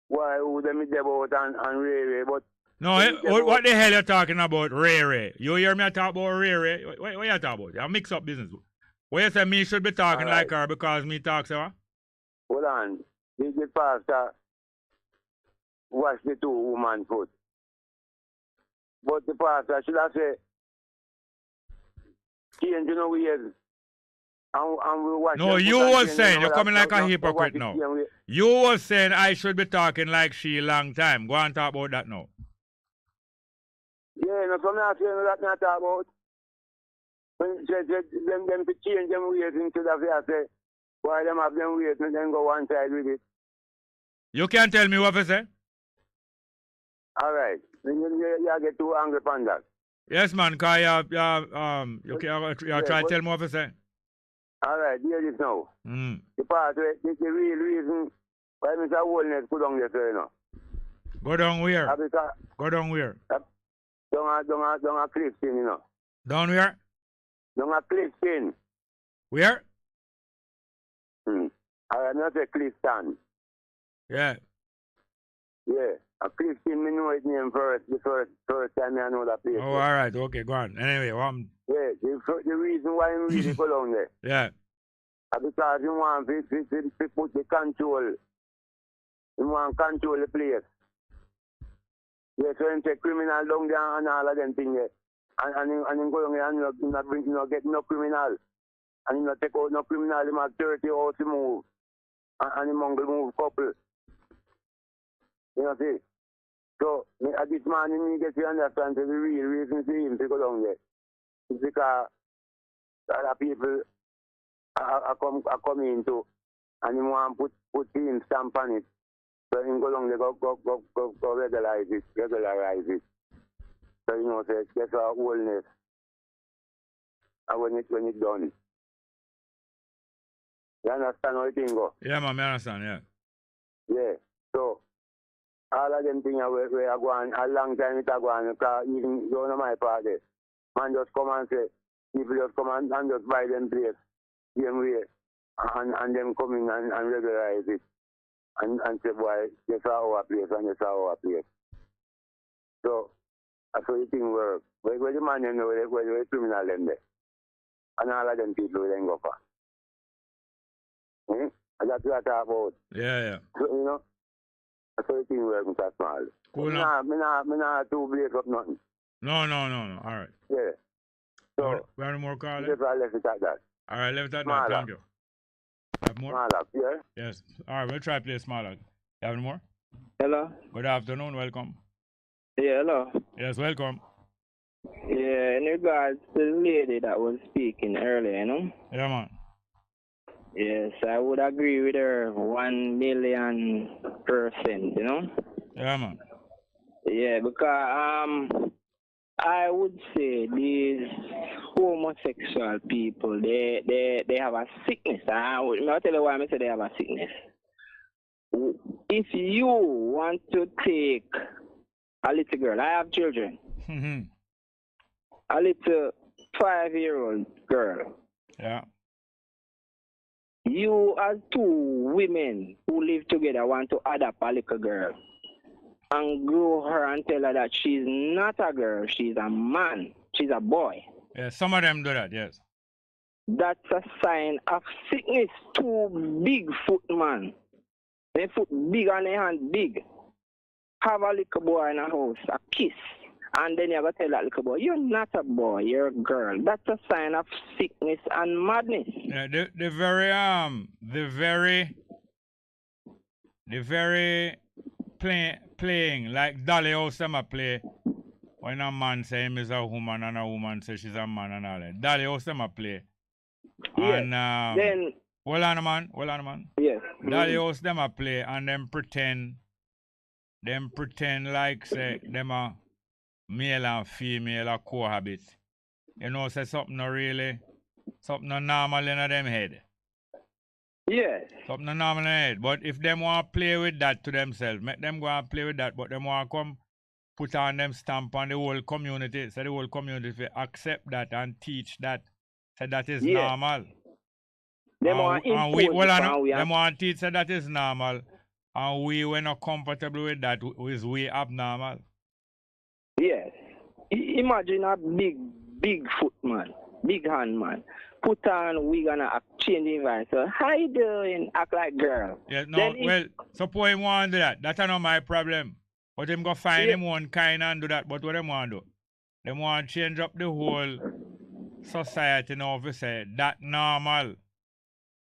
why who them is about and Ray, but... No, what the hell you talking about, Ray? You hear me talk about Ray? What you talk about? You mix up business. What you say me should be talking like her because me talk so what? Hold on. The pastor wash the 2 woman foot. But the pastor should have said, change you know ways. And we wash no, you was saying, you're coming like a hypocrite now. You was saying I should be talking like she long time. Go and talk about that now. Yeah, no, some not saying that not talk about. When them to change them ways instead of you say, why them have them ways and then go one side with it. You can't tell me what to say? Alright. Then you get too angry upon that. Yes, man, because you try to tell me what to say. Alright, hear this now. Mm. The part where the real reason why Mr. Holiness put on this, you know. Go down where? Go down where? Down a Clifton, you know. Down where? Down a Clifton. Where? I'm not a Clifton. Yeah. Yeah. A Clifton, me know his name first. The first time I know that place. Oh, alright, okay, go on. Anyway, yeah, the reason why I really go down there. Yeah. Because you want to put the control. You want to control the place. Yeah, so you take criminal down there and all of them things. And you go down there and you not get no criminal. And you not take out no criminal, you have 30 hours to move. And you mongrel move couple. You know, see? So, at this man, you get to understand the real reason for him to go down there. It's because other people are coming into and you want to put him stamp on it. So you go down there, go regularize it. So, you know, say, that's our wholeness. and when it done. You understand how the thing go? Yeah, man, I understand, yeah. Yeah. So, all of them things we are going, a long time it are going, because even down on my party, man just come and say, people just come and just buy them place, same way, and them come in and regularize it, and say, boy, this is our place, and this is our place. So, that's how the thing works. Where the man, you know, where the criminal them there. And all of them people then go for. And that's what I talk about. Yeah. So, you know, that's how the thing works, Mr. Small. Cool. Me not too break up nothing. No. All right. Yeah. So, we have any more calls? Just left it at that. All right, left it at that. Thank you. Have more? Smaller, yeah. Yes. All right, we'll try to play smaller. You have any more? Hello. Good afternoon. Welcome. Yeah, hello. Yes, welcome. Yeah, in regards to the lady that was speaking earlier, you know? Yeah, man. Yes, I would agree with her 1,000,000%, you know? Yeah, man. Yeah, because I would say these homosexual people, they have a sickness. I'll tell you why I say they have a sickness. If you want to take a little girl, I have children. A little 5-year-old girl. Yeah. You as two women who live together want to adopt a little girl and grow her and tell her that she's not a girl, she's a man, she's a boy. Yeah, some of them do that, yes. That's a sign of sickness. Two big foot man. Their foot big and their hand big. Have a little boy in a house, a kiss. And then you have to tell that little boy, you're not a boy, you're a girl. That's a sign of sickness and madness. Yeah, the very playing like Dolly House them a play when a man say him is a woman and a woman say she's a man and all that. Dolly House them a play. Yes. And Then hold on a man. Yes. Dolly House them a play and them pretend like say them a male and female a cohabit. You know, say something not normal in them head. Yes. Something not normal in their head. But if them want to play with that to themselves, make them go and play with that, but them want to come put on them stamp on the whole community, so the whole community will accept that and teach that, so that is normal. Them want to teach so that is normal, and we were not comfortable with that, is we abnormal. Yes. Imagine a big foot man, big hand man. Put on wig and change environment. So how you doing? Act like girl. Yeah, no, well, suppose him want to do that. That's not my problem. But him go find him one kind and do that. But what them want to do? Them want to change up the whole society now if you say that normal.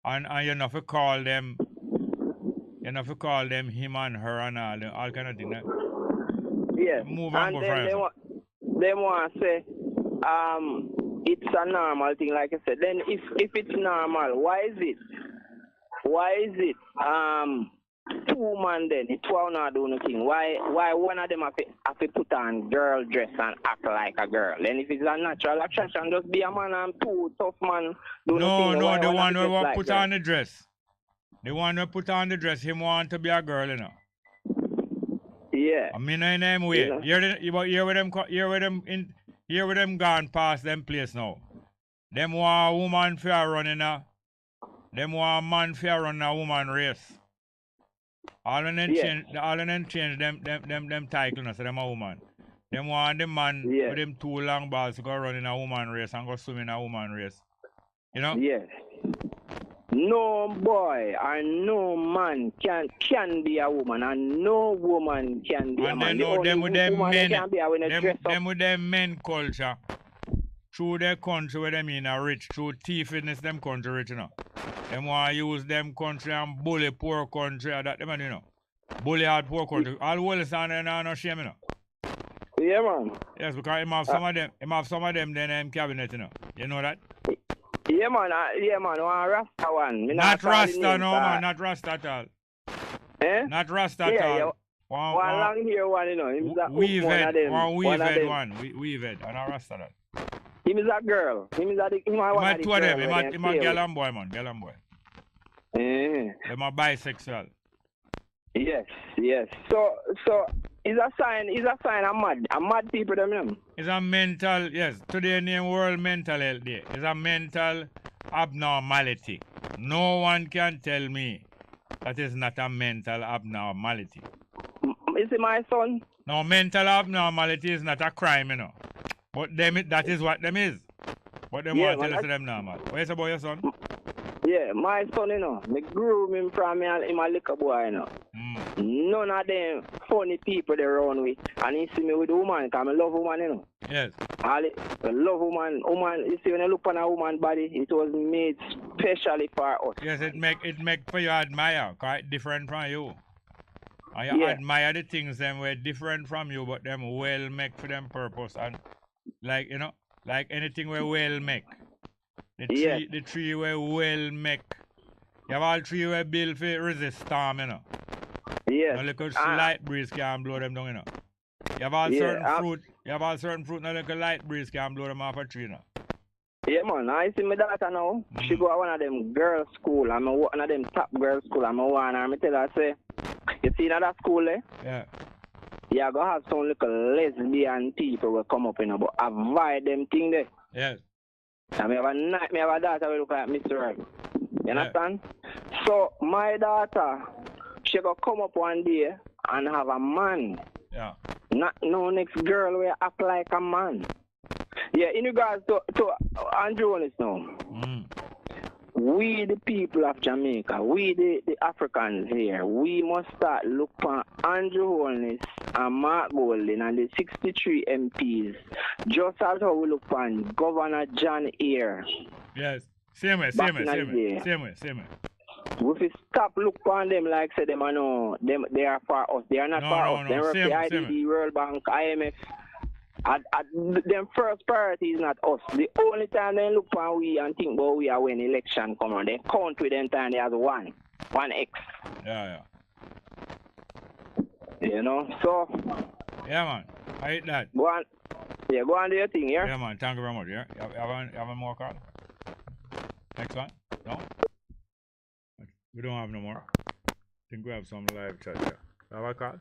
And you know if you call them him and her and all kind of thing. Yes. Move on, and go then further. They want to say, it's a normal thing, like I said. Then if it's normal, why is it? Two man then, it's one not do nothing. Why one of them have to put on girl dress and act like a girl? And if it's a natural attraction, just be a man and two tough man do nothing. No, the one who like put on the dress. The one who put on the dress, him want to be a girl, you know. Yeah. I mean, in them way. Here with them gone past them place now. Them want a woman for running them want a man for running a woman race. All of them change them title now, so them a woman. Them want the man with them 2 long balls to go run in a woman race and go swim in a woman race. You know? Yes. No boy and no man can be a woman, and no woman can be a man. Them with them men culture. Through their country where them in a rich, through thiefiness them country rich, you know. Them want to use them country and bully poor country, that them, you know. Bully hard poor country. All the world stand there no shame, you know. Yeah, man. Yes, because him have some of them then in cabinet, you know. You know that? Yeah, man. One Rasta one. Not Rasta, no, man. Not Rasta at all. Eh? Not Rasta at all. Yeah. One long hair one, you know. Weaved one. Weaved and a Rasta that. Him is a girl. Him is a Him a two of them. Him a girl and boy, man. Girl and boy. Them are bisexual. Yes. So it's a sign I'm mad people them, you know. It's a mental, yes. Today name World Mental Health Day. It's a mental abnormality. No one can tell me that is not a mental abnormality. Is it my son? No, mental abnormality is not a crime, you know. But that is what them is. But them want to tell us them normal. What you say about your son? Yeah, my son, you know, me grew him from him a little boy, you know. None of them funny people they run with. And he see me with a woman, because I love woman, you know. Yes. I love woman. You see, when you look on a woman's body, it was made specially for us. Yes, it make for you admire, quite different from you. And you admire the things them were different from you, but them well make for them purpose. And like, you know, like anything we well make. The tree were well make. You have all tree were built for resist storm, you know. Yes. No little light breeze can blow them down, you know. You have all certain fruit, no little light breeze can blow them off a tree, you know. Yeah, man. I see my daughter now. She go to one of them girls' school. I'm one of them top girls' school. I'm one her. I tell her, say, you see that school, eh? Yeah. Yeah, go have some little lesbian people will come up, you know, but avoid them thing there. Yes. I have a daughter will look like Mr. Right. You understand? So my daughter, she go come up one day and have a man. Yeah. Not no next girl will act like a man. Yeah, in regards to Andrew Holness now. We the people of Jamaica, we the Africans here, we must start look for Andrew Holness and Mark Golding and the 63 MPs, just as how we look for Governor John Eyre. Yes, same way. We fi stop look for them like say them are no, they are for us. They are not for us. They are for IDB, World Bank, IMF. Them first priority is not us. The only time they look for we and think about we are when election come on, they count with them time they have one X. Yeah. You know, so. Yeah, man. I hate that. Go on do your thing, yeah? Yeah, man. Thank you very much, yeah? You have a more call? Next one? No? We don't have no more. I think we have some live chat here. Have a call?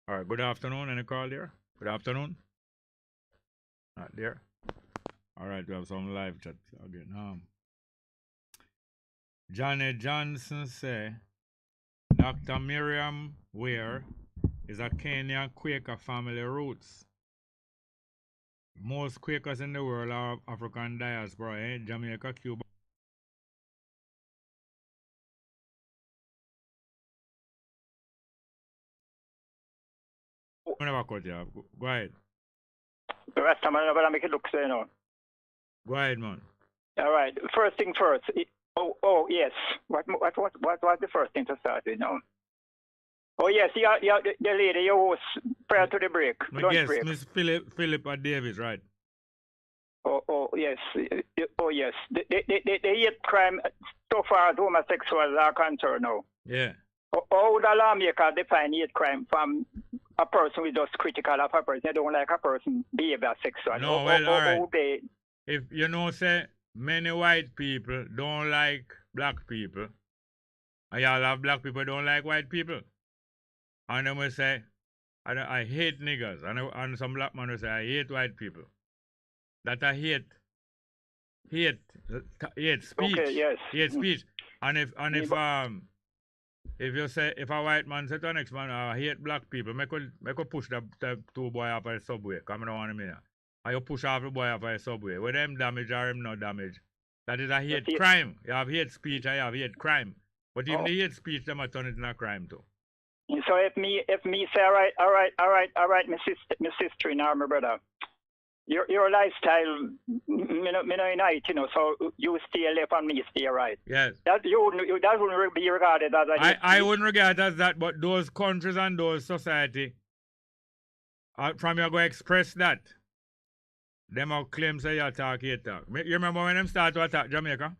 Alright, good afternoon. Any call there? Good afternoon. Not there. Alright, we have some live chat again. Johnny Johnson say Dr. Miriam Ware is a Kenyan Quaker family roots. Most Quakers in the world are of African diaspora, Jamaica, Cuba. Never cut you off. Go ahead. The rest of them, I make it look so, you know. Go ahead, man. All right. First thing first. Yes. What was the first thing to start with now? Oh yes, the lady you host prior to the break. Yes, Miss Philippa Davis, right? Oh yes. Oh yes. The hate crime so far as homosexuals are concerned now. Yeah. How would a lawmaker define hate crime from a person who is just critical of a person? They don't like a person behave as sexual. No, all right. If you know, say many white people don't like black people, and y'all have black people don't like white people, and then we say, I hate niggers, and some black man will say, I hate white people. That I hate speech. Okay, yes. Hate speech. And if you say, if a white man say to the next man, I hate black people, make a push the two boy off of the subway, because I don't want him here. And you push off the boy off of the subway. Whether him damage or him no damage. That is a hate crime. You have hate speech and you have hate crime. But even the hate speech, them are turn it into a crime too. So if me say, all right, my sister in my brother, your lifestyle, me no unite, you know, so you stay left and me stay right. Yes. That wouldn't be regarded as a I wouldn't regard it as that, but those countries and those society, from you go express that, them will claim say you attack, you talk. You remember when them start to attack Jamaica?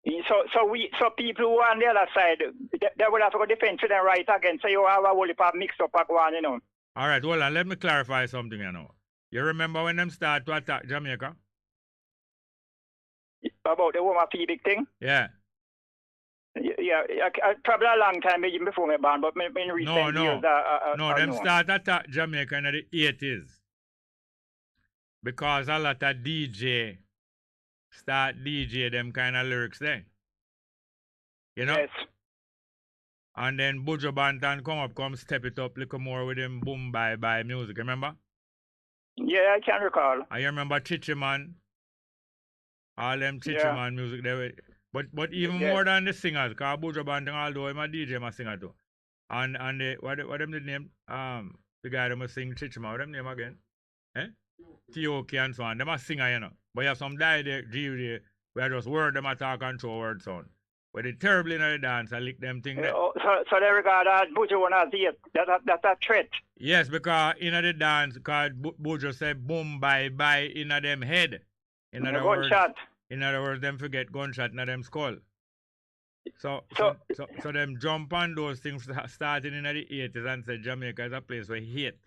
So people who are on the other side, they will have to go defend to them right again. So you have a whole heap of mix up and go on, you know. All right, hold on. Let me clarify something, you know. You remember when them start to attack Jamaica? About the woman fee big thing? Yeah. Yeah, probably a long time even before me born, but in recent years, no, them start attack Jamaica in the 80s. Because a lot of DJ start DJ them kind of lyrics there. You know? Yes. And then Buju Banton come step it up a little more with him boom bye music, remember? Yeah, I can recall. I remember Chichiman. All them Chichiman music there. But even more than the singers, because Buju Banton, although I'm a DJ, I'm a singer too. And the, what them the name? The guy that must sing Chichiman, what them name again? T.O.K. and so on. Them a singer, you know. But you have some guy there, G where just word them attack and throw word sound. But they terribly in the dance, I lick them thing there. So they regard that Buju one as it. That's a threat. Yes, because in the dance, because Buju said boom bye in them head. In other words, them forget gunshot in them skull. So them jump on those things starting in the 80s and say Jamaica is a place where hate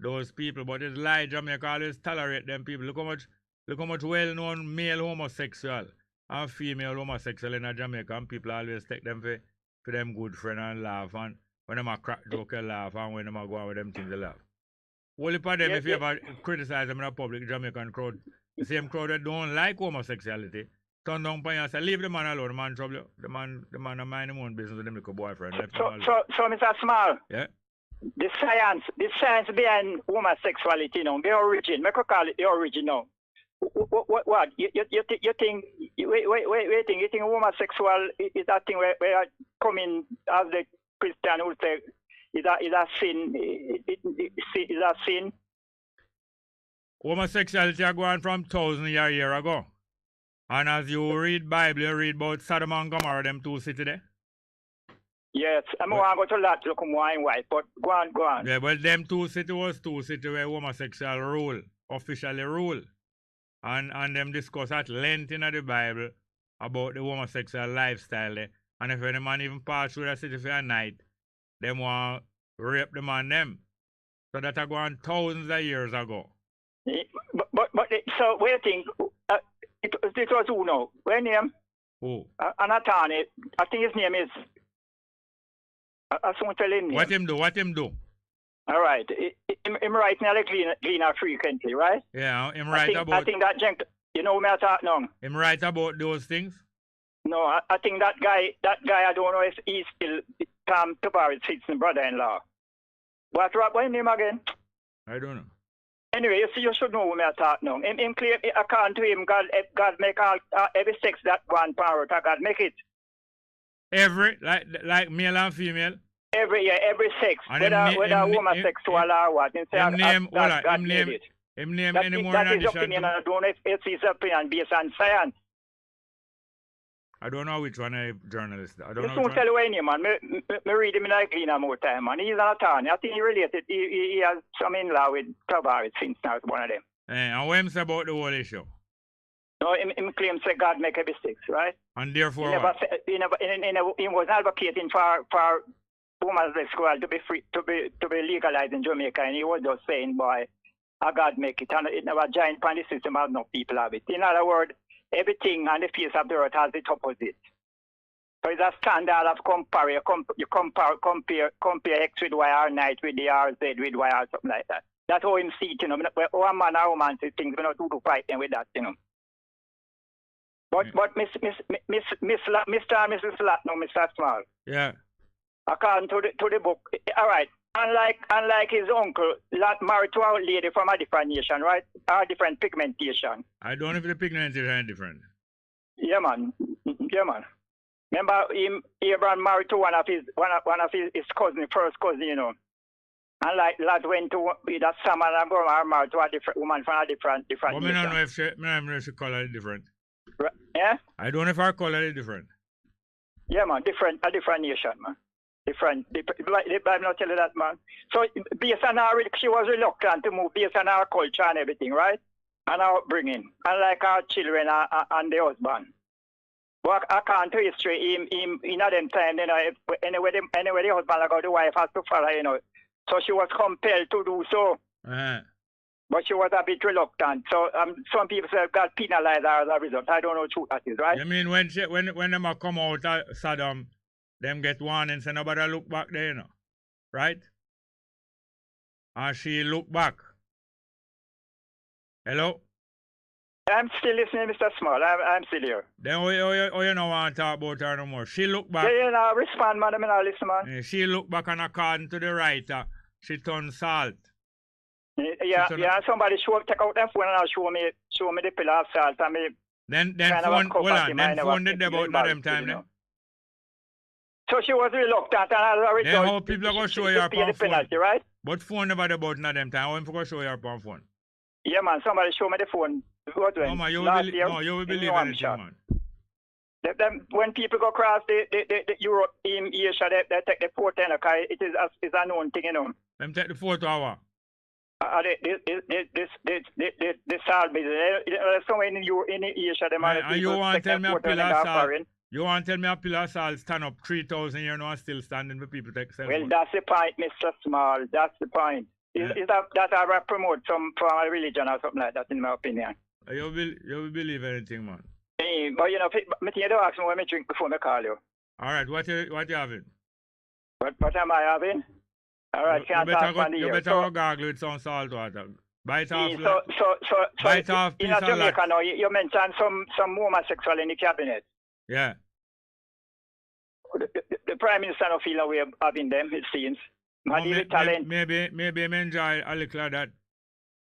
those people, but it's lie. Jamaica always tolerate them people. Look how much well-known male homosexual and female homosexual in Jamaica, and people always take them for them good friend and laugh, and when them a crack joke they laugh, and when them a go out with them things they laugh. Only for them, if you ever criticize them in a public Jamaican crowd, the same crowd that don't like homosexuality, turn down for you and say, leave the man alone, the man trouble you. The man a mind his own business with them little boyfriend. So Mr. Small. Yeah. The science behind homosexuality, you know, the origin. I could call it the origin now. What? You think? You think homosexual is that thing where coming as the Christian would say is a sin? Is a sin? Homosexuality are going from thousands of years ago, and as you read Bible, you read about Sodom and Gomorrah, them two cities there. Yes, I'm going to go to that look more and white, but go on. Yeah, but them two cities was two cities where homosexual rule, officially rule. And them discuss at length in the Bible about the homosexual lifestyle there. And if any man even pass through the city for a night, them want to rape the man them. So that are going thousands of years ago. But so waiting, it was who now? What name? Who? An attorney. I think his name is. I soon tell him. What him do? All right. Him writing like cleaner frequently, right? Yeah, him write about. I think that gent. You know me I talk now. Him write about those things. No, I think that guy. I don't know if he's still Tom Tavares' brother-in-law. What his name again? I don't know. Anyway, you should know who I talk now. Him claim, according to him, God make all every sex that one power, God make it. Every like male and female. Every sex, whether homosexual or what. Him name That any more that in is opinion. I don't know if it's his opinion based on science. I don't know which one a journalist. I don't know. Just tell you any man. Me read him in a cleaner more time, man. He's an attorney. I think he related. He has some in-law with Tavares since now. One of them. And what him say about the whole issue? No, him claims that God make a mistakes, right? And therefore, he was advocating for homosexual to be free, to be legalized in Jamaica, and he was just saying, boy, God make it, and it never giant pan the system has no people have it. In other words, everything on the face of the earth has its opposite. So it's a standard of compare. You compare X with Y or night with the R, Z with Y or something like that. That's how him see it, you know. One man or woman see things, we not do to fight them with that, you know. But Mr. and Mrs. Latno, Mr. Small. Yeah. According to the book, all right. Unlike his uncle, married to a lady from a different nation, right? A different pigmentation. I don't know if the pigmentation is different. Yeah, man. Remember him, Abraham married to one of his cousin, first cousin, you know. And like lad went to that summer and married to a different woman from a different but nation. I don't know if she color is different. Yeah? I don't know if her color is different. Yeah, man, a different nation, man. Different. The Bible not tell you that, man. So based on she was reluctant to move based on our culture and everything, right? And our upbringing, unlike our children and the husband. But according to history, him in them time, you know, anyway the husband like the wife has to follow, you know. So she was compelled to do so. Uh-huh. But she was a bit reluctant. So some people say got penalized as a result. I don't know who that is, right? You mean when them a come out of Saddam, them get warning, say nobody look back there, you know, right? And she look back. Hello? I'm still listening, Mr. Small. I'm still here. Then you don't want to talk about her no more. She look back. Yeah, you know, respond, man. I mean, I listen, man. She look back and according to the writer, she turned salt. Yeah, somebody take out them phone and show me the pillar of salt and me. Then phone did about not them time then. So she was reluctant and as a result. Then how people are going to show you her phone? Penalty, right? But phone never about not them time. How am I going to show you her phone? Yeah, man. Somebody show me the phone. No, man, you will believe anything, man. When people go across the Europe in Asia, they take the port and it is a known thing, you know. Them take the photo hour. This salt business. Somewhere in Asia, they might. And you want to tell me a pillar salt? You want to tell me a pillar salt stand up 3,000 years now and still standing for people take cell phone? Well, that's the point, Mr. Small. That's the point. Is that I promote some from a religion or something like that, in my opinion? You will believe anything, man. But you know, me think you don't ask me what I drink before I call you. All right, what you having? What am I having? All right, can't talk on the You air. better go gargle with some salt water. Bite off. Bite off piece of Jamaica now, you mentioned some homosexual in the cabinet. Yeah. The Prime Minister don't feel a way of having them, it seems. Maybe enjoy a little of that.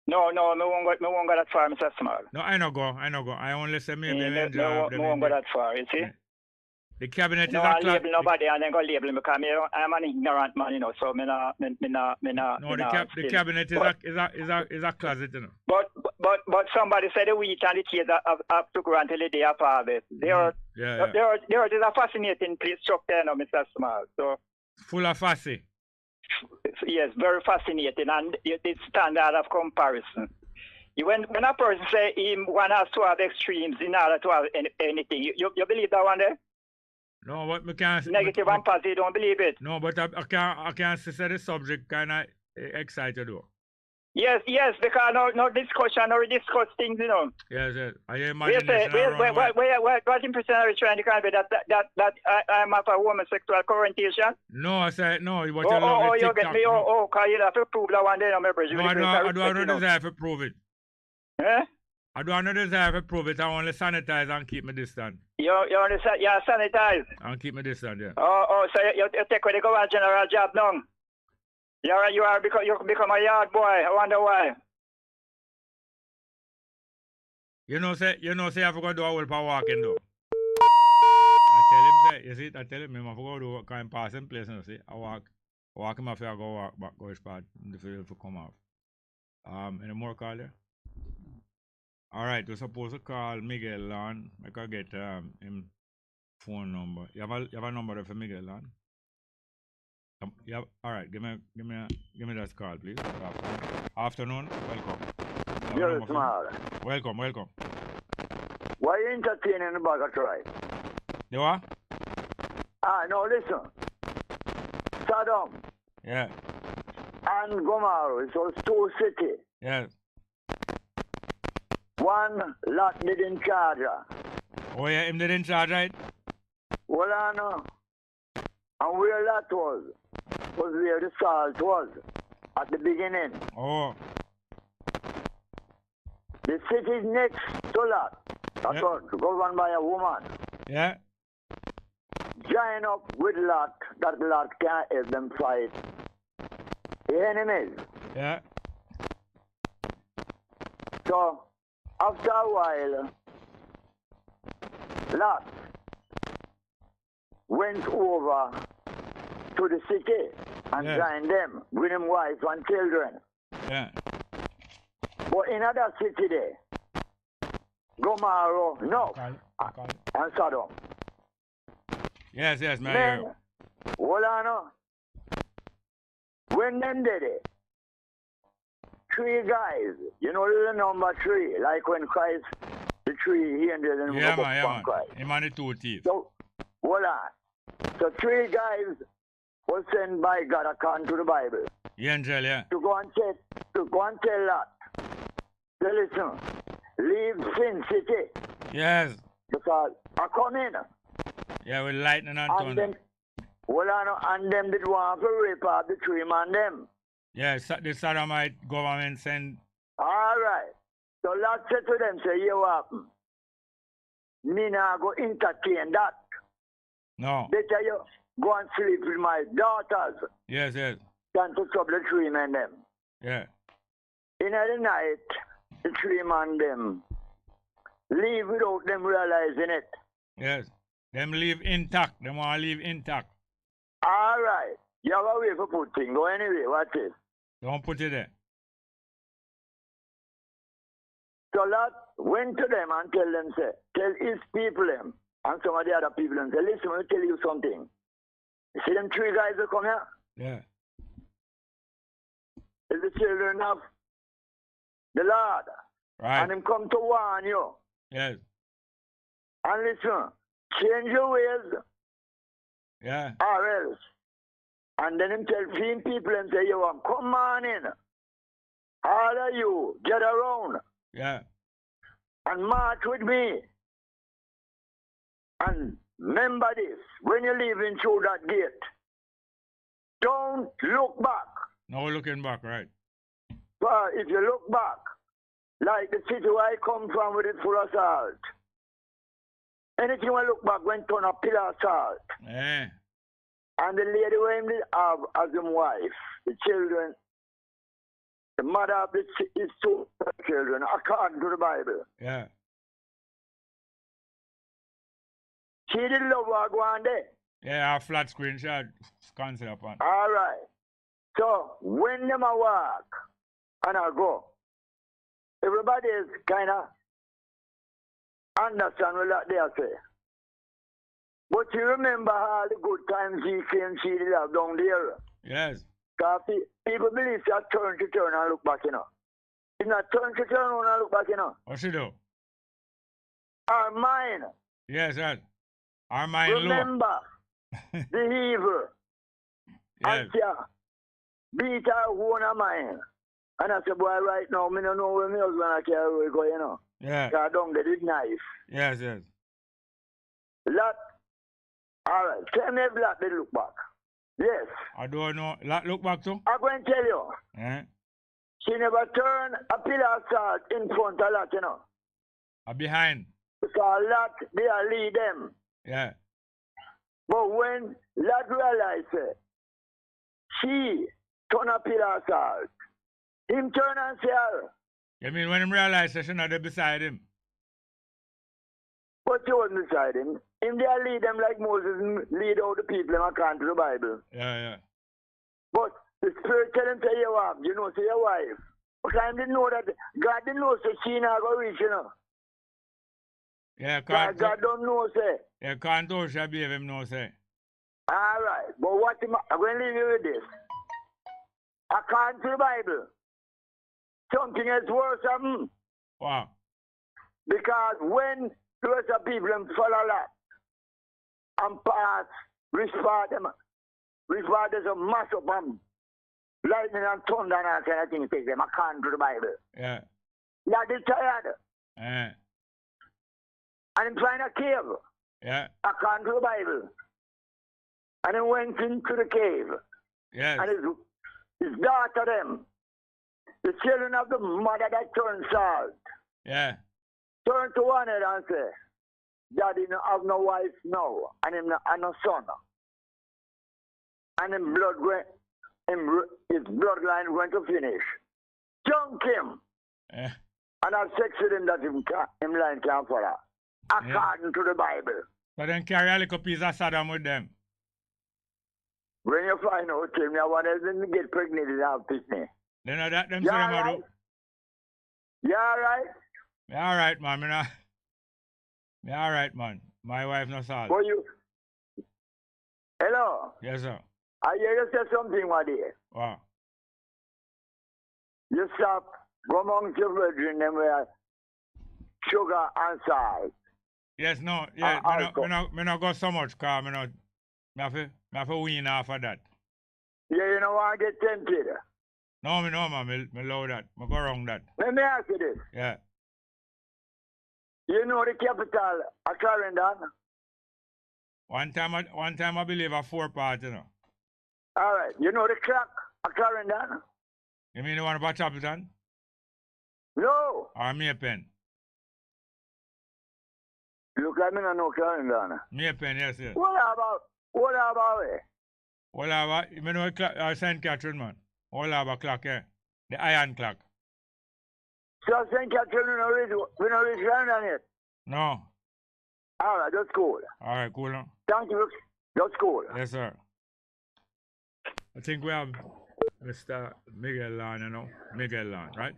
No, me won't go that far, Mr. Small. No, I no go. I only say maybe enjoy them. Me won't go that far, you see? Yeah. The cabinet is a class. No, I label nobody and then go label him because I'm an ignorant man, you know, so me not. No, the cabinet is a closet, you know. But somebody said the wheat and the tears have to grow until the day of harvest. There is a fascinating place structure, you know, Mr. Small. So full of fussy. Yes, very fascinating, and it's standard of comparison. When a person say one has to have extremes in order to have anything, you believe that one there? No, but we can't. Negative and positive, don't believe it. No, but I can't say the subject kind of excited though. Yes, because no discussion or discuss things, you know. Yes. I imagine. What impression are you trying to convey that I'm of a homosexual orientation? No, I said no. You get me? Because you have to prove that one day, no, my brother. No, I don't desire to prove it. Eh? I don't desire to prove it. I only sanitize and keep my distance. You only sanitize? And keep my distance, yeah. So you take away the government general job now? You become a yard boy. I wonder why. You know, say I forgot to do a whole for walking though. I tell him, I forgot to do kind of passing place, you know, see. I walk him after I go walk back, go spot in the field for come off. Any more call there? All right, we're supposed to call Miguel on. I can get him phone number. You have a number there for Miguel on? All right, give me that call, please. Afternoon, welcome. You're small. Welcome. Why you entertaining the bag of tribe? You what? No, listen. Saddam. Yeah. And Gomorrah, it was two cities. Yeah. One lot didn't charge her. Oh yeah, him didn't charge, right? Well, I know. And where that was where the salt was at the beginning. Oh. The city next to that. That's what, governed by a woman. Yeah. Join up with Lot. That Lot can't help them fight the enemies. Yeah. So, after a while, Lot went over to the city and joined them with him wife and children. Yeah. But in other city there, Gomorrah, no, and Sodom. Yes, man. Hold on. When them did it, 3 guys, you know the number 3, like when Christ, the 3 angels and man. Him and the 2 thieves. So, hold on. So 3 guys was sent by God according to the Bible. Angel, yeah. To go and tell that So listen, leave Sin City. Yes. Because I come in. Yeah, with lightning and thunder. Them, well, and them did want to rip out the tree man them. Yeah, the Sodomite government send. All right. So let's say to them, say, you happen. Me now go entertain that. No. Better you go and sleep with my daughters. Yes. Than to trouble the tree man them. Yeah. In the night, the tree man them leave without them realizing it. Yes. Them leave intact. Them want to leave intact. All right. You have a way for put things. Go anyway. Watch it. Don't put it there. So Lot went to them and tell his people them and some of the other people them, say, listen, let me tell you something. You see them three guys that come here? Yeah. It's the children of the Lord. Right. And him come to warn you. Yes. And listen, change your ways. Yeah. Or else. And then him tell few people and say, yo, come on in. All of you, get around. Yeah. And march with me. And remember this, when you're leaving through that gate, don't look back. No looking back, right. But if you look back, like the city where I come from with it full of salt, anything you look back went on a pillar of salt. Yeah. And the lady who him did have as his wife, the children, the mother of his two children, according to the Bible. Yeah. She didn't love her go on there. Yeah, a flat screen shot cancel upon. All right. So when them a walk and I go, everybody is kind of understand what they are saying. But you remember all the good times he came, she did have down there. Yes. Because people believe that turn to turn and look back, you know. It's not turn to turn and look back, you know. What she do? Our mind. Yes, sir. Our mind remember the evil. Yes. And beat our own mind. And I said, boy, right now, I don't know where my husband carry go, you know. Yeah. Because I don't get it knife. Yes. Lot. All right. Tell me if Lot did look back. Yes. I don't know. Lot look back too? I'm going to tell you. Eh? She never turned a pillar of salt in front of Lot, you know. Behind. Because Lot, they are lead them. Yeah. But when Lot realized it, she turned a pillar of salt. Him turn and say her. You mean when him realized she not there beside him? But she wasn't beside him. Him there lead them like Moses lead out the people and according to the Bible. Yeah. But the Spirit tell him, say your wife, you know, say your wife. But I didn't know that God didn't know, so she not go reach, you know. Yeah, God don't know, say. Yeah, can't do she behave him no, say. All right, but what I'm going to leave you with this. According to the Bible, something is worse than him. Wow. Because when the rest of people follow that and pass, respond them, there's a mass of them. Lightning and thunder and all kind of things take them according to the Bible. Yeah. That is tired. Yeah. And him trying to cave. Yeah. According to the Bible. And he went into the cave. Yes. And his daughter them, the children of the mother that turned salt. Yeah. Turn to one head and say, Daddy no have no wife now, and him no son. And his bloodline going to finish. Junk him. Yeah. And have sex with him that him line can't follow. According to the Bible. So then carry a little piece of Saddam with them. When you find out, tell me what else didn't get pregnant and have picnic. Then that them You say them alright? do. You alright? Me alright, man. Me alright, man. My wife no salt. For you. Hello? Yes, sir. I hear you say something one day. Wow. You stop, go amongst your virgin them where sugar and salt. Yes, no. Yeah, me no go so much because me have to wean off of that. Yeah, you know want to get tempted. No, man. Me love that. Me go wrong that. Let me ask you this. Yeah. You know the capital of Clarendon? One time I believe a 4-part, you know. All right. You know the clock of Clarendon? You mean the one about Chapelton? No. Or Maypen? Look at me, I know Clarendon. Maypen, yes. What about it? What about, you know St. Catherine, man? What about clock, yeah? The iron clock. So St. Catherine, we don't reach Clarendon yet? No. All right, that's cool. All right, cool now. Thank you. That's cool. Yes, sir. I think we have Mr. Miguel Lan, you know. Miguel Lan, right?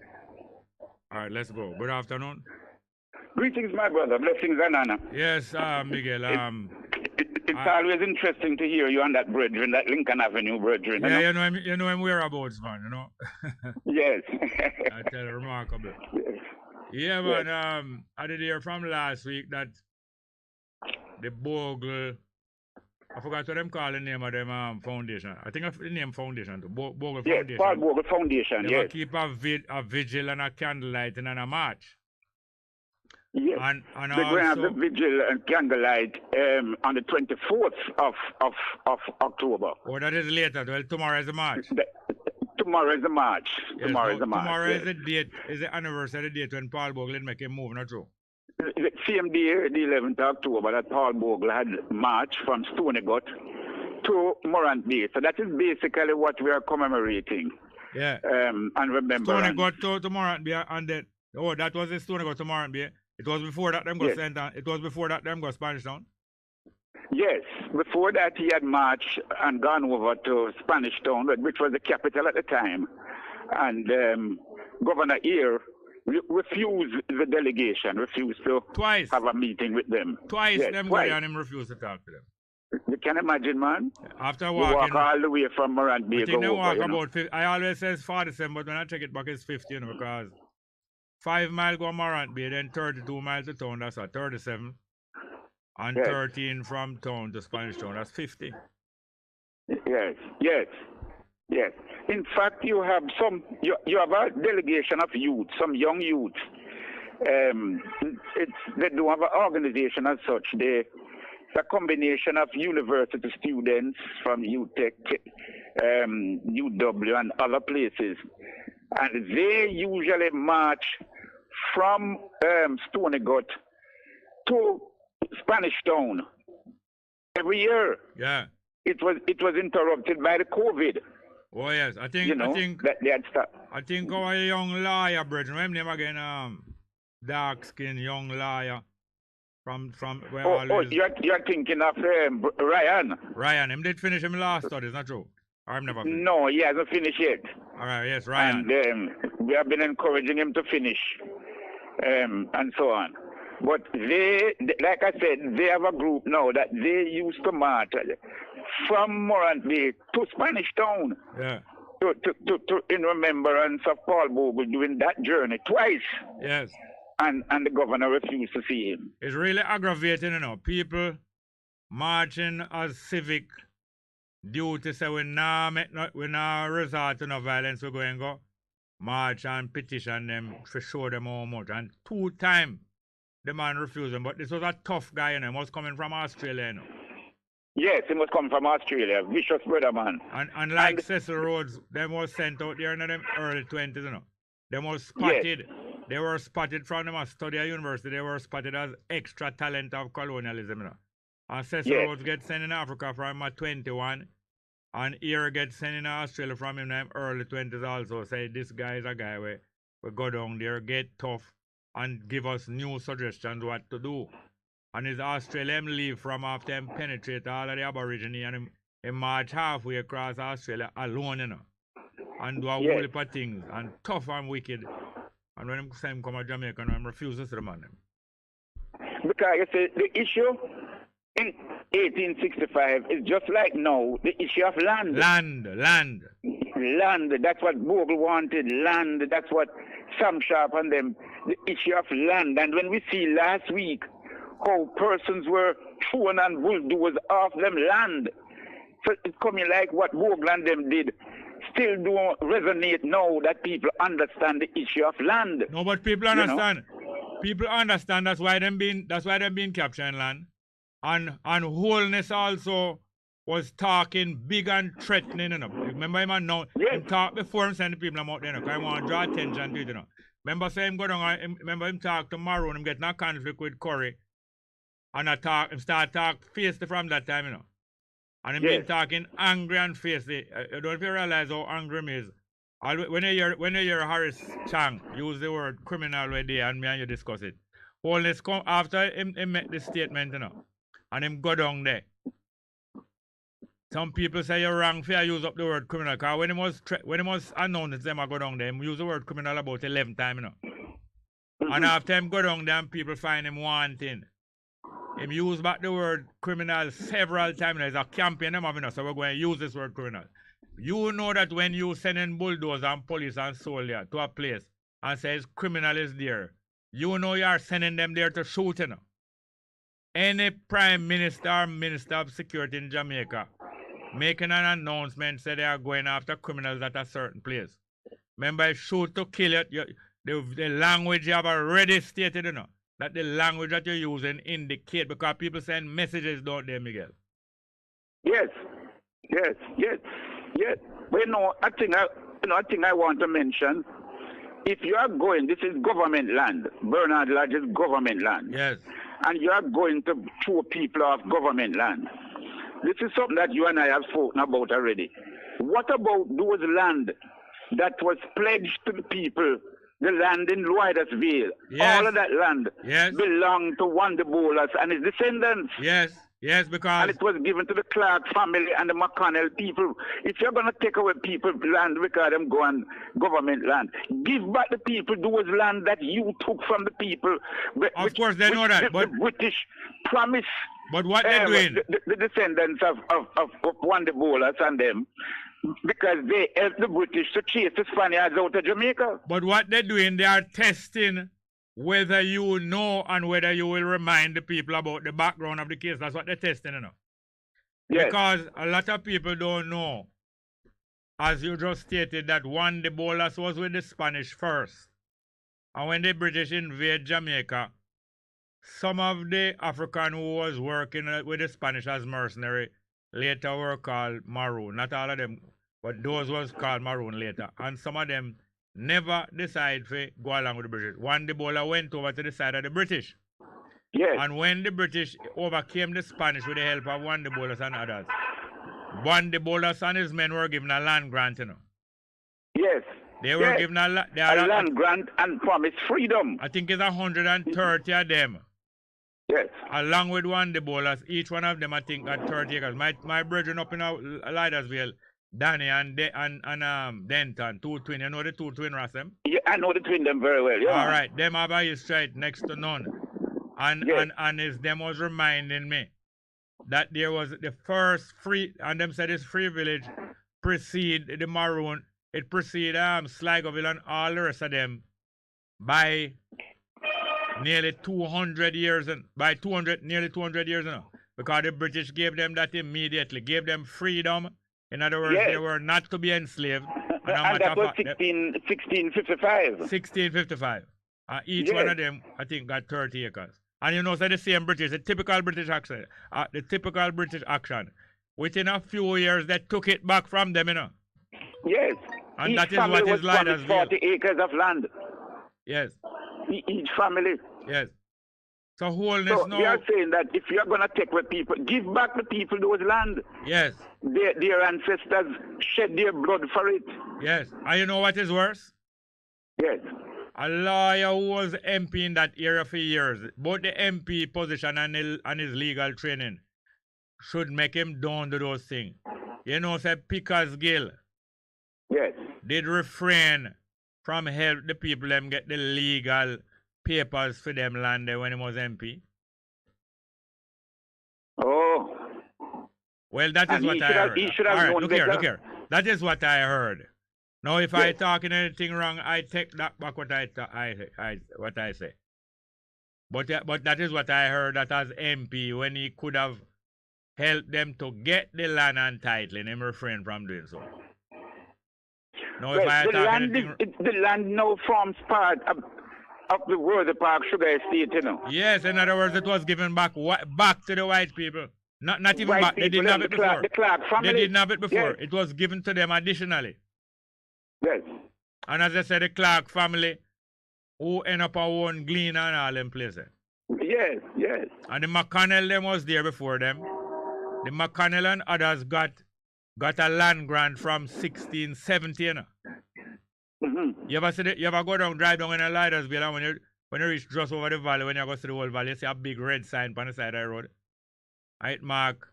All right, let's go. Good afternoon. Greetings, my brother. Blessings and honor. Yes, Miguel. It's always interesting to hear you on that brethren, that Lincoln Avenue brethren. Yeah, you know him whereabouts, man, you know. Yes. I tell you, remarkable. Yes. Yeah, man. Yes. I did hear from last week that the Bogle, I forgot what them call the name of them foundation. I think the name foundation too. Bogle Foundation. Yes, Paul Bogle Foundation. They will keep a vigil and a candlelight and a march. Yes. And they're going to have the vigil and candlelight on the 24th of October. Oh, that is later. Well, tomorrow is the march. Tomorrow is the march. Yes, tomorrow is the march. Tomorrow is the date. Is the anniversary date when Paul Bogle make a move, not true? The same day, the 11th of October, that Paul Bogle had march from Stoneygut to Morant Bay. So that is basically what we are commemorating. Yeah. And remember. Stoneygut to Morant Bay, and then that was the Stoneygut to Morant Bay. It was before that them got sent down. It was before that them got Spanish Town. Yes, before that he had marched and gone over to Spanish Town, which was the capital at the time, and Governor Eyre refused the delegation, refused to have a meeting with them. Twice them go and him refused to talk to them. You can imagine, man. After walking, you walk all the way from Morant Bay. I think they walk about 50. I always says 47, but when I check it back, it's 50, you know, because 5 miles go Morant Bay, then 32 miles to town, that's 37. And 13 from town to Spanish Town, that's 50. Yes. In fact, you have you have a delegation of youth, some young youth. They don't have an organization as such. It's a combination of university students from UTech, UW, and other places. And they usually march from Stoneygut to Spanish Town every year. Yeah. It was interrupted by the COVID. Oh yes, I think that they had stopped. I think our young lawyer, brethren, remember him again, dark skinned young lawyer from where always. You're thinking of Ryan. Ryan, him did finish him last studies, not true? I've never finished. No, he hasn't finished yet. All right, yes, Ryan. And we have been encouraging him to finish, and so on. But they, like I said, they have a group now that they used to march from Morant Bay to Spanish Town. Yeah. To in remembrance of Paul Bogle doing that journey twice. Yes. And the governor refused to see him. It's really aggravating, you know. People marching as civic duty, say we not resort to no violence, we're going to go march and petition them to show them how much. And 2 times the man refused them. But this was a tough guy, you know. He was coming from Australia, you know. Yes, he must come from Australia. Vicious brother, man. And like Cecil Rhodes, them was sent out there in them early 20s, you know. Them was spotted. Yes. They were spotted from them at study at university. They were spotted as extra talent of colonialism, you know. And Cecil Rhodes gets sent in Africa from 21. And here gets sent in Australia from him in them early 20s also. Say, this guy is a guy where we go down there, get tough, and give us new suggestions what to do. And his Australian leave from after him penetrate all of the Aborigine and him march halfway across Australia alone, you know. And do a whole heap of things. And tough and wicked. And when him say him come to Jamaica and him refuse to see the man. Because you see, the issue in 1865 is just like now, the issue of land. Land. That's what Bogle wanted. Land. That's what Sam Sharp and them. The issue of land. And when we see last week how persons were thrown and bulldozed off them land. So it's coming like what Bogle and them did still don't resonate now that people understand the issue of land. No, but people understand. People understand that's why them being capturing land. And Wholeness also was talking big and threatening, you know. Remember him now? He talked before him sending people out there, you know, because he want to draw attention to it, you know. Remember say him go down remember him talk to Maroon, him get in a conflict with Curry. And him start talk feisty from that time, you know. And him been talking angry and feisty. I don't know if you realize how angry him is. When you hear Harris Chang use the word criminal right there and me and you discuss it. Wholeness come after him make the statement, you know. And him go down there. Some people say you're wrong for you use up the word criminal. Because when he was announced them I go down there, him use the word criminal about 11 times, you know. And after him go down there and people find him wanting. Him use back the word criminal several times. There's a campaign them having, you know, so we're going to use this word criminal. You know that when you send in bulldozers and police and soldier to a place and says criminal is there, you know you are sending them there to shoot, you know. Any prime minister or minister of security in Jamaica making an announcement say they are going after criminals at a certain place. Remember, shoot to kill it, the language you have already stated, you know, that the language that you're using indicate, because people send messages, don't they, Miguel? Yes. But you know, I think I want to mention, if you are going, this is government land. Bernard Lodge is government land. Yes. And you are going to throw people off government land. This is something that you and I have spoken about already. What about those land that was pledged to the people, the land in Loidersville? Yes. All of that land belonged to Wonder Bowlers and his descendants. Yes, because... And it was given to the Clark family and the McConnell people. If you're going to take away people's land because them go on government land, give back the people those land that you took from the people. Of course, they know that. But the British promise. But what they're doing? The descendants of Wonder Bowlers and them, because they helped the British to chase the Spaniards out of Jamaica. But what they're doing, they are testing whether you know and whether you will remind the people about the background of the case. That's what they're testing, you know. Yes. Because a lot of people don't know, as you just stated, that Juan de Bolas was with the Spanish first. And when the British invade Jamaica, some of the African who was working with the Spanish as mercenary later were called Maroon. Not all of them, but those was called Maroon later. And some of them never decide to go along with the British. Juan de Bola went over to the side of the British. Yes. And when the British overcame the Spanish with the help of Juan de Bolas and others, Juan de Bolas and his men were given a land grant, you know. Yes. They were given a land grant and promised freedom. I think it's 130 of them. Yes. Along with Juan de Bolas, each one of them, I think, got 30 acres. My brethren up in Lidersville, Danny and Denton, two twin. You know the two twin Rassem? Yeah, I know the twin them very well. Yeah. All right, them have a straight next to none. And them was reminding me that there was the first free, and them said this free village precede the Maroon. It precede Sligoville and all the rest of them by nearly 200 years, and by nearly 200 years now, because the British gave them that immediately, gave them freedom. In other words, they were not to be enslaved. And that was 1655. 1655. Each one of them, I think, got 30 acres. And you know, so the same British, the typical British action, within a few years, they took it back from them, you know. Yes. And each that is what is like as 40 acres of land. Yes. Each family. Yes. So Wholeness so now... they are saying that if you're going to take away people, give back the people those land. Yes. Their ancestors shed their blood for it. Yes. And you know what is worse? Yes. A lawyer who was MP in that area for years, both the MP position and his legal training, should make him down to those things. You know, say Pickers Gill. Yes. Did refrain from help the people them get the legal papers for them land there when he was MP. Oh. Well, that is what I heard. He should have known look better. here. That is what I heard. Now, if I talking anything wrong, I take that back what I say. But that is what I heard, that as MP, when he could have helped them to get the land and title, and him refrain from doing so. Now, if I the talk land, anything... the land now forms part of the Worthy Park Sugar Estate, you know. Yes, in other words, it was given back to the white people. Not even White back. They people, didn't have it before. The Clark family. They didn't have it before. Yes. It was given to them additionally. Yes. And as I said, the Clark family who end up our own Gleaner and all them places. Yes, yes. And the McConnell them was there before them. The McConnell and others got a land grant from 1670, you know. Mm-hmm. You ever go down, drive down in a Lidersville, and when you reach just over the valley, when you go to the whole valley, you see a big red sign on the side of the road. And it mark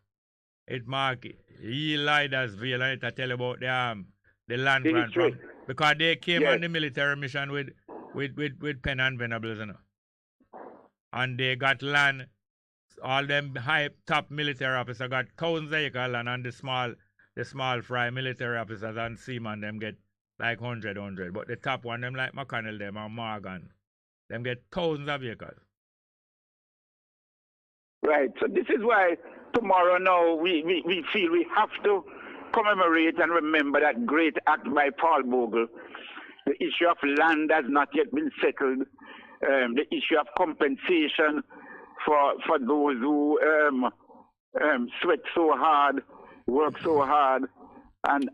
Lidersville, and it tell you about the land grant from, because they came on the military mission with pen and venables, you know. And they got land. All them high top military officers got thousands of acre land, and the small fry military officers and seamen them get like 100. But the top one, them like McConnell them and Morgan, them get thousands of acres. Right. So this is why tomorrow now we feel we have to commemorate and remember that great act by Paul Bogle. The issue of land has not yet been settled. The issue of compensation for those who sweat so hard, work so hard, and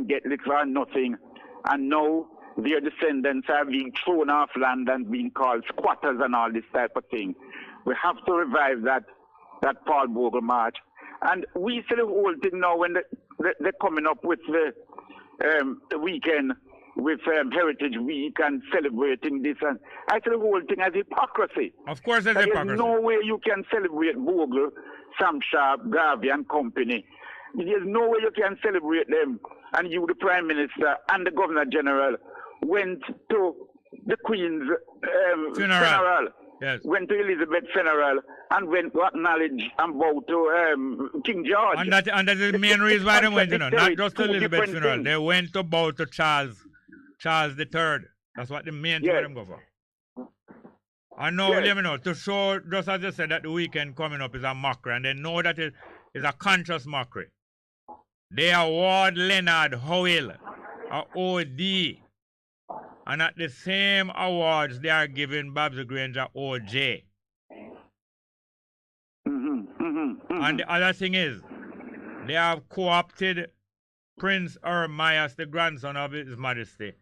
get little or nothing. And now their descendants are being thrown off land and being called squatters and all this type of thing. We have to revive that Paul Bogle march. And we see the whole thing now when they're coming up with the weekend with Heritage Week and celebrating this. And I see the whole thing as hypocrisy. Of course it's hypocrisy. There's no way you can celebrate Bogle, Sam Sharp, Garvey and company. There's no way you can celebrate them. And you, the Prime Minister and the Governor General, went to the Queen's funeral. Yes. Went to Elizabeth's funeral and went to acknowledge and bow to King George. And that is the main reason why they went, you know, not just to Elizabeth's funeral. They went to bow to Charles III. That's what the main thing them go for. And now, let me know, to show, just as you said, that the weekend coming up is a mockery, and they know that it is a conscious mockery. They award Leonard Howell a OD, and at the same awards they are giving Babs Granger OJ. And the other thing is, they have co-opted Prince Ermias, the grandson of His Majesty,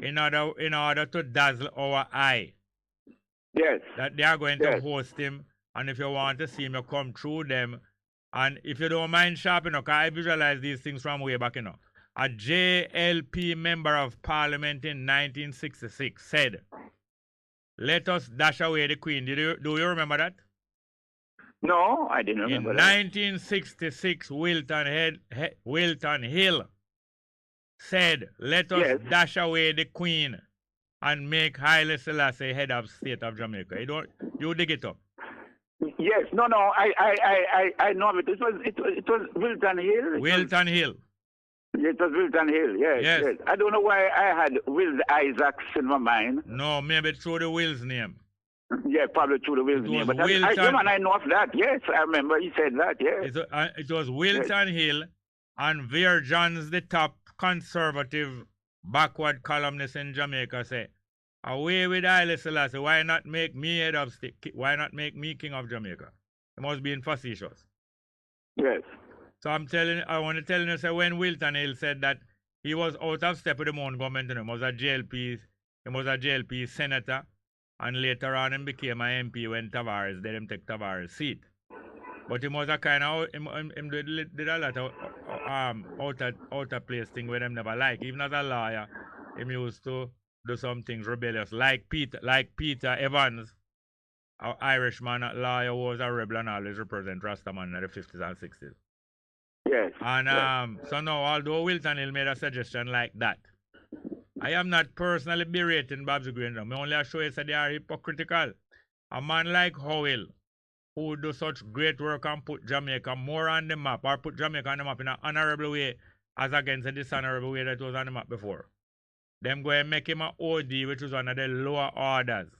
in order to dazzle our eye. Yes. That they are going to host him, and if you want to see him, you come through them. And if you don't mind sharp enough, I visualize these things from way back, you know. A JLP member of parliament in 1966 said, "Let us dash away the Queen." Do you remember that? No, I didn't remember in that. 1966, Wilton Hill said, "Let us dash away the Queen and make Haile Selassie head of state of Jamaica." You dig it up. Yes, no, I know it. It was Wilton Hill. Wilton Hill. It was Wilton Hill, yes. I don't know why I had Will Isaacs in my mind. No, maybe through the Will's name. Yeah, probably through the Will's name. But I know of that, yes. I remember he said that, yes. It was Wilton Hill and Veer Johns, the top conservative backward columnist in Jamaica, say, "Away with Haile Selassie, why not make me head of state? Why not make me king of Jamaica?" It must be facetious. Yes. So I want to tell you, say, when Wilton Hill said that he was out of step with the Mount government, he was a JLP senator, and later on he became an MP when Tavares let him take Tavares' seat. But he was a kind of, him did a lot of outer place thing where them never like. Even as a lawyer, he used to do some things rebellious, like Peter Evans, an Irishman lawyer who was a rebel and always represent Rastaman in the 50s and 60s. Yes. And so now, although Wilton Hill made a suggestion like that, I am not personally berating Babs Granger. I only show you that they are hypocritical. A man like Howell, who do such great work and put Jamaica more on the map, or put Jamaica on the map in an honorable way, as against the dishonorable way that was on the map before. Them go and make him an OD, which was one of the lower orders.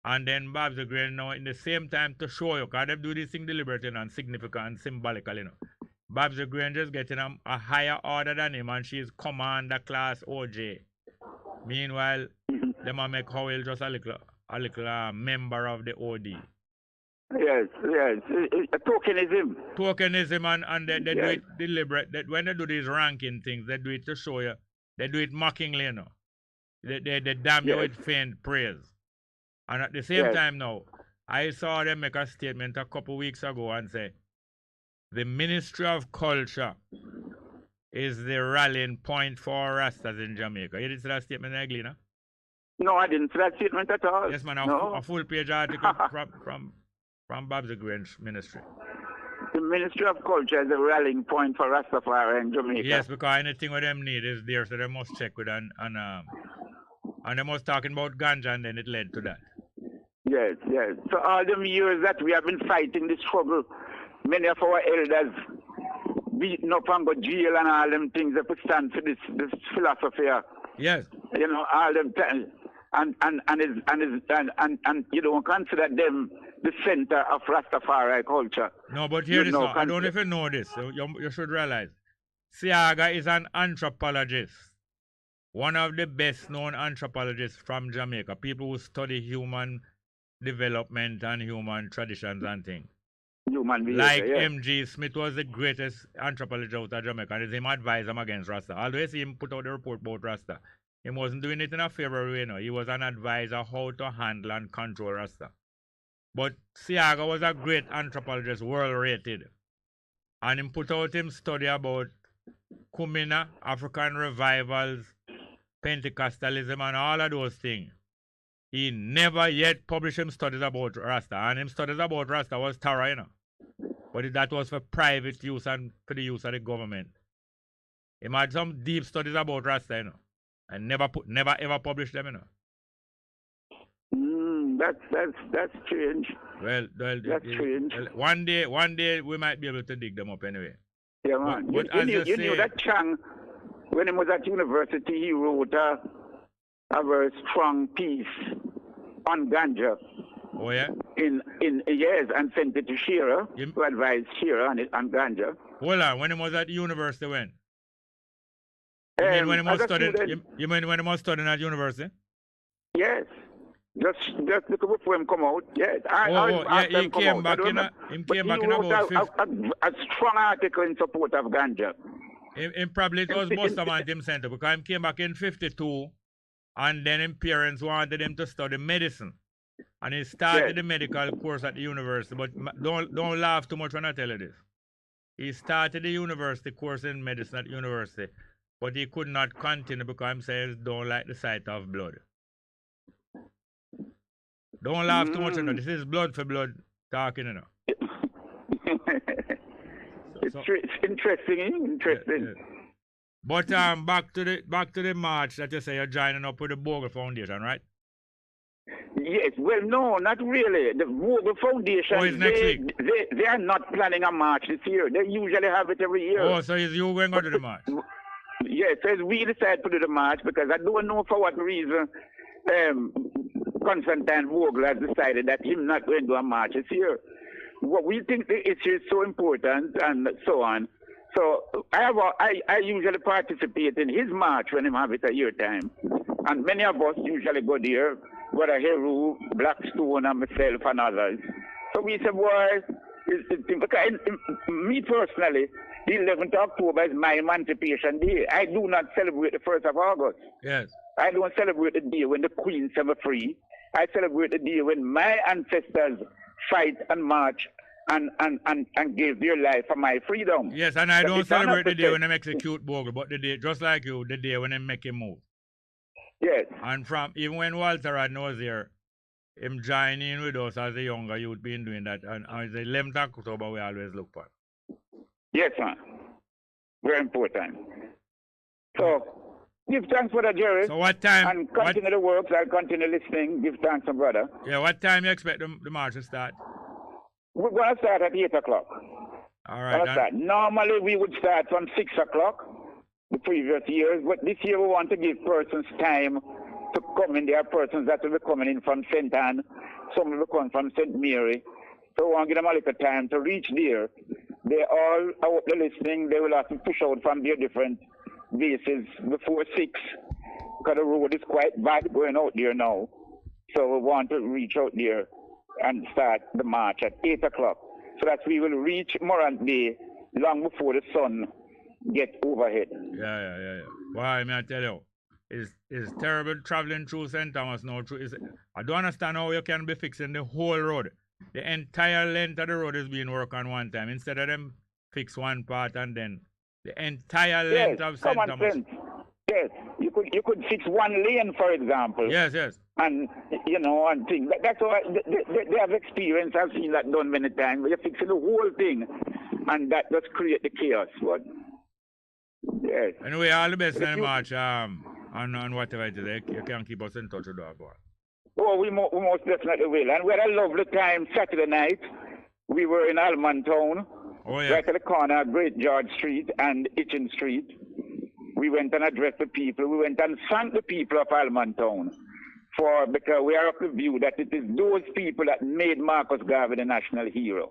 And then Babs Granger now in the same time to show you, because they do this thing deliberately and significant and symbolically, you know. Babs Granger's getting a higher order than him, and she's commander class OJ. Meanwhile, them a make Howell just a little member of the OD. Yes. Tokenism. Tokenism, and they do Yes. it deliberate. That when they do these ranking things, they do it to show you. They do it mockingly, you know. They damn you with faint praise. And at the same time now, I saw them make a statement a couple weeks ago and say, the Ministry of Culture is the rallying point for Rastas in Jamaica. You didn't see that statement, Eglina? No, I didn't see that statement at all. Yes, man, No. a full page article from Babs Grange Ministry. The Ministry of Culture is a rallying point for Rastafarian in Jamaica. Yes, because anything what them need is there, so they must check with and they must talking about ganja, and then it led to that. Yes. So all them years that we have been fighting this struggle, many of our elders beaten up and go jail and all them things that could stand for this philosophy. Yes. You know, all them and you don't consider them the center of Rastafari culture. No, but here this now. I don't know if you know this. You should realize. Siaga is an anthropologist. One of the best known anthropologists from Jamaica. People who study human development and human traditions and things. Human behavior, like yes. M.G. Smith was the greatest anthropologist out of Jamaica, and it's him advise him against Rasta. Although you see him put out the report about Rasta, he wasn't doing it in a favorable way, no. He was an advisor how to handle and control Rasta. But Siaga was a great anthropologist, world rated. And him put out him study about Kumina, African revivals, Pentecostalism, and all of those things. He never yet published him studies about Rasta. And him studies about Rasta was thorough, you know. But that was for private use and for the use of the government. He had some deep studies about Rasta, you know. And never ever published them, you know. That's strange. Well, that's strange. One day we might be able to dig them up anyway. Yeah, man. But you knew that Chang, when he was at university, he wrote a very strong piece on ganja. Oh yeah. In years, and sent it to Shearer to advise Shearer on ganja. Hold on, when he was at university, when? You mean when he was studying? You mean when he was studying at university? Yes. Just look before him come out. Yes. He came back in about a strong article in support of ganja. It probably it was Bustamante him sent because he came back in 52, and then his parents wanted him to study medicine, and he started the medical course at the university. But don't laugh too much when I tell you this. He started the university course in medicine at university, but he could not continue because he says don't like the sight of blood. Don't laugh too much, you know. This is blood for blood talking, you know. It's interesting. Yeah. But back to the march that you say you're joining up with the Bongo Foundation, right? Yes. Well, no, not really. The Bongo Foundation, next week. They are not planning a march this year. They usually have it every year. Oh, so is you going to do the march? Yes, so we decided to do the march because I don't know for what reason Constantine Vogel has decided that he's not going to do a march this year. What we think the issue is so important and so on. So I usually participate in his march when he have it a year time. And many of us usually go there, Brother Heru, Blackstone, and myself and others. So we said, me personally, the 11th of October is my Emancipation Day. I do not celebrate the 1st of August. Yes. I don't celebrate the day when the Queen set me free. I celebrate the day when my ancestors fight and march and gave their life for my freedom. Yes, and I don't celebrate the day when they execute Bogle, but the day, just like you, the day when they make him move. Yes. And from even when Walter Radnor was here, him joining in with us as a younger youth been doing that, and it's the 11th of October we always look for. Yes, man. Very important. So, give thanks for that, Jerry. So what time? And continue the works. I'll continue listening. Give thanks, my brother. Yeah, what time you expect the march to start? We're going to start at 8 o'clock. All right. Normally, we would start from 6 o'clock the previous years, but this year we want to give persons time to come in. There are persons that will be coming in from St. Anne. Some will be coming from St. Mary. So we want to give them a little time to reach there they all out there listening. They will have to push out from their different bases before 6, because the road is quite bad going out there now. So we want to reach out there and start the march at 8 o'clock, so that we will reach Morant Bay long before the sun gets overhead. Yeah. Why, may I tell you? It's terrible traveling through St. Thomas now. I don't understand how you can be fixing the whole road. The entire length of the road is being worked on one time. Instead of them fix one part and then the entire length of St. Thomas. Sense. Yes, you could fix one lane, for example. Yes. And and things. That's why they have experience. I've seen that done many times. But you're fixing the whole thing, and that does create the chaos. But yes. Anyway, all the best in the march. And whatever it is, you can keep us in touch with that one. Oh, we most definitely will. And we had a lovely time Saturday night. We were in Almontown, right at the corner of Great George Street and Itchen Street. We went and addressed the people. We went and thanked the people of Almontown because we are of the view that it is those people that made Marcus Garvey the national hero.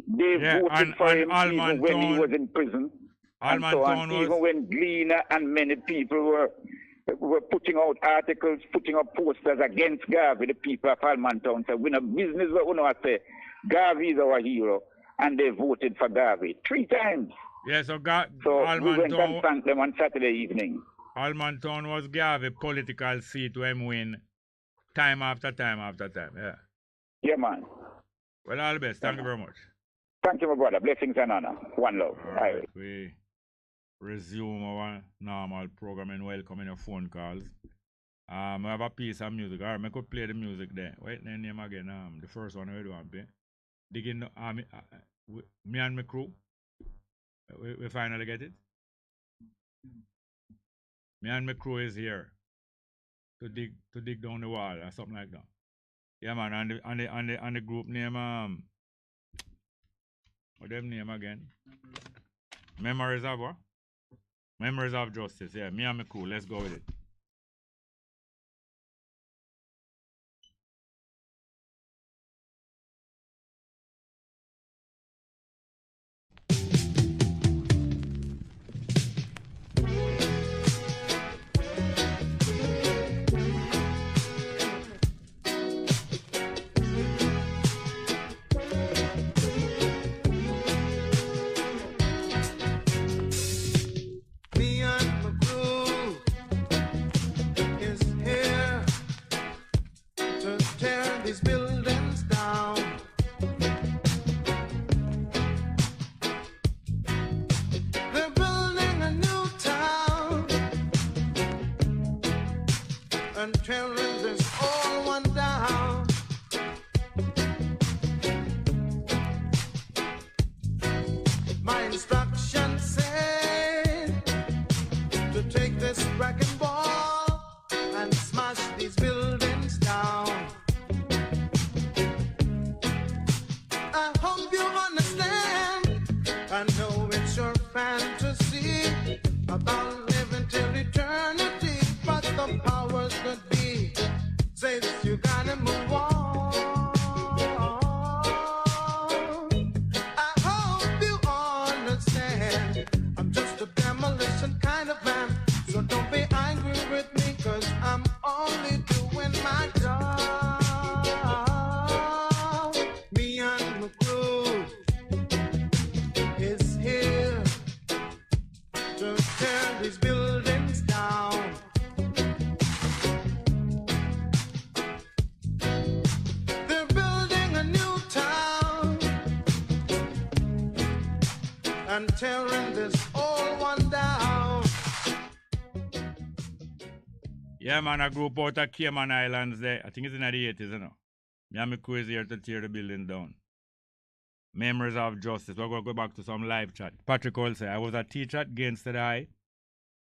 They voted for him even when he was in prison. And so on, even when Gleaner and many people were putting out articles, putting up posters against Garvey, the people of Almontown said, we're not business, but we know what say. Garvey is our hero. And they voted for Garvey 3 times. Yeah, so we went and thanked them on Saturday evening. Almontown was Garvey political seat to him win time after time. Yeah. Yeah, man. Well, all the best. Thank you very much. Thank you, my brother. Blessings and honor. One love. All right. We resume our normal programming, welcoming your phone calls. We have a piece of music. All right, I could play the music there. Wait, the name again. The first one we do want to play. Digging the army. Me and my crew. We finally get it. Me and my crew is here to dig down the wall or something like that. Yeah, man. And the group name what them name again? Memories of what? Memories of Justice. Yeah, me and my crew. Let's go with it. Yeah, man, a group out of Cayman Islands there. I think it's in the 80s, you know. Me and my crew is here to tear the building down. Memories of Justice. We're going to go back to some live chat. Patrick will say, I was a teacher at Gainsted High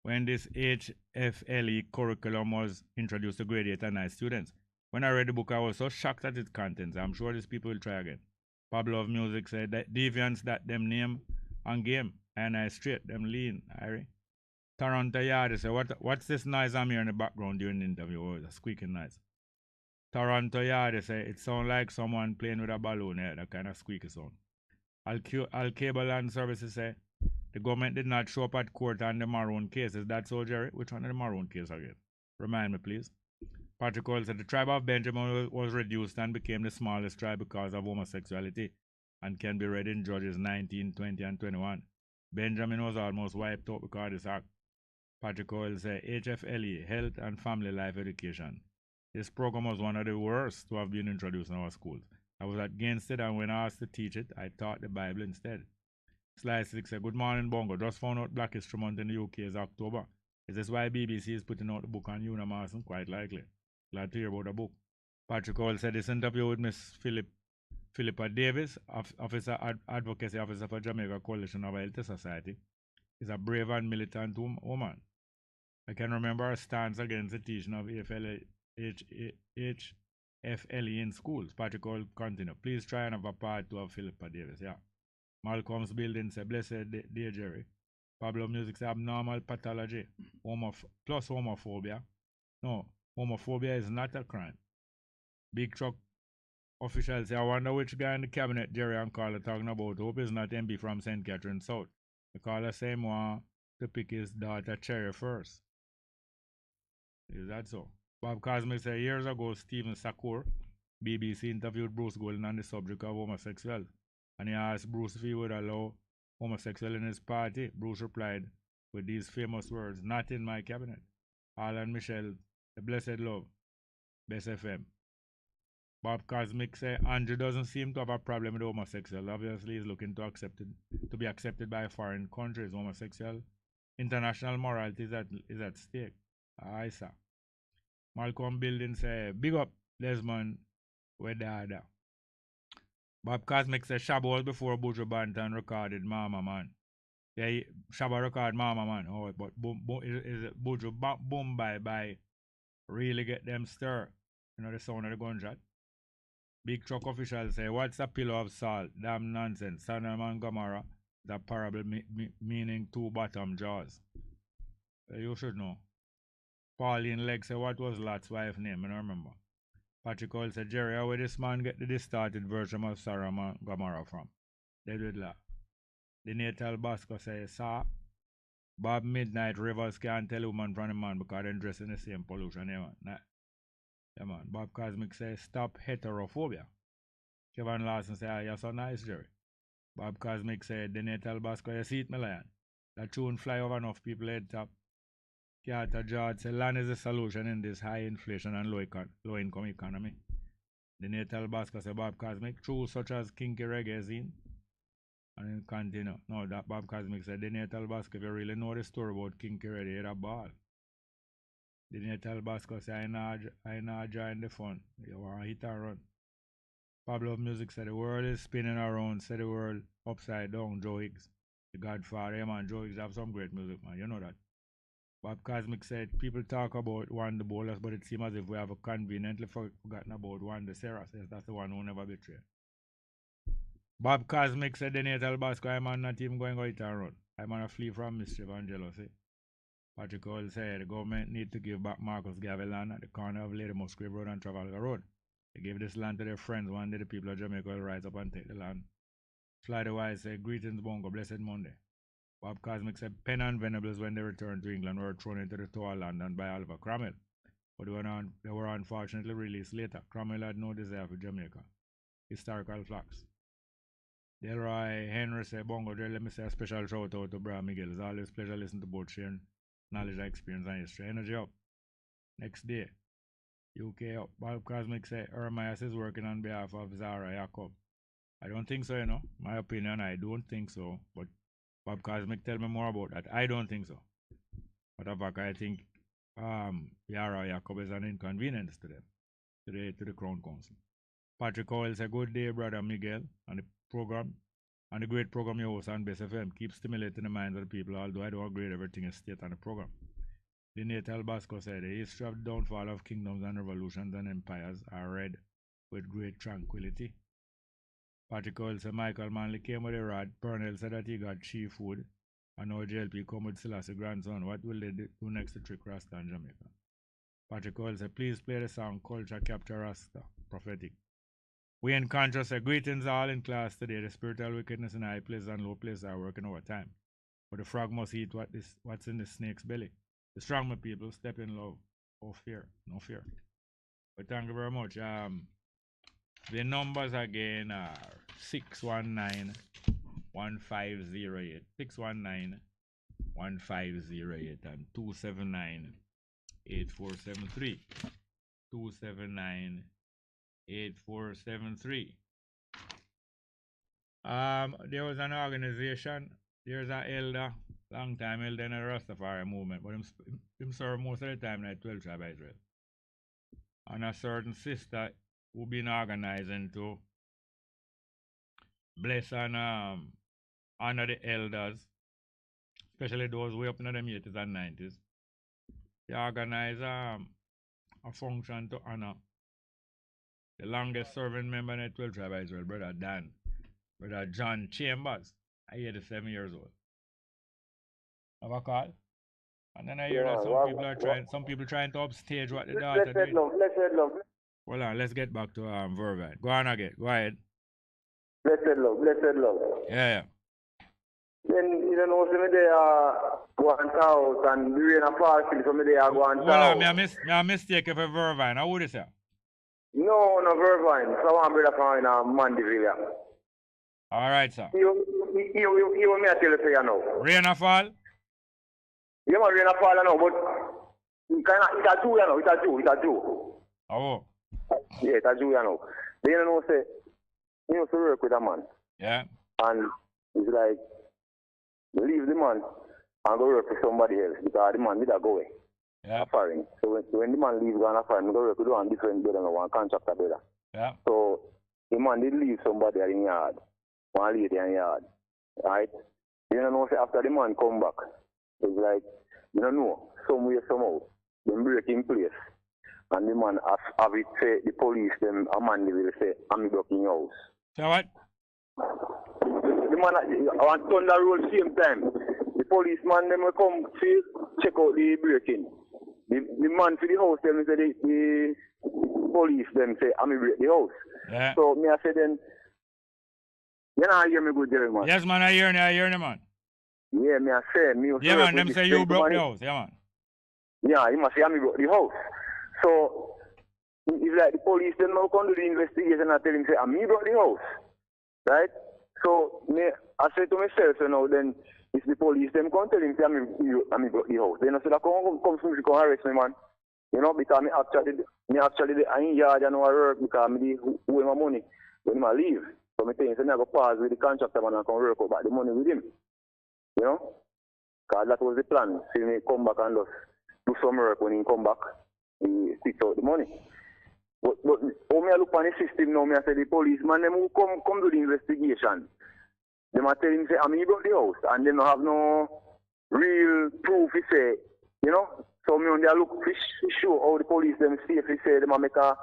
when this HFLE curriculum was introduced to grade 8 and 9 students. When I read the book, I was so shocked at its contents. I'm sure these people will try again. Pablo of Music said that deviants that them name and game. And I straight, them lean, Irie. Toronto Yard say, what's this noise I'm hearing in the background during the interview? Oh, it's a squeaking noise. Toronto Yard say, it sounds like someone playing with a balloon, yeah, that kind of squeaky sound. Al Cable Land Services say the government did not show up at court on the Maroon cases. That's so, Jerry. Which one of the Maroon case again? Remind me, please. Patrick Cole said the tribe of Benjamin was reduced and became the smallest tribe because of homosexuality and can be read in Judges 19, 20, and 21. Benjamin was almost wiped out because of this act. Patrick Cole said HFLE, Health and Family Life Education. This program was one of the worst to have been introduced in our schools. I was against it, and when asked to teach it, I taught the Bible instead. Slide 6 said, Good morning, Bongo. Just found out Black History Month in the UK is October. Is this why BBC is putting out the book on Una Marston? Quite likely. Glad to hear about the book. Patrick Cole said this interview with Miss Philippa Davis, Advocacy Officer for Jamaica Coalition of Health Society, is a brave and militant woman. I can remember her stance against the teaching of HFLE in schools. Patrick Cole continue. Please try and have a part 2 of Philippa Davis. Yeah. Malcolm's building say, Blessed day, Jerry. Pablo Music say, abnormal pathology plus homophobia. No, homophobia is not a crime. Big Truck officials say, I wonder which guy in the cabinet Jerry and Carla talking about. Hope is not MB from St. Catherine South. The Carla same one to pick his daughter Cherry first. Is that so? Bob Cosmic said, years ago, Stephen Sakur, BBC, interviewed Bruce Golden on the subject of homosexuals. And he asked Bruce if he would allow homosexual in his party. Bruce replied with these famous words, not in my cabinet. Alan Michelle, the blessed love, Bess FM. Bob Cosmic said, Andrew doesn't seem to have a problem with homosexual. Obviously, he's looking to be accepted by foreign countries. Homosexual international morality is at stake. Aye, sir. Malcolm Building say, big up Desmond Wedada. Bob Cosmic said Shabba was before Buju Banton recorded Mama Man. Yeah, Shabba recorded Mama Man. Oh, but is it Buju Boom by really get them stir? You know the sound of the gunshot? Big Truck officials say, what's a pillow of salt? Damn nonsense. Sodom and Gomorrah, the parable meaning two bottom jaws. You should know. Pauline Legg said, what was Lot's wife name? I don't remember. Patrick Cole said, Jerry, how did this man get the distorted version of Sodom and Gomorrah from? David La. The Natal Basco says, sir, Bob Midnight Rivers can't tell woman from the man because they're dressed in the same pollution. Yeah, man. Yeah, man. Bob Cosmic says, stop heterophobia. Kevin Larson said, you're so nice, Jerry. Bob Cosmic said, the Natal Basco, you see it, my lion? That tune fly over enough people head top. Carter George said, land is the solution in this high inflation and low income economy. The Natal Basco said, Bob Cosmic, true such as kinky reggae scene. And then continue. No, that Bob Cosmic said, the Natal Basco, if you really know the story about kinky reggae, you're a ball. The Natal Basco said, I not join the fun. You want to hit and run. Pablo Music said, the world is spinning around, said the world upside down, Joe Higgs. The Godfather, yeah, man, Joe Higgs have some great music, man, you know that. Bob Cosmic said, people talk about Wanda Bowlers, but it seems as if we have conveniently forgotten about Wanda Sarah. Says that's the one who never betrayed. Bob Cosmic said, the Natal Basco, I'm not even going to hit and run. I'm going to flee from mischief and jealousy. Patrick Cole said, the government need to give back Marcus Garvey land at the corner of Lady Musgrave Road and Trafalgar Road. They gave this land to their friends. One day the people of Jamaica will rise up and take the land. Fly the Wise said, greetings, Bongo, blessed Monday. Bob Cosmic said Penn and Venables, when they returned to England, were thrown into the Tower London by Oliver Cromwell, but they were unfortunately released later. Cromwell had no desire for Jamaica. Historical facts. Delroy Henry said, Bongo, let me say a special shout out to Brian Miguel. It's always a pleasure listening to both sharing knowledge, experience, and history. Energy up. Next day. UK up. Bob Cosmic said Ermias is working on behalf of Zara Jacob. I don't think so, you know. My opinion, I don't think so, but Bob Cosmic, tell me more about that. I don't think so. But of fact, I think Yara Jacob is an inconvenience to them, to the Crown Council. Patrick Howell said, good day, brother Miguel, and the program, and the great program you host on Bess FM. Keep stimulating the minds of the people, although I don't agree with everything you state on the program. The Natal Basco said, the history of the downfall of kingdoms and revolutions and empires are read with great tranquility. Patrick Cole said Michael Manley came with a rod. Purnell said that he got chief food. And now JLP come with Selassie grandson. What will they do next to trick Rasta and Jamaica? Patrick Cole said, please play the song Culture Capture Rasta, prophetic. We in conscious say, greetings all in class today. The spiritual wickedness in high places and low places are working overtime. But the frog must eat what's in the snake's belly. The strong my people step in love. Oh fear, no fear. But thank you very much. The numbers again are 619-1508. 619-1508 and 279-8473. 279-8473. There was an organization, there's an elder, long time elder in the Rastafarian movement, but him serve most of the time in the 12 tribe of Israel. And a certain sister who been organizing to bless and honor the elders, especially those way up in the 80s and 90s. They organize a function to honor the longest serving member in the 12 tribe of Israel, Brother John Chambers, 87 years old. Have a call? And then I hear that some people trying to upstage what the daughter did. Love. Hold on, let's get back to Vervine. Go on again. Go ahead. Blessed love. Yeah. Then you don't know some they are going out and the rain and fall so they are going out. Hold on, me mistake for Vervine. How would you say? No Vervine. So one brother from Mandeville. All right, sir. You want me to tell you now. Rain and fall? Yeah, man, rain and fall now, but it's a Jew, you know. It's a Jew. Oh. Yeah, it's a Jew, you know. They don't know, say, you know, to work with a man. Yeah. And it's like, leave the man and go work with somebody else because the man did go away. Yeah. Foreign. So when the man leaves go on foreign, go work with one different brother and one contractor brother. Yeah. So the man did leave somebody in yard, one lady in yard, right? You know, say after the man come back, it's like, you don't know, some way, somehow, them break in place. And the man have it say, the police, them, a man, they will say, I'm blocking your house. So what? The man, I want thunder roll same time. The policeman, them will come to check out the breaking. The man for the house, them say, the police, them say, I'm break the house. Yeah. So, me I say then, you know, hear me good, Jerry, man. Yes, man, I hear you, man. Yeah, me I say, me yeah, man, them say you broke the house, yeah, man. Yeah, he must say, I'm broke the house. So, it's like the police, them now come do the investigation and tell him, say, I'm broke the house. Right? So, I say to myself, you know, then, it's the police, them come tell him, say, I'm broke the house. Then I say, come from me, come arrest me, man. You know, because me actually in yard and I work because me owe my money when I leave. So me think, so I go pause with the contractor man and come work about the money with him. You know? Because that was the plan. See me come back and just do some work when he come back. He spits out the money. But when I look on the system now, I say the policeman, them who come do the investigation. Them I tell him, say, I'm broke the house. And they don't have no real proof, he say, you know? So me on there look fish show how the police them safely say them make a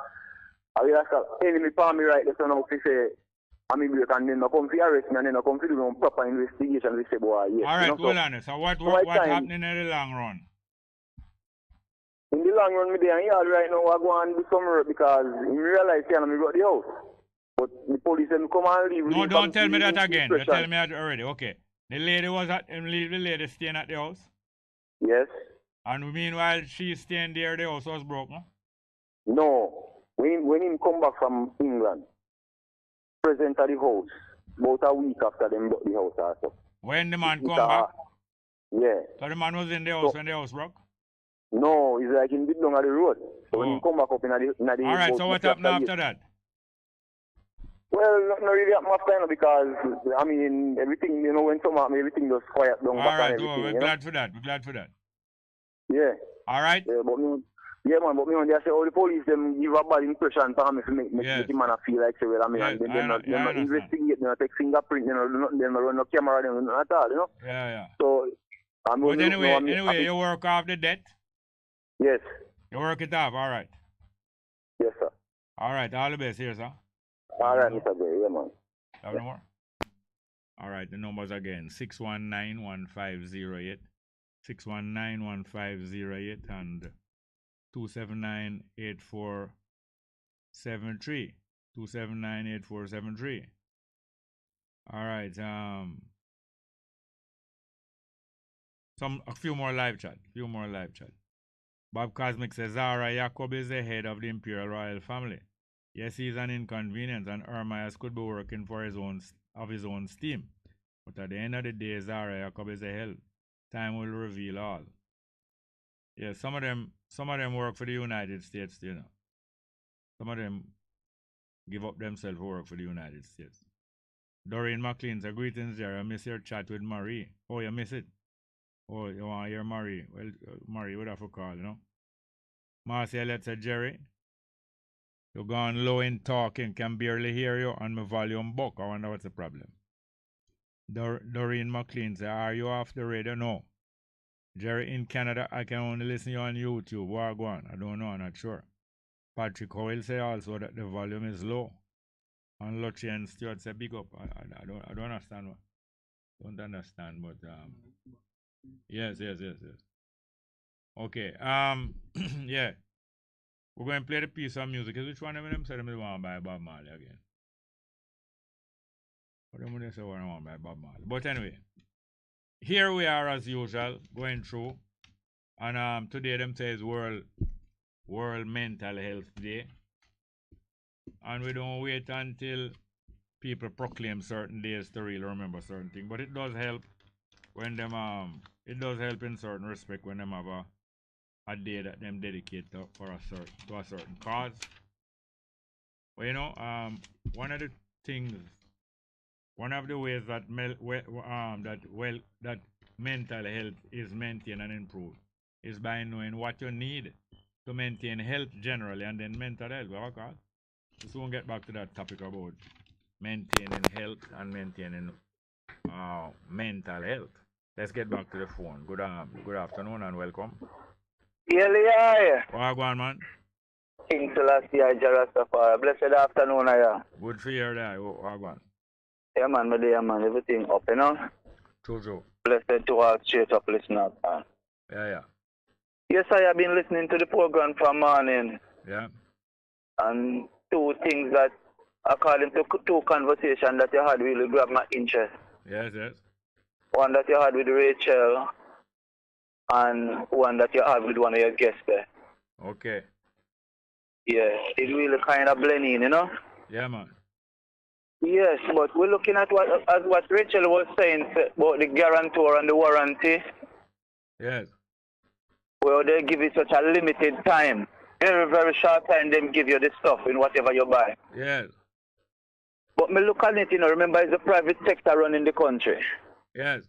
enemy for me right there, so now if say I'm break and then no come to arrest me and then no come to do no proper investigation, we say boy yes. Alright, hold on. So what happening in the long run? In the long run, me there in yard right now, I go and do some work because I realize I got the house. But the police them come and leave. No, don't tell me that again. You tell me that already. Okay. The lady was at leave the lady staying at the house? Yes. And meanwhile she's staying there, the house was broke, no? No. When he come back from England, present at the house, about a week after them bought the house also. When the man come back? Yeah. So the man was in the house when the house broke? No, it's like in bit down at the road. So when he come back up in the Alright, so what happened after that? Well, not really happened after because, I mean, everything, you know, when some happen, everything just quiet down back and everything. We're glad for that. We're glad for that. Yeah. Alright? Yeah, but me when they say, the police, them give a bad impression to me to make the man feel like, say, well, I mean, and then they not investigate, they not take fingerprint, they not run no camera, they not at all, you know? Yeah. So, but anyway, you work off the debt? Yes. You work it off, alright. Yes, sir. Alright, all the best here, sir. Alright, Mr. Gray, yeah, man. Have no more? Alright, the numbers again, 619-1508, 619-1508, and 279-8473, 279-8473. All right. A few more live chat. Bob Cosmic says Zara Jacob is the head of the Imperial Royal family. Yes, he's an inconvenience, and Ermias could be working for his own steam. But at the end of the day, Zara Jacob is a hell. Time will reveal all. Yeah, some of them work for the United States, you know. Some of them give up themselves to work for the United States. Doreen McLean says, greetings there. I miss your chat with Marie. Oh, you miss it? Oh, you want to hear Marie? Well, Marie would have to call, you know. Marcia, let's say, Jerry, you're gone low in talking, can barely hear you on my volume book. I wonder what's the problem. Doreen McLean says, are you off the radio? No. Jerry, in Canada, I can only listen to you on YouTube. Wagwan, I don't know, I'm not sure. Patrick Hoyle say also that the volume is low. And Luchi and Stewart say big up. I don't understand. Don't understand, but yes. Okay. Yeah. We're going to play the piece of music. Which one of them said they want to buy Bob Marley again? What do they say they want to buy Bob Marley? But anyway, here we are as usual, going through. And today them say is World Mental Health Day. And we don't wait until people proclaim certain days to really remember certain things. But it does help when them it does help in certain respect when them have a day that them dedicate to a certain cause. Well, you know, one of the ways that that mental health is maintained and improved is by knowing what you need to maintain health generally and then mental health. Well, okay. So we'll get back to that topic about maintaining health and maintaining mental health. Let's get back to the phone. Good afternoon and welcome. Yeah. Wagwan, man. King Selassie, Rastafarian. Blessed afternoon, yeah. Good for you there, Wagwan. Yeah, man, man. Everything up, you know? True. Blessed to all straight up listeners, man. Yeah. Yes, I have been listening to the program from morning. Yeah. And two things that, according to two conversations that you had, really grabbed my interest. Yes. One that you had with Rachel, and one that you had with one of your guests there. Okay. Yeah, it really kind of blend in, you know? Yeah, man. Yes, but we're looking at what Rachel was saying about the guarantor and the warranty. Yes. Well, they give you such a limited time. Very, very short time, they give you the stuff in whatever you buy. Yes. But me look at it, you know, remember it's the private sector running the country. Yes.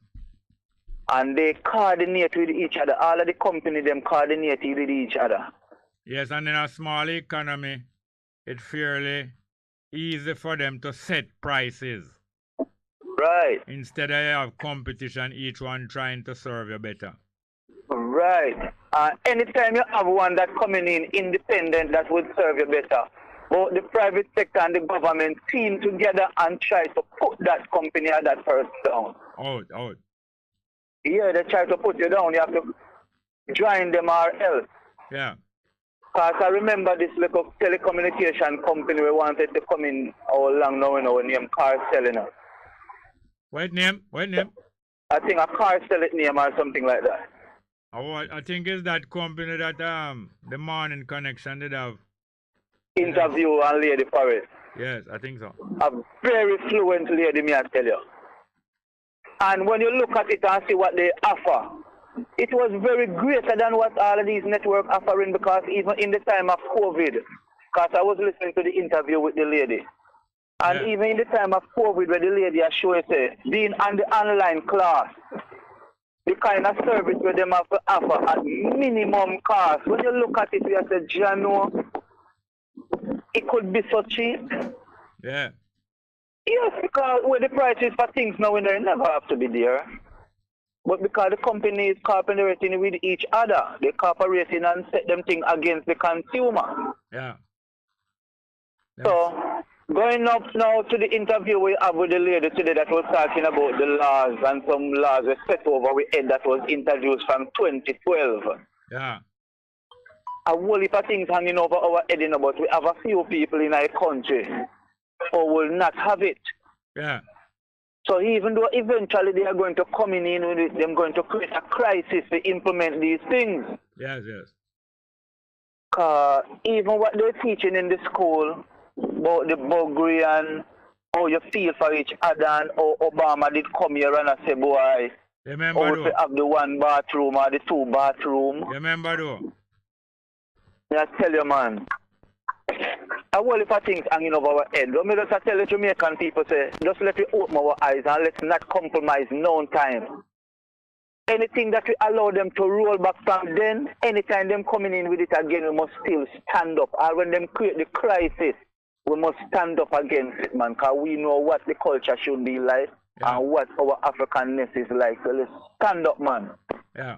And they coordinate with each other. All of the company, them coordinate with each other. Yes, and in a small economy, it's fairly easy for them to set prices. Right. Instead of have competition, each one trying to serve you better. Right. Anytime you have one that coming in independent that would serve you better, both the private sector and the government team together and try to put that company or that person down. Out. Yeah, they try to put you down. You have to join them or else. Yeah. Because I remember this little telecommunication company we wanted to come in how long now, you know, name Car Selling. What name? I think a Car Selling name or something like that. Oh, I think it's that company that the morning connection did have. Interview and Lady Forest. Yes, I think so. A very fluent lady, me I tell you. And when you look at it and see what they offer, it was very greater than what all of these networks offering, because even in the time of COVID, because I was listening to the interview with the lady, and even in the time of COVID where the lady has shown being on the online class, the kind of service where them have to offer at minimum cost. When you look at it, you say, Jano, it could be so cheap. Yeah. Yes, because where the prices for things now and they never have to be there. But because the companies cooperating with each other, they cooperating and set them things against the consumer. Yeah. So, going up now to the interview we have with the lady today that was talking about the laws, and some laws were set over with head that was introduced from 2012. Yeah. A whole heap of things hanging over our head, but we have a few people in our country or will not have it. Yeah. So even though eventually they are going to come in with it, they're going to create a crisis to implement these things. Yes, yes. Even what they're teaching in the school about the buggery and how you feel for each other and how Obama did come here and I say, boy, remember how we have the one bathroom or the two bathroom. Remember though? I tell you, man. A whole heap of things hanging over our head. Let me just tell the Jamaican people, say, just let me open our eyes and let's not compromise no time. Anything that we allow them to roll back from then, anytime them coming in with it again, we must still stand up. Or when them create the crisis, we must stand up against it, man, because we know what the culture should be like and what our Africanness is like. So let's stand up, man. Yeah.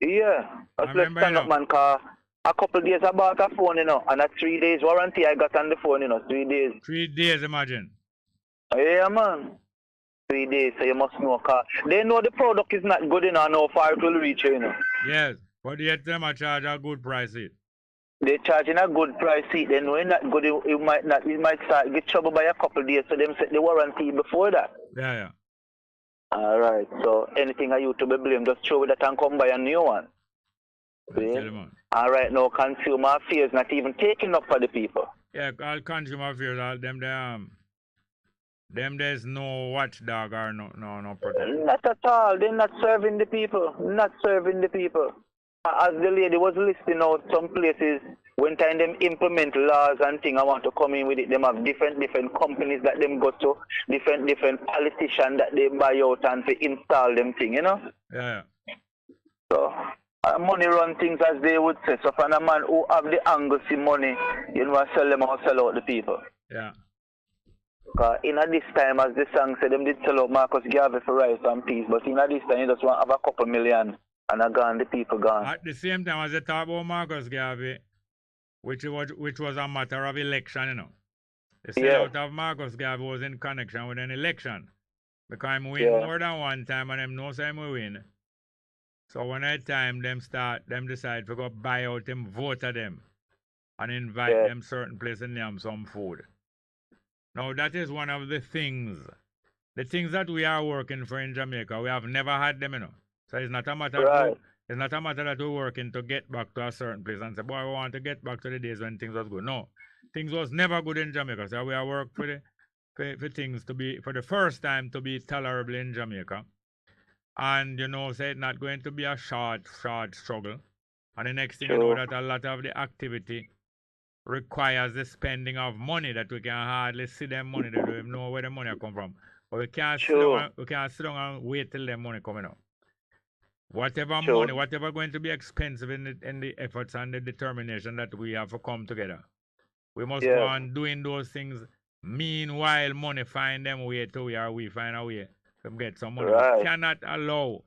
Yeah. Let's stand up, man, because a couple days I bought a phone, and a 3 days warranty I got on the phone, 3 days. 3 days, imagine. Yeah, man. 3 days, so you must know, because they know the product is not good enough, how far it will reach, Yes, but yet them a charge a good price it. They're charging a good price it, they know it's not good, it might start get trouble by a couple days, so them set the warranty before that. Yeah, yeah. Alright, so anything I you to be blamed, just throw that and come buy a new one. Alright, now consumer affairs not even taking up for the people. Yeah, all consumer affairs, all them there's no watchdog or no protection. Not at all. They're not serving the people. Not serving the people. As the lady was listing out some places, when time them implement laws and things, I want to come in with it. Them have different companies that them go to, different politicians that they buy out and to install them thing, Yeah. So money run things as they would say. So for a man who have the angle see money, sell them or sell out the people. Yeah. In this time, as the song said, them did sell out Marcus Garvey for rice and peace, but in this time, you just want to have a couple million and the people gone. At the same time as they talk about Marcus Garvey, which was a matter of election, The sellout of Marcus Garvey was in connection with an election. Because I'm win more than one time and them know say I'm win. So when that time them decide to go buy out them, vote of them, and invite them certain place and name some food. Now that is one of the things that we are working for in Jamaica. We have never had them, So it's not a matter it's not a matter that we're working to get back to a certain place and say, boy, we want to get back to the days when things was good. No. Things was never good in Jamaica. So we are working for things to be for the first time to be tolerable in Jamaica. And say it's not going to be a short struggle. And the next thing you know that a lot of the activity requires the spending of money that we can hardly see them money. They don't even know where the money come from. But we can't sit down and wait till the money coming out. Whatever money, whatever going to be expensive in the efforts and the determination that we have to come together. We must go on doing those things. Meanwhile, money find them way to where we find a way to get some money. We cannot allow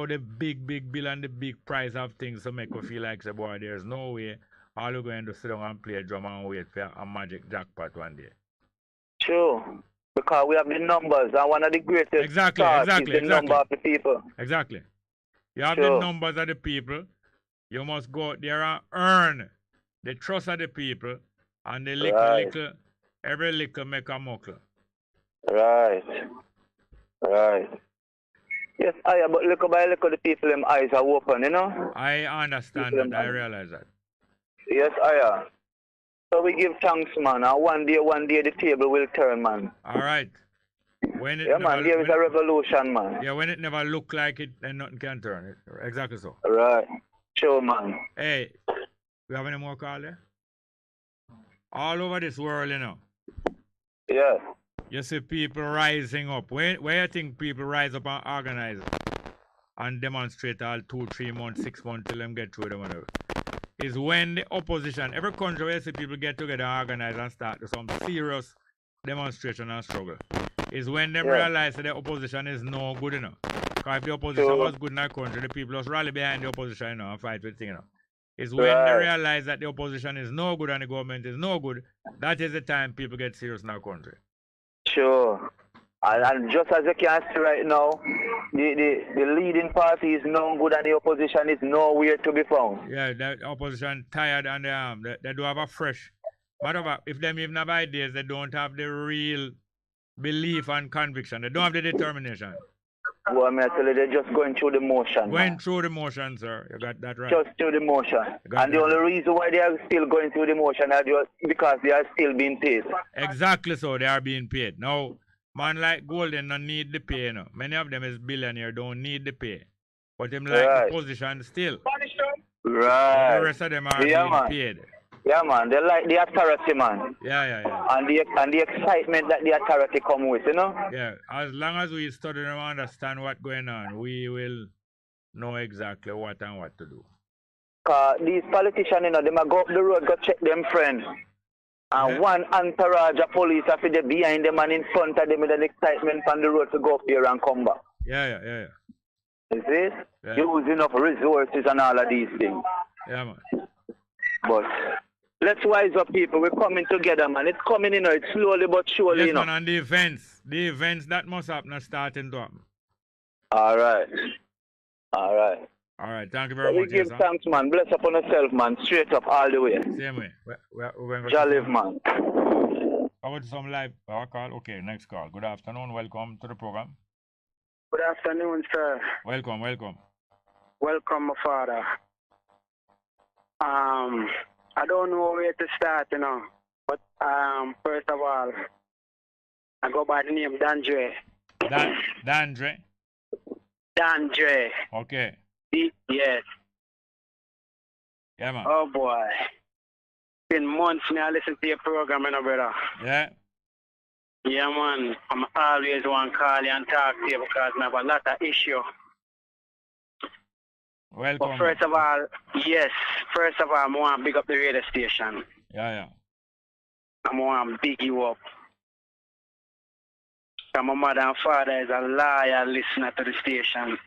the big bill and the big price of things to make us feel like, say, boy, there's no way all we're going to sit down and play a drum and wait for a magic jackpot one day. Sure. Because we have the numbers, and one of the greatest is the number of the people. Exactly. You have the numbers of the people. You must go out there and earn the trust of the people, and the every little make a muckle. Right. Yes, but look the people, them eyes are open, I understand that. I realize that. Yes, So we give thanks, man. And one day the table will turn, man. All right. When it there is a revolution, man. Yeah, when it never look like it, then nothing can turn it. Exactly so. Right. Sure, man. Hey, we have any more call there? All over this world, Yeah. You see people rising up. Where you think people rise up and organize and demonstrate all 2, 3 months, 6 months till them get through them, whatever? Is when the opposition, every country where you see people get together and organize and start some serious demonstration and struggle, is when them realize that the opposition is no good enough. Because if the opposition was good in our country, the people just rally behind the opposition and fight with things. It's when they realize that the opposition is no good and the government is no good, that is the time people get serious in our country. Sure. And just as you can see right now, the leading party is no good and the opposition is nowhere to be found. Yeah, the opposition tired and they do have a fresh Matter of fact, if them even have ideas, they don't have the real belief and conviction. They don't have the determination. Well, I mean, I tell you, they're just going through the motion. Going through the motion, sir. You got that right. Just through the motion. And the only reason why they are still going through the motion is because they are still being paid. Exactly so. They are being paid. Now, man like Golden don't need the pay. You know. Many of them is billionaire, don't need the pay. But them like the position still. Right. The rest of them are being paid. Yeah, man. They like the authority, man. Yeah. And the excitement that the authority come with, you know? Yeah. As long as we study and understand what's going on, we will know exactly what and what to do. These politicians, you know, they might go up the road, go check them friends. And one entourage of police are behind them and in front of them with an excitement on the road to go up there and come back. Yeah. You see? Using up resources and all of these things. Yeah, man. But let's wise up, people. We're coming together, man. It's coming, you know. It's slowly but surely, yes, you know. Man, and the events that must happen are starting to happen. All right. Thank you very much. We give thanks, man. Bless upon yourself, man. Straight up, all the way. Same way. Live, man. I got some live call. Okay, next call. Good afternoon. Welcome to the program. Good afternoon, sir. Welcome. Welcome, my father. I don't know where to start, you know. But first of all, I go by the name Dandre. Dandre? Dandre. Okay. Yes. Yeah, man. Oh, boy. Been months now I listen to your program, you know, brother. Yeah. Yeah, man. I'm always want to call you and talk to you because I have a lot of issue. Welcome. But first of all, I want to big up the radio station. Yeah. I want to big you up. My mother and father is a loyal listener to the station.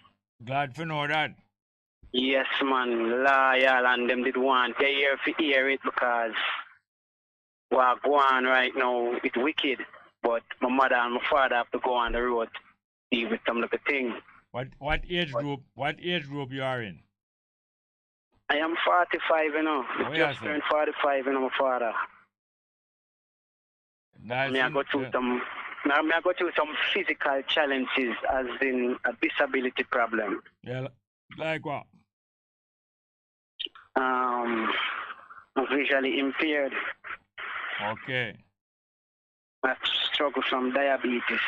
Glad to know that. Yes, man, loyal, and them did want to hear it because what go on right now, it's wicked. But my mother and my father have to go on the road to deal with some little thing. What age group you are in? I am 45, you know. Oh, Just turned 45, you know, my father. I go through some physical challenges, as in a disability problem. Yeah, like what? I'm visually impaired. Okay. I struggle from diabetes.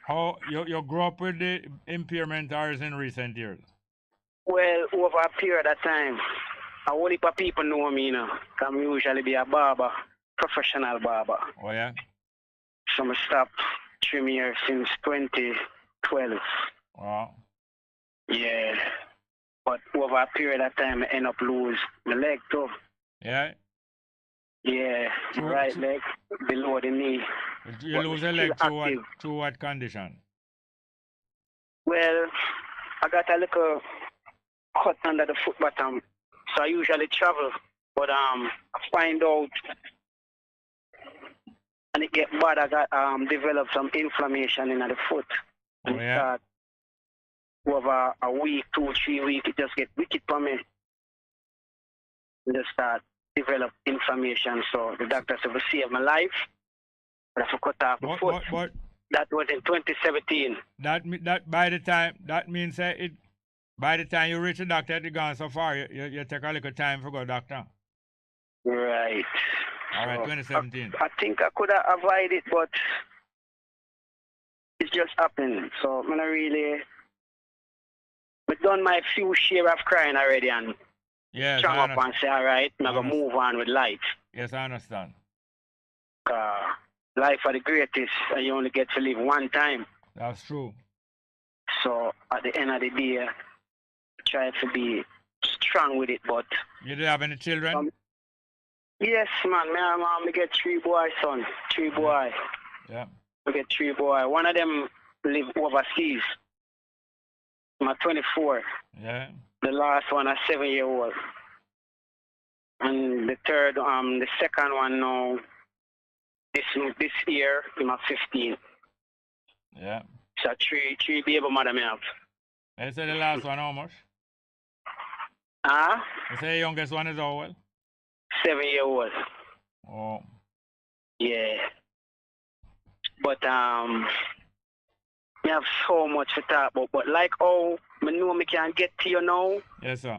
How you grew up with the impairment or is in recent years? Well, over a period of time, a whole heap of people know me, you know. I'm usually be a barber, professional barber. Oh, yeah? So I stopped trim here since 2012. Wow. Yeah. But over a period of time, I end up lose my leg too. Yeah? Yeah, right leg below the knee. You lose a leg through what condition? Well, I got a little cut under the foot bottom, so I usually travel. But I find out, and it get bad. I got developed some inflammation in the foot. Oh, yeah. Over a week, 2-3 weeks, it just get wicked for me. And just start develop inflammation. So the doctor said, "We save my life. I have to cut off the foot." But that was in 2017. That by the time you reach the doctor, it's gone so far. You take a little time for go doctor. Right. All right, 2017. I think I could have avoided it, but it's just happened. So I'm not really. I've done my few share of crying already and strong up and say, all right, I'm going to move on with life. Yes, I understand. Life are the greatest and you only get to live one time. That's true. So at the end of the day, I try to be strong with it, but... You do have any children? Yes, man. I get 3 boys, son. 3 boys. Yeah. I get 3 boys. One of them live overseas. I'm 24. Yeah. The last one, a 7-year-old. And the second one now, this year, I'm 15. Yeah. So 3 baby mother me have. You say the last one how much? Huh? You say the youngest one is how old? 7-year-old. Oh. But we have so much to talk about. But like how I know me can get to you now, Yes, sir.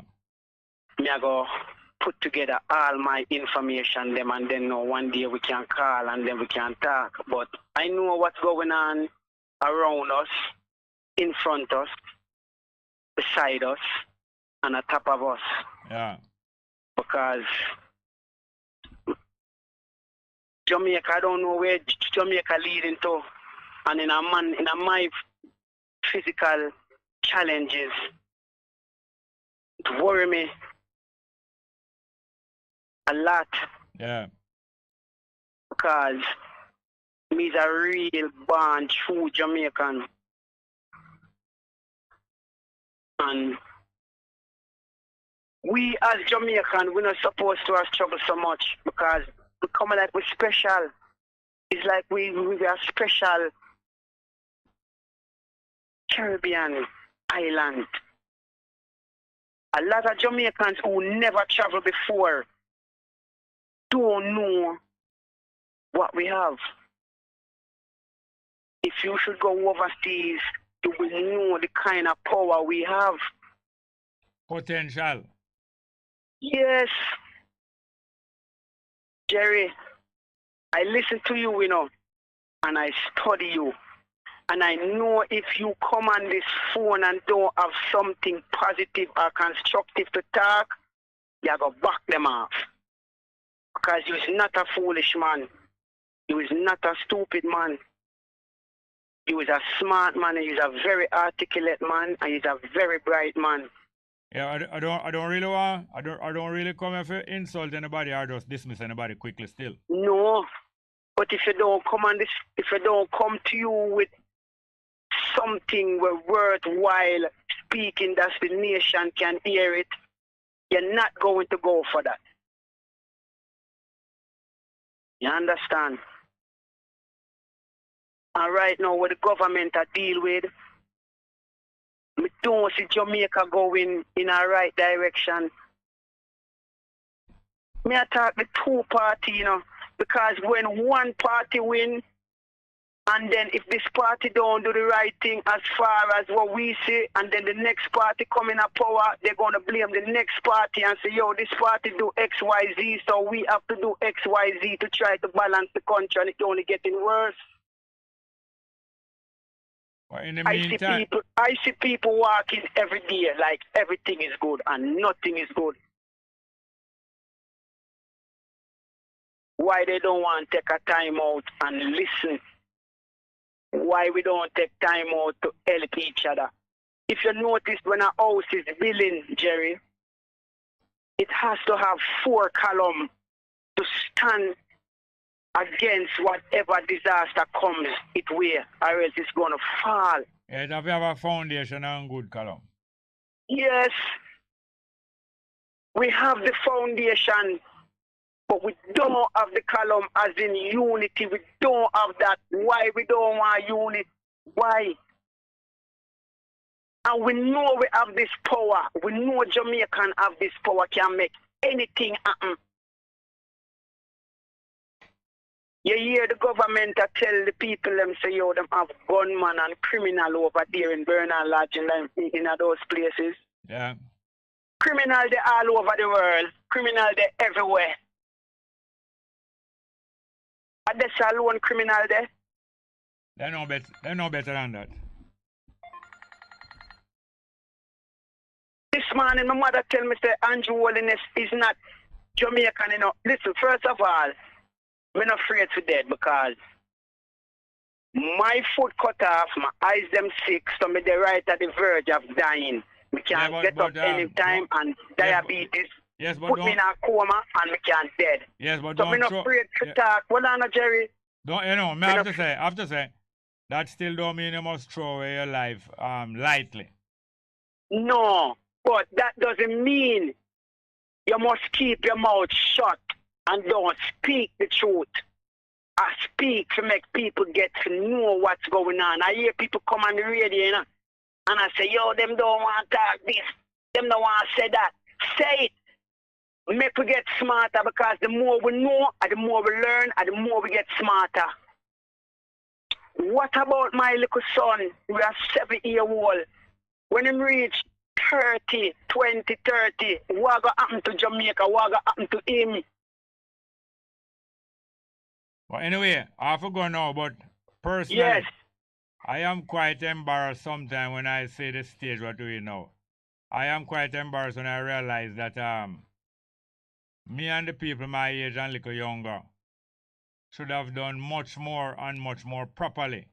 me I go put together all my information them, and then one day we can call and then we can talk. But I know what's going on around us, in front of us, beside us, and on top of us. Yeah. Because Jamaica, I don't know where Jamaica leading to. And in my physical challenges, it worry me a lot. Yeah. Because me's a real born true Jamaican. And we as Jamaican, we're not supposed to have struggle so much because we come like we're special. It's like we are special Caribbean island. A lot of Jamaicans who never traveled before don't know what we have. If you should go overseas, you will know the kind of power we have. Potential. Yes. Jerry, I listen to you, and I study you. And I know if you come on this phone and don't have something positive or constructive to talk, you have to back them off. Because you're not a foolish man. You is not a stupid man. You is a smart man, and you're a very articulate man, and you're a very bright man. Yeah, I don't really come here to insult anybody or just dismiss anybody quickly still. No. But if you don't come to you with something worthwhile speaking that the nation can hear it, you're not going to go for that. You understand? And right now, what the government are deal with, we don't see Jamaica going in a right direction. Me attack the two party, because when one party win, and then if this party don't do the right thing as far as what we see, and then the next party come in a power, they're going to blame the next party and say, yo, this party do X, Y, Z, so we have to do X, Y, Z to try to balance the country, and it's only getting worse. Well, in the meantime, I see people walking every day like everything is good and nothing is good. Why they don't want to take a time out and listen? Why we don't take time out to help each other? If you notice, when a house is building, Jerry, it has to have 4 columns to stand against whatever disaster comes its way, or else it's going to fall. Yeah, it have to have a foundation and good column. Yes, we have the foundation, but we don't have the column as in unity. We don't have that. Why we don't want unity? Why? And we know we have this power. We know Jamaican have this power, can make anything happen. You hear the government tell the people them say, yo, them have gunman and criminal over there in Bernal Lodge and in those places. Yeah. Criminal they all over the world. Criminal they everywhere. And that's alone criminal there. They know better than that. This morning my mother tell me say Andrew Holiness is not Jamaican, Listen, first of all, I'm not afraid to dead because my foot cut off, my eyes them sick, so me they right at the verge of dying. We can't get up anytime and diabetes. Yes, but put me in a coma and me can't dead. Yes, but so don't. I'm not afraid to talk. Hold on, Jerry. Don't I have to say, that still don't mean you must throw away your life lightly. No, but that doesn't mean you must keep your mouth shut and don't speak the truth. I speak to make people get to know what's going on. I hear people come on the radio, and I say, yo, them don't want to talk this. Them don't want to say that. Say it. Make we get smarter, because the more we know, and the more we learn, and the more we get smarter. what about my little son? We are 7-year-old. When him reach 30, 20, 30, what gonna happen to Jamaica? What gonna happen to him? Well, anyway, I have to go now, but personally, Yes. I am quite embarrassed sometimes when I see the stage what we know. I am quite embarrassed when I realize that me and the people my age and little younger should have done much more and much more properly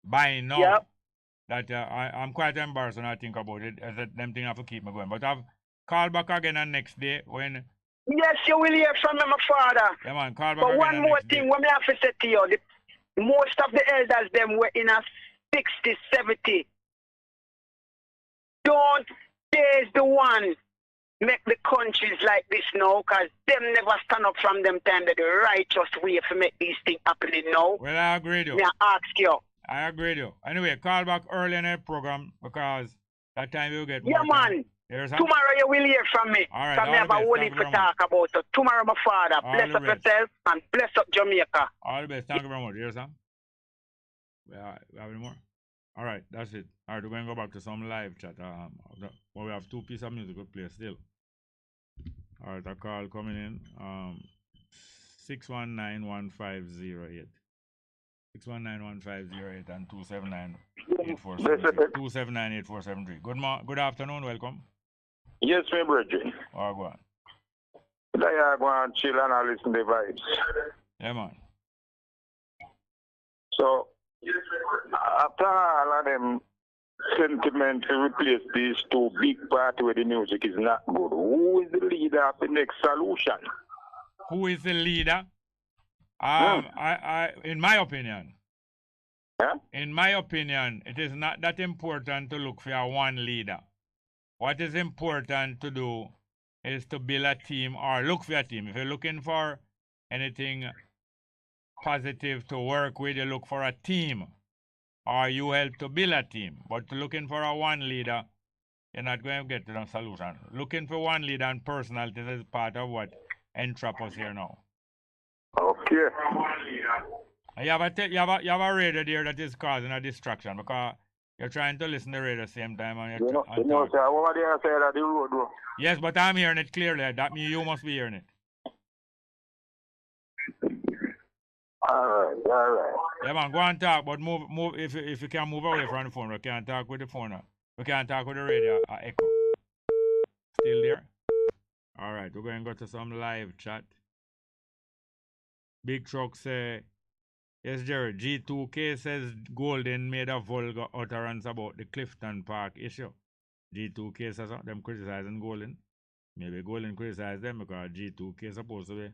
by now. Yep. That I'm quite embarrassed when I think about it. As them thing have to keep me going. But I've called back again the next day when. Yes, you will hear from my father. Yeah, man, call back But again one the more next thing, day. what me have to say to you, most of the elders them were in a 60, 70. Don't there's the one make the countries like this now, because them never stand up from them time that the righteous way to make these things happening now. Well, I agree with you. Me ask you. I agree with you. Anyway, call back early in the program because that time we'll get more Yeah, man. Time. Tomorrow you will hear from me. All right, Because me have a whole heap to talk about. So tomorrow, my father, bless up yourself and bless up Jamaica. All the best. Thank you very much. Here's Sam. We have any more? All right, that's it. All right, we're going to go back to some live chat. Well, we have 2 pieces of music to play still. All right, a call coming in. 619-1508. 619-1508 and 279-8473. 279-8473. Good afternoon. Welcome. Yes, my brethren. All go on. I go and chill and I listen to the vibes. Yeah, man. So, after all of them sentiment to replace these 2 big parties where the music is not good, who is the leader of the next solution? Who is the leader? In my opinion, it is not that important to look for one leader. What is important to do is to build a team or look for a team. If you're looking for anything positive to work with, you look for a team or you help to build a team. But looking for a one leader, you're not going to get to the solution. Looking for one leader and personality is part of what entrap us here now. Okay. You have a radio there that is causing a distraction because you're trying to listen to the radio at the same time and you're sir, over the other side of the road, bro. Yes, but I'm hearing it clearly. That means you must be hearing it. All right. Yeah, man, go and talk, but move. If you can move away from the phone, we can't talk with the phone. We can't talk with the radio. Echo. Still there? All right, we're going to go to some live chat. Big Truck say, yes, Jerry, G2K says Golden made a vulgar utterance about the Clifton Park issue. G2K says them criticizing Golden. Maybe Golden criticized them because G2K is supposed to be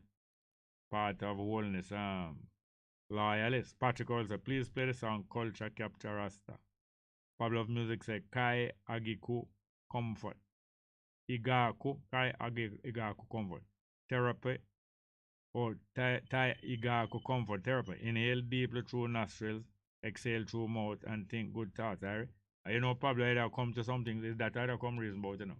part of wholeness loyalist. Patrick also, please play the song Culture Capture Rasta. Pablo of Music say Kai Agiku Comfort. Igaku, Kai Igaku Comfort. Therapy. Or Tai Igaku Comfort Therapy. Inhale deeply through nostrils, exhale through mouth, and think good thoughts. You know, Pablo either come to something, is that either come reason about, you know.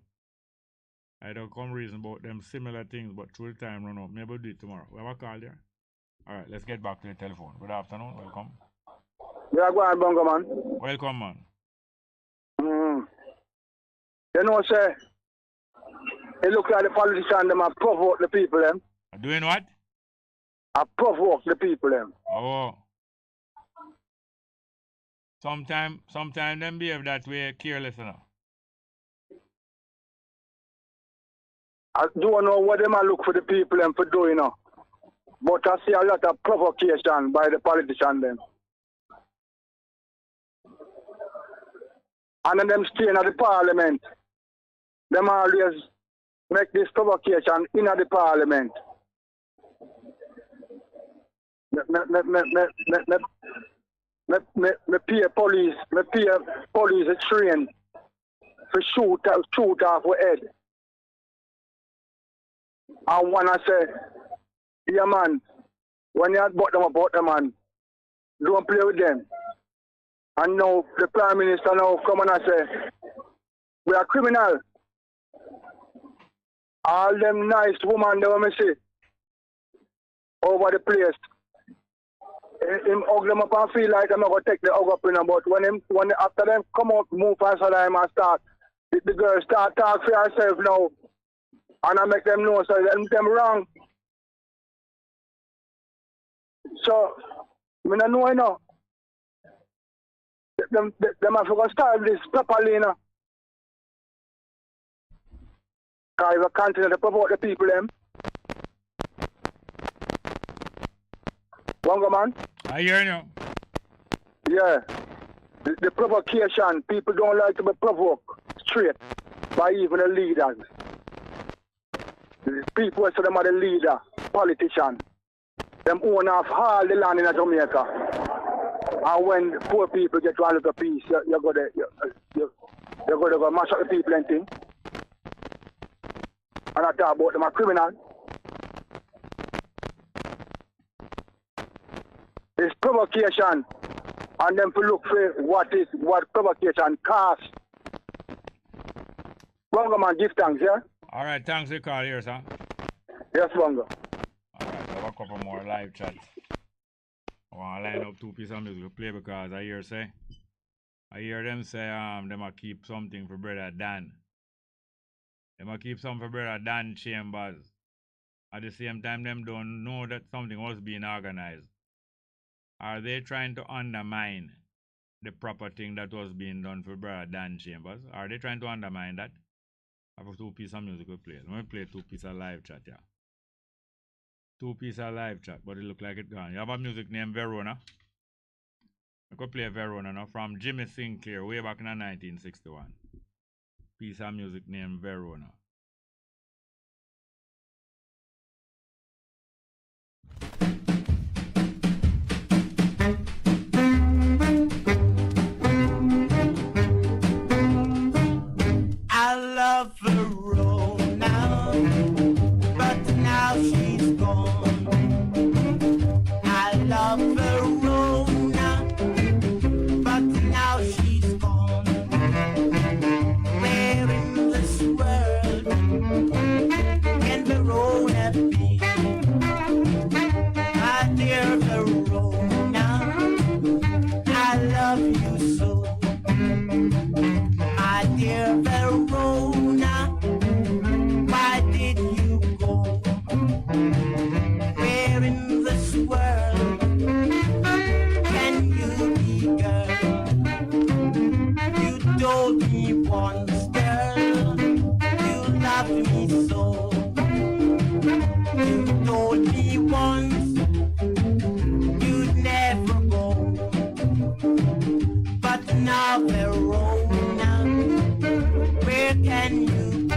Either come reason about them similar things, but through the time run out. Maybe we'll do it tomorrow. We have a call there. All right, let's get back to the telephone. Good afternoon. Welcome. Yeah, go on, Bongo, man. Welcome, man. You know, sir, it look like the politicians, them have provoked the people, them. Doing what? I provoke the people, them. Oh. Sometimes them behave that way careless enough. I don't know what them are look for the people them for doing, you know. But I see a lot of provocation by the politicians, them. And then them staying at the parliament. Them always make this provocation in the parliament. Me pay police a train for shoot off with head. And when I say, yeah man, when you about them man, don't play with them. And now the Prime Minister now come and I say, we are criminal. All them nice women they want me see over the place. him hug them up and feel like I'm not going to take the hug up in them. But when after them come out, move faster than him and start, the girl start talk for herself now. And I make them know so them wrong. So, I don't know, you know. Them have to go start this properly, you know. Because if I continue to provoke the people, them. Bongo man? I hear you. Yeah. The provocation, people don't like to be provoked straight by even the leaders. The people say them are the leader, politician. Them own off all the land in Jamaica. And when poor people get one little piece, you're going to go mash up the people and things. And I talk about them as criminals. It's provocation. And then to look for what provocation costs. Bongo man, give thanks, yeah? All right, thanks for the call here, sir. Yes, Bongo. All right, I have a couple more live chats. I want to line up 2 pieces of music to play because I hear them say them a keep something for brother Dan. Them a keep something for brother Dan Chambers. At the same time, them don't know that something was being organized. Are they trying to undermine the proper thing that was being done for brother Dan Chambers? Are they trying to undermine that? I have 2 pieces of music to play. Let me play 2 pieces of live chat, yeah. 2 pieces of live chat, but it look like it gone. You have a music named Verona. I could play Verona now from Jimmy Sinclair way back in 1961. Piece of music named Verona. I love Verona, but now she's gone. I love Verona, but now she's gone. Where in this world can Verona be? My dear Verona, I love you so. My dear Verona, why did you go? Where in this world can you be, girl? You told me once, girl, you loved me so. You told me once you'd never go. But now, Verona, where can you be?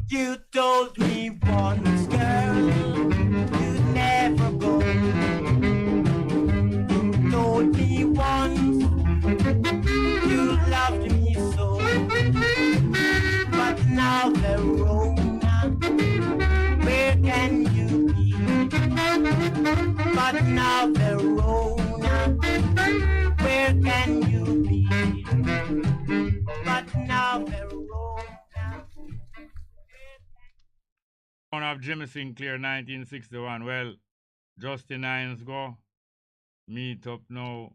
You told me once, girl, you'd never go. You told me once you loved me so. But now, Verona, where can you be? But now, Verona, where can you be? But now, Verona. One of Jimmy Sinclair, 1961. Well, Justin Hines go meet up now.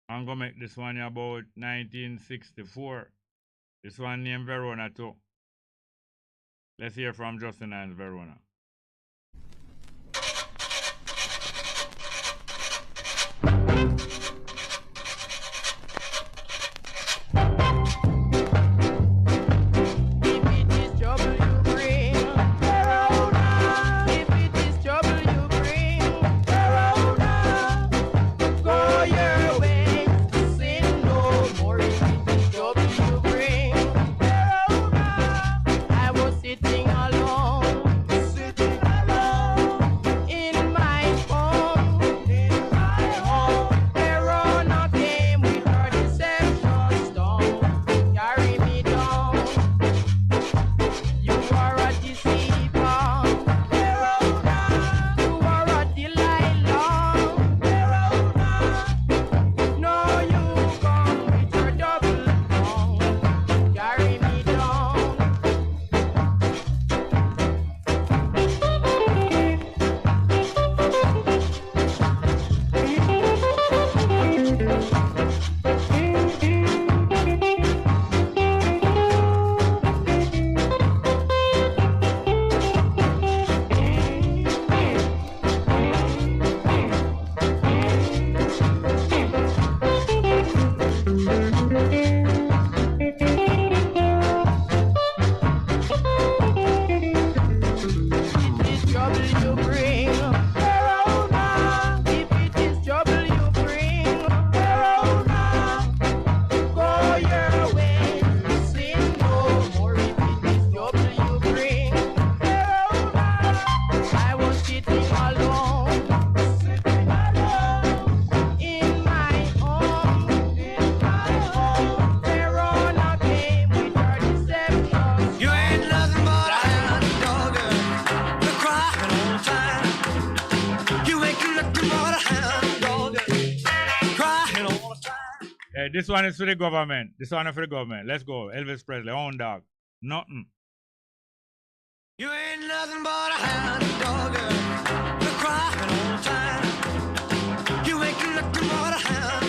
I'm gonna make this one about 1964. This one named Verona too. Let's hear from Justin Hines, Verona. I was sitting alone. Hey, this one is for the government. This one is for the government. Let's go. Elvis Presley, own dog. Nothing. You ain't nothing but a hound dog, girl. You're crying all the time. You ain't nothing but a hound